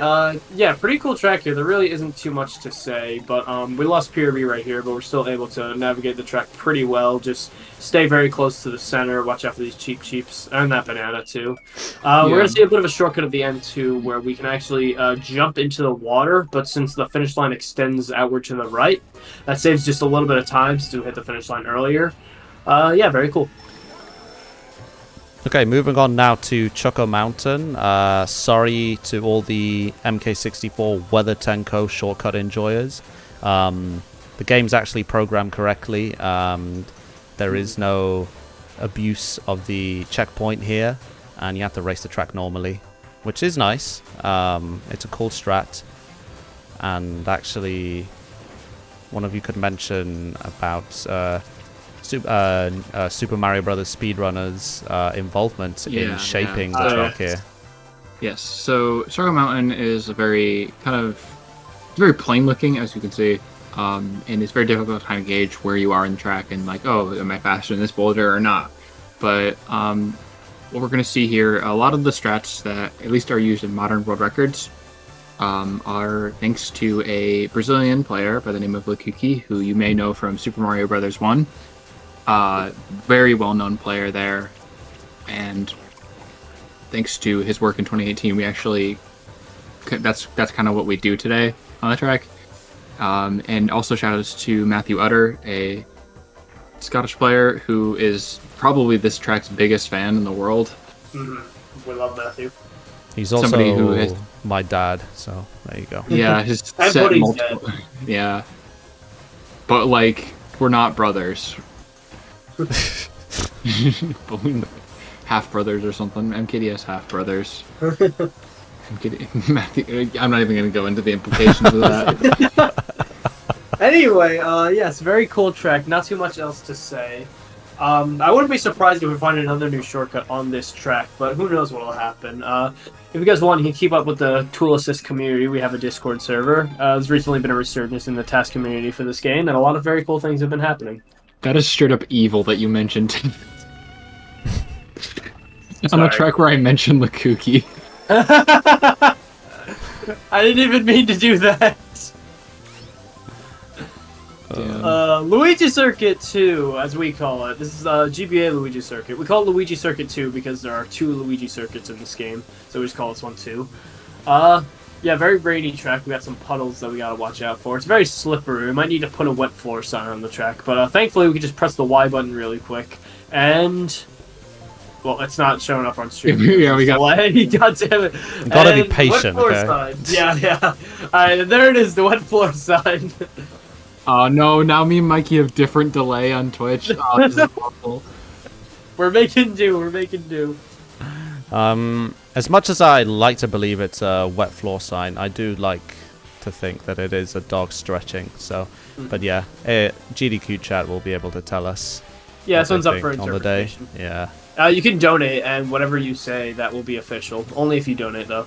yeah, pretty cool track here. There really isn't too much to say, but we lost PRB right here, but we're still able to navigate the track pretty well. Just stay very close to the center. Watch out for these cheeps, and that banana too. We're going to see a bit of a shortcut at the end too, where we can actually jump into the water, but since the finish line extends outward to the right, that saves just a little bit of time to hit the finish line earlier. Yeah, very cool. Okay, moving on now to Choco Mountain. Sorry to all the MK64 Weather Tenko shortcut enjoyers. The game's actually programmed correctly. There is no abuse of the checkpoint here, and you have to race the track normally, which is nice. It's a cool strat. And actually, one of you could mention about Super Mario Brothers speedrunners' involvement in shaping the track here. Yes, so Choco Mountain is very plain looking, as you can see, and it's very difficult to kind of gauge where you are in the track and like, oh, am I faster in this boulder or not? But what we're going to see here, a lot of the strats that at least are used in modern world records are thanks to a Brazilian player by the name of Lukuki, who you may know from Super Mario Brothers 1. Very well-known player there, and thanks to his work in 2018, we actually that's kind of what we do today on the track. And also shout-outs to Matthew Utter, a Scottish player who is probably this track's biggest fan in the world. We love Matthew. He's also somebody who is my dad, so there you go. Yeah, his set multiple. Yeah, but like we're not brothers. Half brothers or something. MKDS half brothers. Matthew, I'm not even going to go into the implications of that. Anyway, yes, very cool track. Not too much else to say. I wouldn't be surprised if we find another new shortcut on this track, but who knows what will happen. If you guys want, you can keep up with the Tool Assist community. We have a Discord server. There's recently been a resurgence in the task community for this game, and a lot of very cool things have been happening. That is straight up evil that you mentioned. On the track where I mentioned Lukuki. I didn't even mean to do that. Luigi Circuit 2, as we call it. This is GBA Luigi Circuit. We call it Luigi Circuit 2 because there are two Luigi circuits in this game, so we just call this one 2. Yeah, very rainy track. We got some puddles that we gotta watch out for. It's very slippery. We might need to put a wet floor sign on the track, but thankfully we can just press the Y button really quick. And well, it's not showing up on stream. Yeah, we got. God damn it! You gotta be patient, wet floor okay? sign. Yeah. Alright, there it is. The wet floor sign. Oh no! Now me and Mikey have different delay on Twitch. Oh, this is awful. We're making do. As much as I like to believe it's a wet floor sign, I do like to think that it is a dog stretching. So, but yeah, GDQ chat will be able to tell us. Yeah, this one's up for interpretation. On the day. Yeah. You can donate, and whatever you say, that will be official. Only if you donate, though.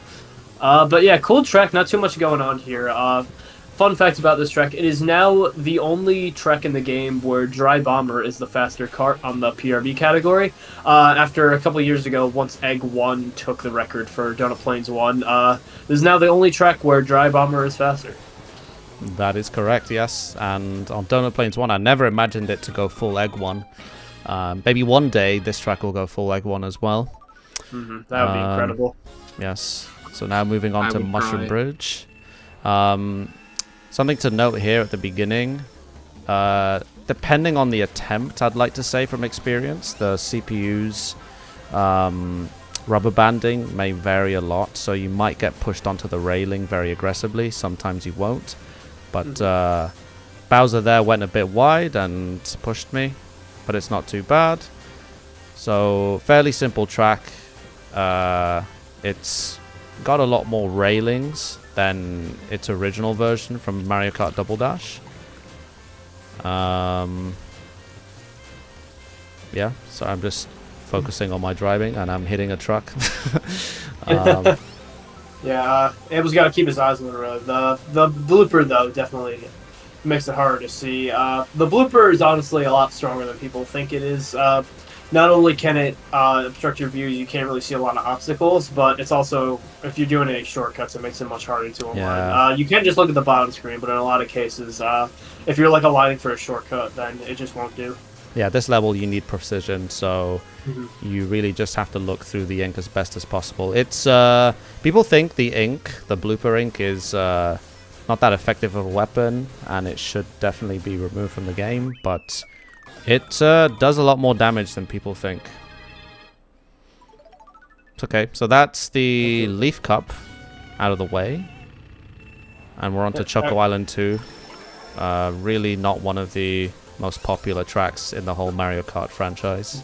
But yeah, cool track. Not too much going on here. Fun fact about this track, it is now the only track in the game where Dry Bomber is the faster kart on the PRB category. After a couple years ago, once Egg 1 took the record for Donut Plains 1, this is now the only track where Dry Bomber is faster. That is correct, yes. And on Donut Plains 1, I never imagined it to go full Egg 1. Maybe one day this track will go full Egg 1 as well. That would be incredible. Yes. So now moving on to Mushroom Bridge. Something to note here at the beginning, depending on the attempt, I'd like to say from experience, the CPU's rubber banding may vary a lot, so you might get pushed onto the railing very aggressively, sometimes you won't. But Bowser there went a bit wide and pushed me, but it's not too bad. So, fairly simple track. It's got a lot more railings than its original version from Mario Kart Double Dash. Yeah, so I'm just focusing on my driving and I'm hitting a truck. Yeah, Abel's got to keep his eyes on the road. The blooper, though, definitely makes it harder to see. The blooper is honestly a lot stronger than people think it is. Not only can it obstruct your view, you can't really see a lot of obstacles, but it's also, if you're doing any shortcuts, it makes it much harder to align. Yeah. You can just look at the bottom screen, but in a lot of cases, if you're like aligning for a shortcut, then it just won't do. Yeah, this level you need precision, so you really just have to look through the ink as best as possible. It's people think the ink, the blooper ink, is not that effective of a weapon, and it should definitely be removed from the game, but it does a lot more damage than people think. It's okay, so that's the Leaf Cup out of the way. And we're on to Choco Island 2. Really not one of the most popular tracks in the whole Mario Kart franchise.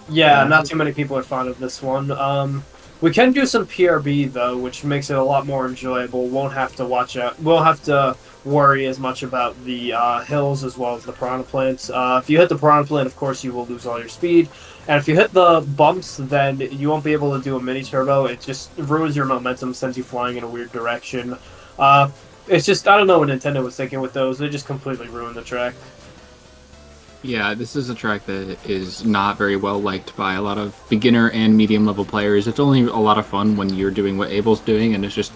Yeah, not too many people are fond of this one. We can do some PRB though, which makes it a lot more enjoyable. Won't have to watch out. We'll have to worry as much about the hills as well as the piranha plants. If you hit the piranha plant, of course, you will lose all your speed. And if you hit the bumps, then you won't be able to do a mini turbo. It just ruins your momentum, sends you flying in a weird direction. It's just, I don't know what Nintendo was thinking with those. They just completely ruined the track. Yeah, this is a track that is not very well liked by a lot of beginner and medium level players. It's only a lot of fun when you're doing what Abel's doing and it's just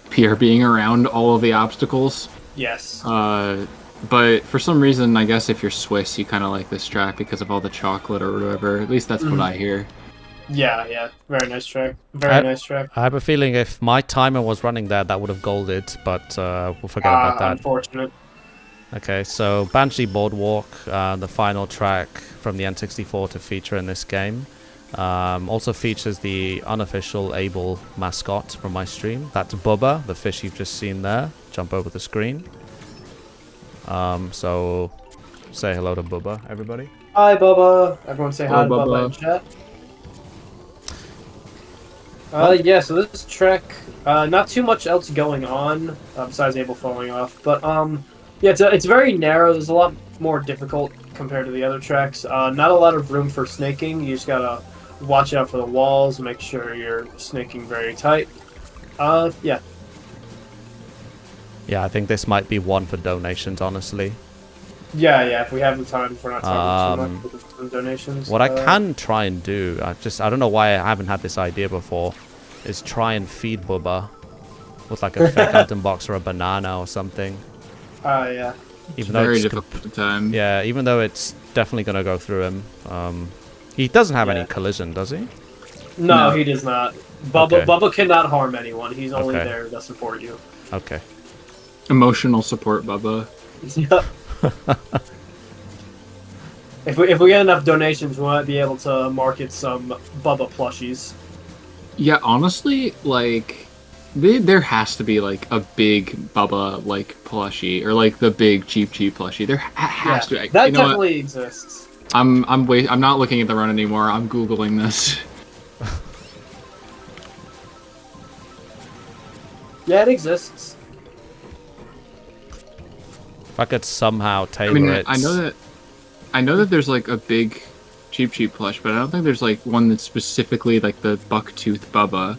PRBing around all of the obstacles. Yes. But for some reason, I guess if you're Swiss, you kind of like this track because of all the chocolate or whatever. At least that's what I hear. Yeah. Very nice track. Nice track. I have a feeling if my timer was running there, that would have golded, but we'll forget about that. Unfortunate. Okay, so Banshee Boardwalk, the final track from the N64 to feature in this game. Also features the unofficial Abel mascot from my stream. That's Bubba, the fish you've just seen there. Jump over the screen. So say hello to Bubba, everybody. Hi, Bubba. Everyone say hi to Bubba in chat. Yeah, so this track, not too much else going on besides Abel falling off, but yeah, it's very narrow. There's a lot more difficult compared to the other tracks. Not a lot of room for snaking. You just gotta watch out for the walls, make sure you're snaking very tight. Yeah. Yeah, I think this might be one for donations, honestly. Yeah, if we have the time, if we're not talking too much for donations. What I can try and do, I don't know why I haven't had this idea before, is try and feed Bubba with like a fake item box or a banana or something. Yeah. Even though it's difficult time. Yeah, even though it's definitely going to go through him. He doesn't have any collision, does he? No, he does not. Bubba cannot harm anyone. He's only there to support you. Okay. Emotional support, Bubba. If we get enough donations, we might be able to market some Bubba plushies. Yeah, honestly, like, there has to be like a big Bubba like plushie or like the big cheap plushie. There has to. That definitely exists. I'm not looking at the run anymore. I'm googling this. Yeah, it exists. If I could somehow tailor it. I know that there's like a big Cheap plush, but I don't think there's like one that's specifically like the Bucktooth Bubba.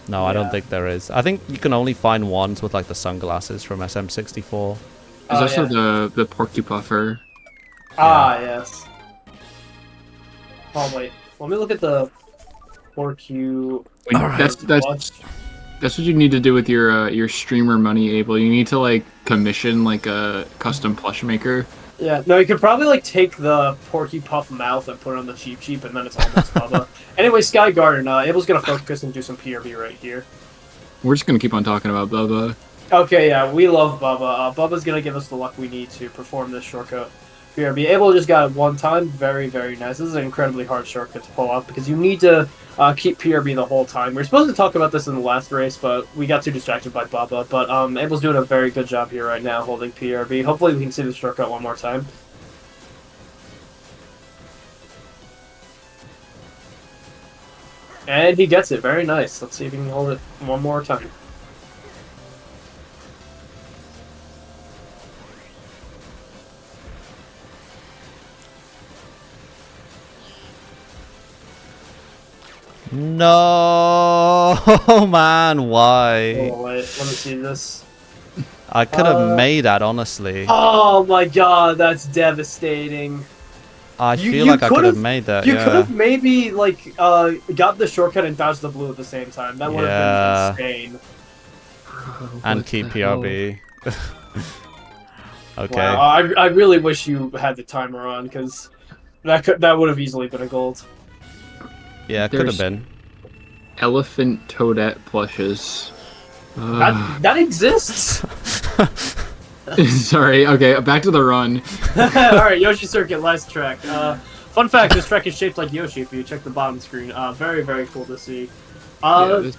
No, I don't think there is. I think you can only find ones with like the sunglasses from SM64. There's also the Porcupuffer. Ah, yes. Oh wait, let me look at the Porcu. That's what you need to do with your streamer money, Abel. You need to like commission like a custom plush maker. Yeah, no, you could probably like take the Porky Puff mouth and put it on the Cheap, and then it's almost Bubba. Anyway, Sky Garden, Abel's gonna focus and do some PRB right here. We're just gonna keep on talking about Bubba. Okay, yeah, we love Bubba. Bubba's gonna give us the luck we need to perform this shortcut. PRB. Abel just got it one time. Very, very nice. This is an incredibly hard shortcut to pull off because you need to keep PRB the whole time. We were supposed to talk about this in the last race, but we got too distracted by Bubba. But Abel's doing a very good job here right now holding PRB. Hopefully we can see the shortcut one more time. And he gets it. Very nice. Let's see if he can hold it one more time. No, man, why? Oh, wait, let me see this. I could have made that, honestly. Oh my god, that's devastating. I feel like I could have made that, You could have maybe, like, got the shortcut and dodged the blue at the same time. That would have been insane. And keep PRB. Okay. Wow, I really wish you had the timer on, because that would have easily been a gold. Yeah, it could have been. Elephant Toadette plushes. That exists? Sorry, okay, back to the run. Alright, Yoshi Circuit, last track. Fun fact, this track is shaped like Yoshi if you check the bottom screen. Very, very cool to see. Go on.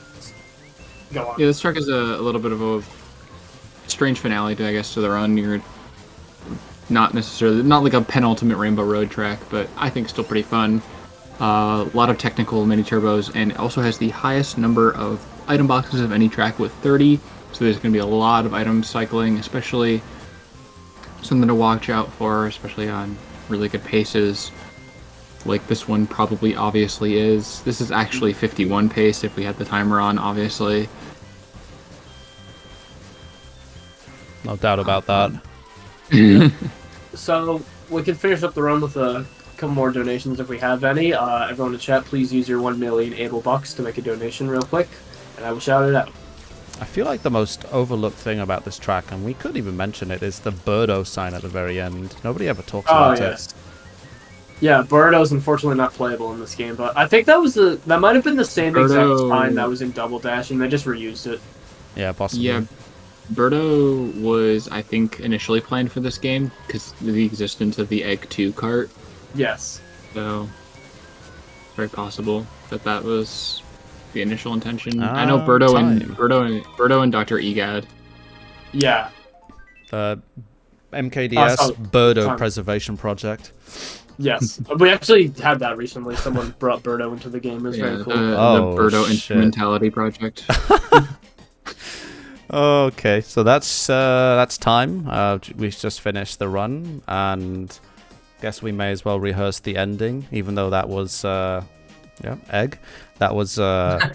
Yeah, this track is a little bit of a strange finale, to the run. You're not like a penultimate Rainbow Road track, but I think still pretty fun. A lot of technical mini turbos, and it also has the highest number of item boxes of any track with 30. So there's going to be a lot of item cycling, especially something to watch out for, especially on really good paces. Like this one probably obviously is. This is actually 51 pace if we had the timer on, obviously. No doubt about that. So we can finish up the run with a couple more donations if we have any. Everyone in chat, please use your 1 million Able Bucks to make a donation real quick, and I will shout it out. I feel like the most overlooked thing about this track, and we could even mention it, is the Birdo sign at the very end. Nobody ever talks about it. Yeah, Birdo's unfortunately not playable in this game, but I think that might have been the same exact sign that was in Double Dash, and they just reused it. Yeah, possibly. Yeah, Birdo was, I think, initially planned for this game because of the existence of the Egg 2 cart. Yes. So, very possible that was the initial intention. I know Birdo and Dr. Egad. Yeah. MKDS Birdo Preservation Project. Yes, we actually had that recently. Someone brought Birdo into the game. It was very cool. The Birdo Instrumentality Project. Okay, so that's time. We've just finished the run, and guess we may as well rehearse the ending, even though that was egg. That was a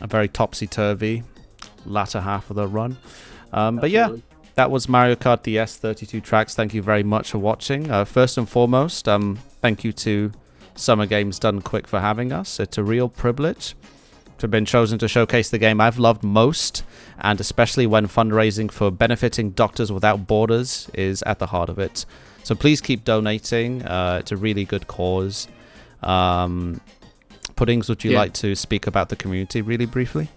very topsy-turvy latter half of the run. But yeah, that was Mario Kart DS 32 tracks. Thank you very much for watching. First and foremost, thank you to Summer Games Done Quick for having us. It's a real privilege to have been chosen to showcase the game I've loved most, and especially when fundraising for benefiting Doctors Without Borders is at the heart of it. So please keep donating. It's a really good cause. Puddings, would you like to speak about the community really briefly?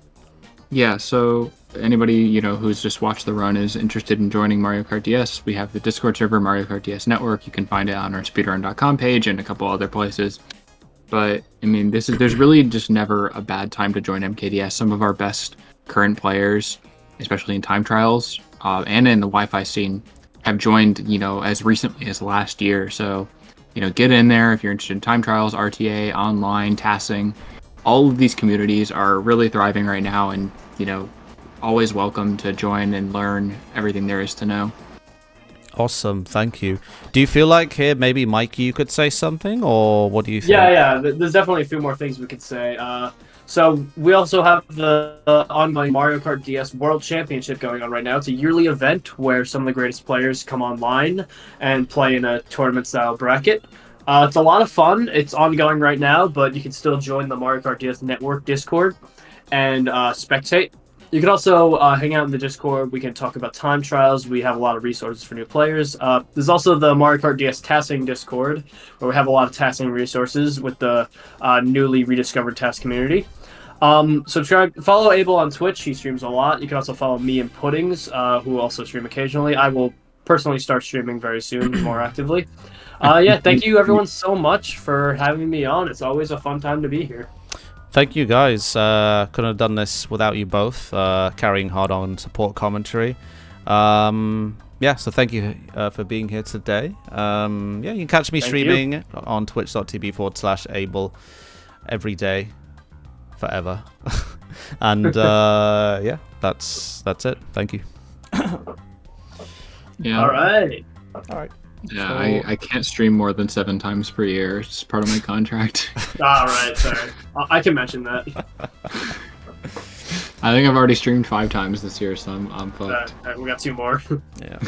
Yeah, so anybody who's just watched the run is interested in joining Mario Kart DS, we have the Discord server, Mario Kart DS Network. You can find it on our speedrun.com page and a couple other places. But I mean, there's really just never a bad time to join MKDS. Some of our best current players, especially in time trials and in the Wi-Fi scene, have joined as recently as last year. So get in there if you're interested in time trials, RTA, online, tassing. All of these communities are really thriving right now, and always welcome to join and learn everything there is to know. Awesome, thank you. Do you feel like here maybe Mikey you could say something, or what do you think? Yeah. There's definitely a few more things we could say. So we also have the ongoing Mario Kart DS World Championship going on right now. It's a yearly event where some of the greatest players come online and play in a tournament-style bracket. It's a lot of fun. It's ongoing right now, but you can still join the Mario Kart DS Network Discord and spectate. You can also hang out in the Discord. We can talk about time trials. We have a lot of resources for new players. There's also the Mario Kart DS Tasking Discord, where we have a lot of tasking resources with the newly rediscovered task community. So try follow Abel on Twitch. He streams a lot. You can also follow me and Puddings, who also stream occasionally. I will personally start streaming very soon, more actively. Thank you everyone so much for having me on. It's always a fun time to be here. Thank you guys. Couldn't have done this without you both, carrying hard on support commentary. So thank you for being here today. You can catch me streaming on twitch.tv/Abel every day, forever. And that's it. Thank you. Yeah. All right. Yeah, so, I can't stream more than 7 times per year. It's part of my contract. All right, sorry. I can mention that. I think I've already streamed 5 times this year, so I'm fucked. We got 2 more. Yeah.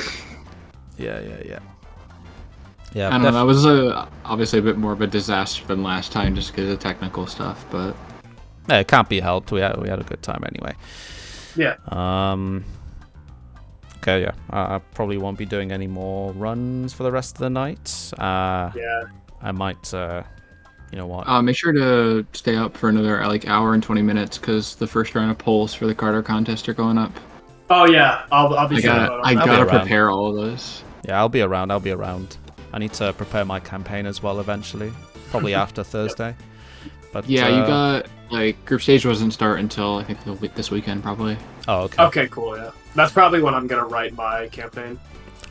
I don't know. That was obviously a bit more of a disaster than last time, just because of technical stuff. But it can't be helped. We had a good time anyway. Yeah. Okay, yeah. I probably won't be doing any more runs for the rest of the night. I might, you know what? Make sure to stay up for another hour and 20 minutes, because the first round of polls for the Carter contest are going up. Oh yeah, I'll be. I gotta prepare all of this. Yeah, I'll be around. I need to prepare my campaign as well eventually, probably after Thursday. But yeah, you got group stage doesn't start until I think this weekend probably. Oh, okay. Okay, cool. Yeah, that's probably when I'm gonna write my campaign.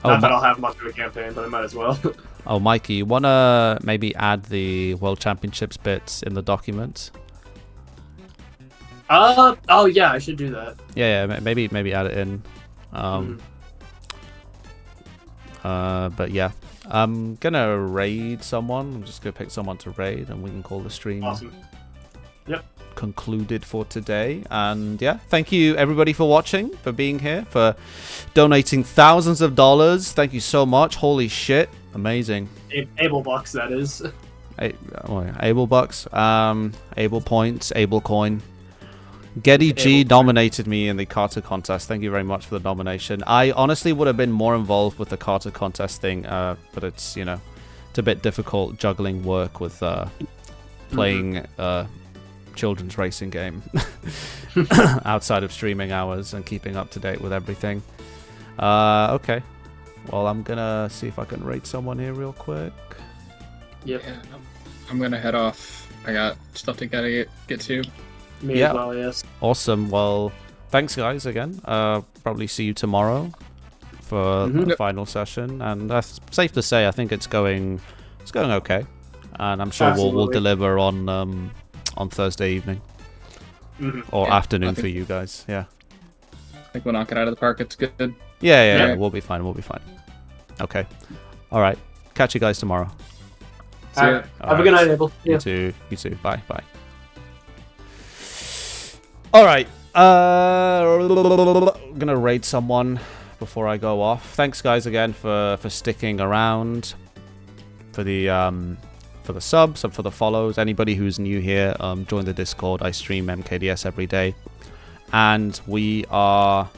Not that I'll have much of a campaign, but I might as well. Oh, Mikey, you wanna maybe add the World Championships bits in the document? Oh yeah, I should do that. Yeah, maybe add it in. But yeah, I'm gonna raid someone. I'm just gonna pick someone to raid, and we can call the stream. Awesome. Yep. Concluded for today. And yeah, thank you everybody for watching, for being here, for donating thousands of dollars. Thank you so much. Holy shit, amazing. Able bucks, that is. Able bucks, Able points, Able coin. Getty G nominated me in the Carter contest. Thank you very much for the nomination. I honestly would have been more involved with the Carter contest thing, but it's, it's a bit difficult juggling work with playing children's racing game outside of streaming hours and keeping up to date with everything. Okay. Well, I'm gonna see if I can rate someone here real quick. Yep. Yeah, I'm gonna head off. I got stuff to get to. Me as well, yes. Awesome. Well, thanks guys again. Probably see you tomorrow for the final session, and that's safe to say I think it's going okay, and I'm sure we'll deliver on Thursday evening or afternoon for you guys. Yeah. I think we'll knock it out of the park. It's good. Yeah. We'll be fine. Okay. All right. Catch you guys tomorrow. See ya. Have a good night, Abel. You too. Bye. All right. I'm gonna raid someone before I go off. Thanks, guys, again for sticking around, for the subs and for the follows. Anybody who's new here, join the Discord. I stream MKDS every day, and we are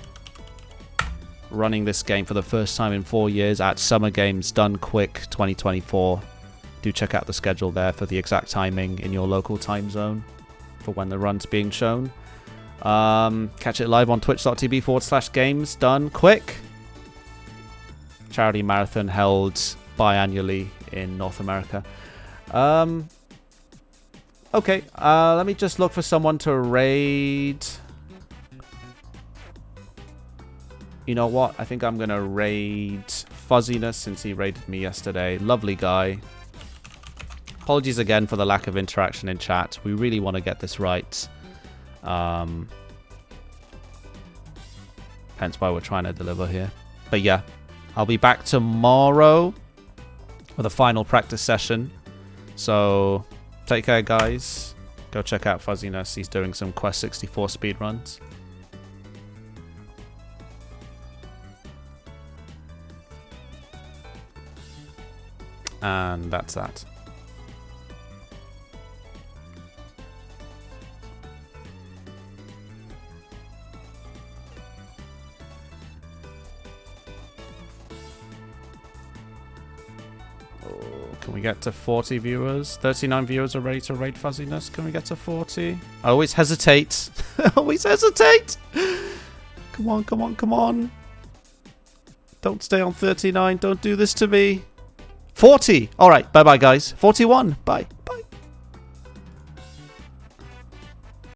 running this game for the first time in 4 years at Summer Games Done Quick 2024. Do check out the schedule there for the exact timing in your local time zone for when the run's being shown. Catch it live on twitch.tv/games done quick. Charity marathon held biannually in North America. Okay, let me just look for someone to raid. You know what? I think I'm gonna raid Fuzziness since he raided me yesterday. Lovely guy. Apologies again for the lack of interaction in chat. We really want to get this right. Hence why we're trying to deliver here. But yeah, I'll be back tomorrow with a final practice session. So take care, guys. Go check out Fuzziness. He's doing some Quest 64 speedruns. And that's that. Can we get to 40 viewers? 39 viewers are ready to rate Fuzziness. Can we get to 40? I always hesitate. I always hesitate. Come on, come on, come on. Don't stay on 39. Don't do this to me. 40. All right. Bye-bye, guys. 41. Bye. Bye.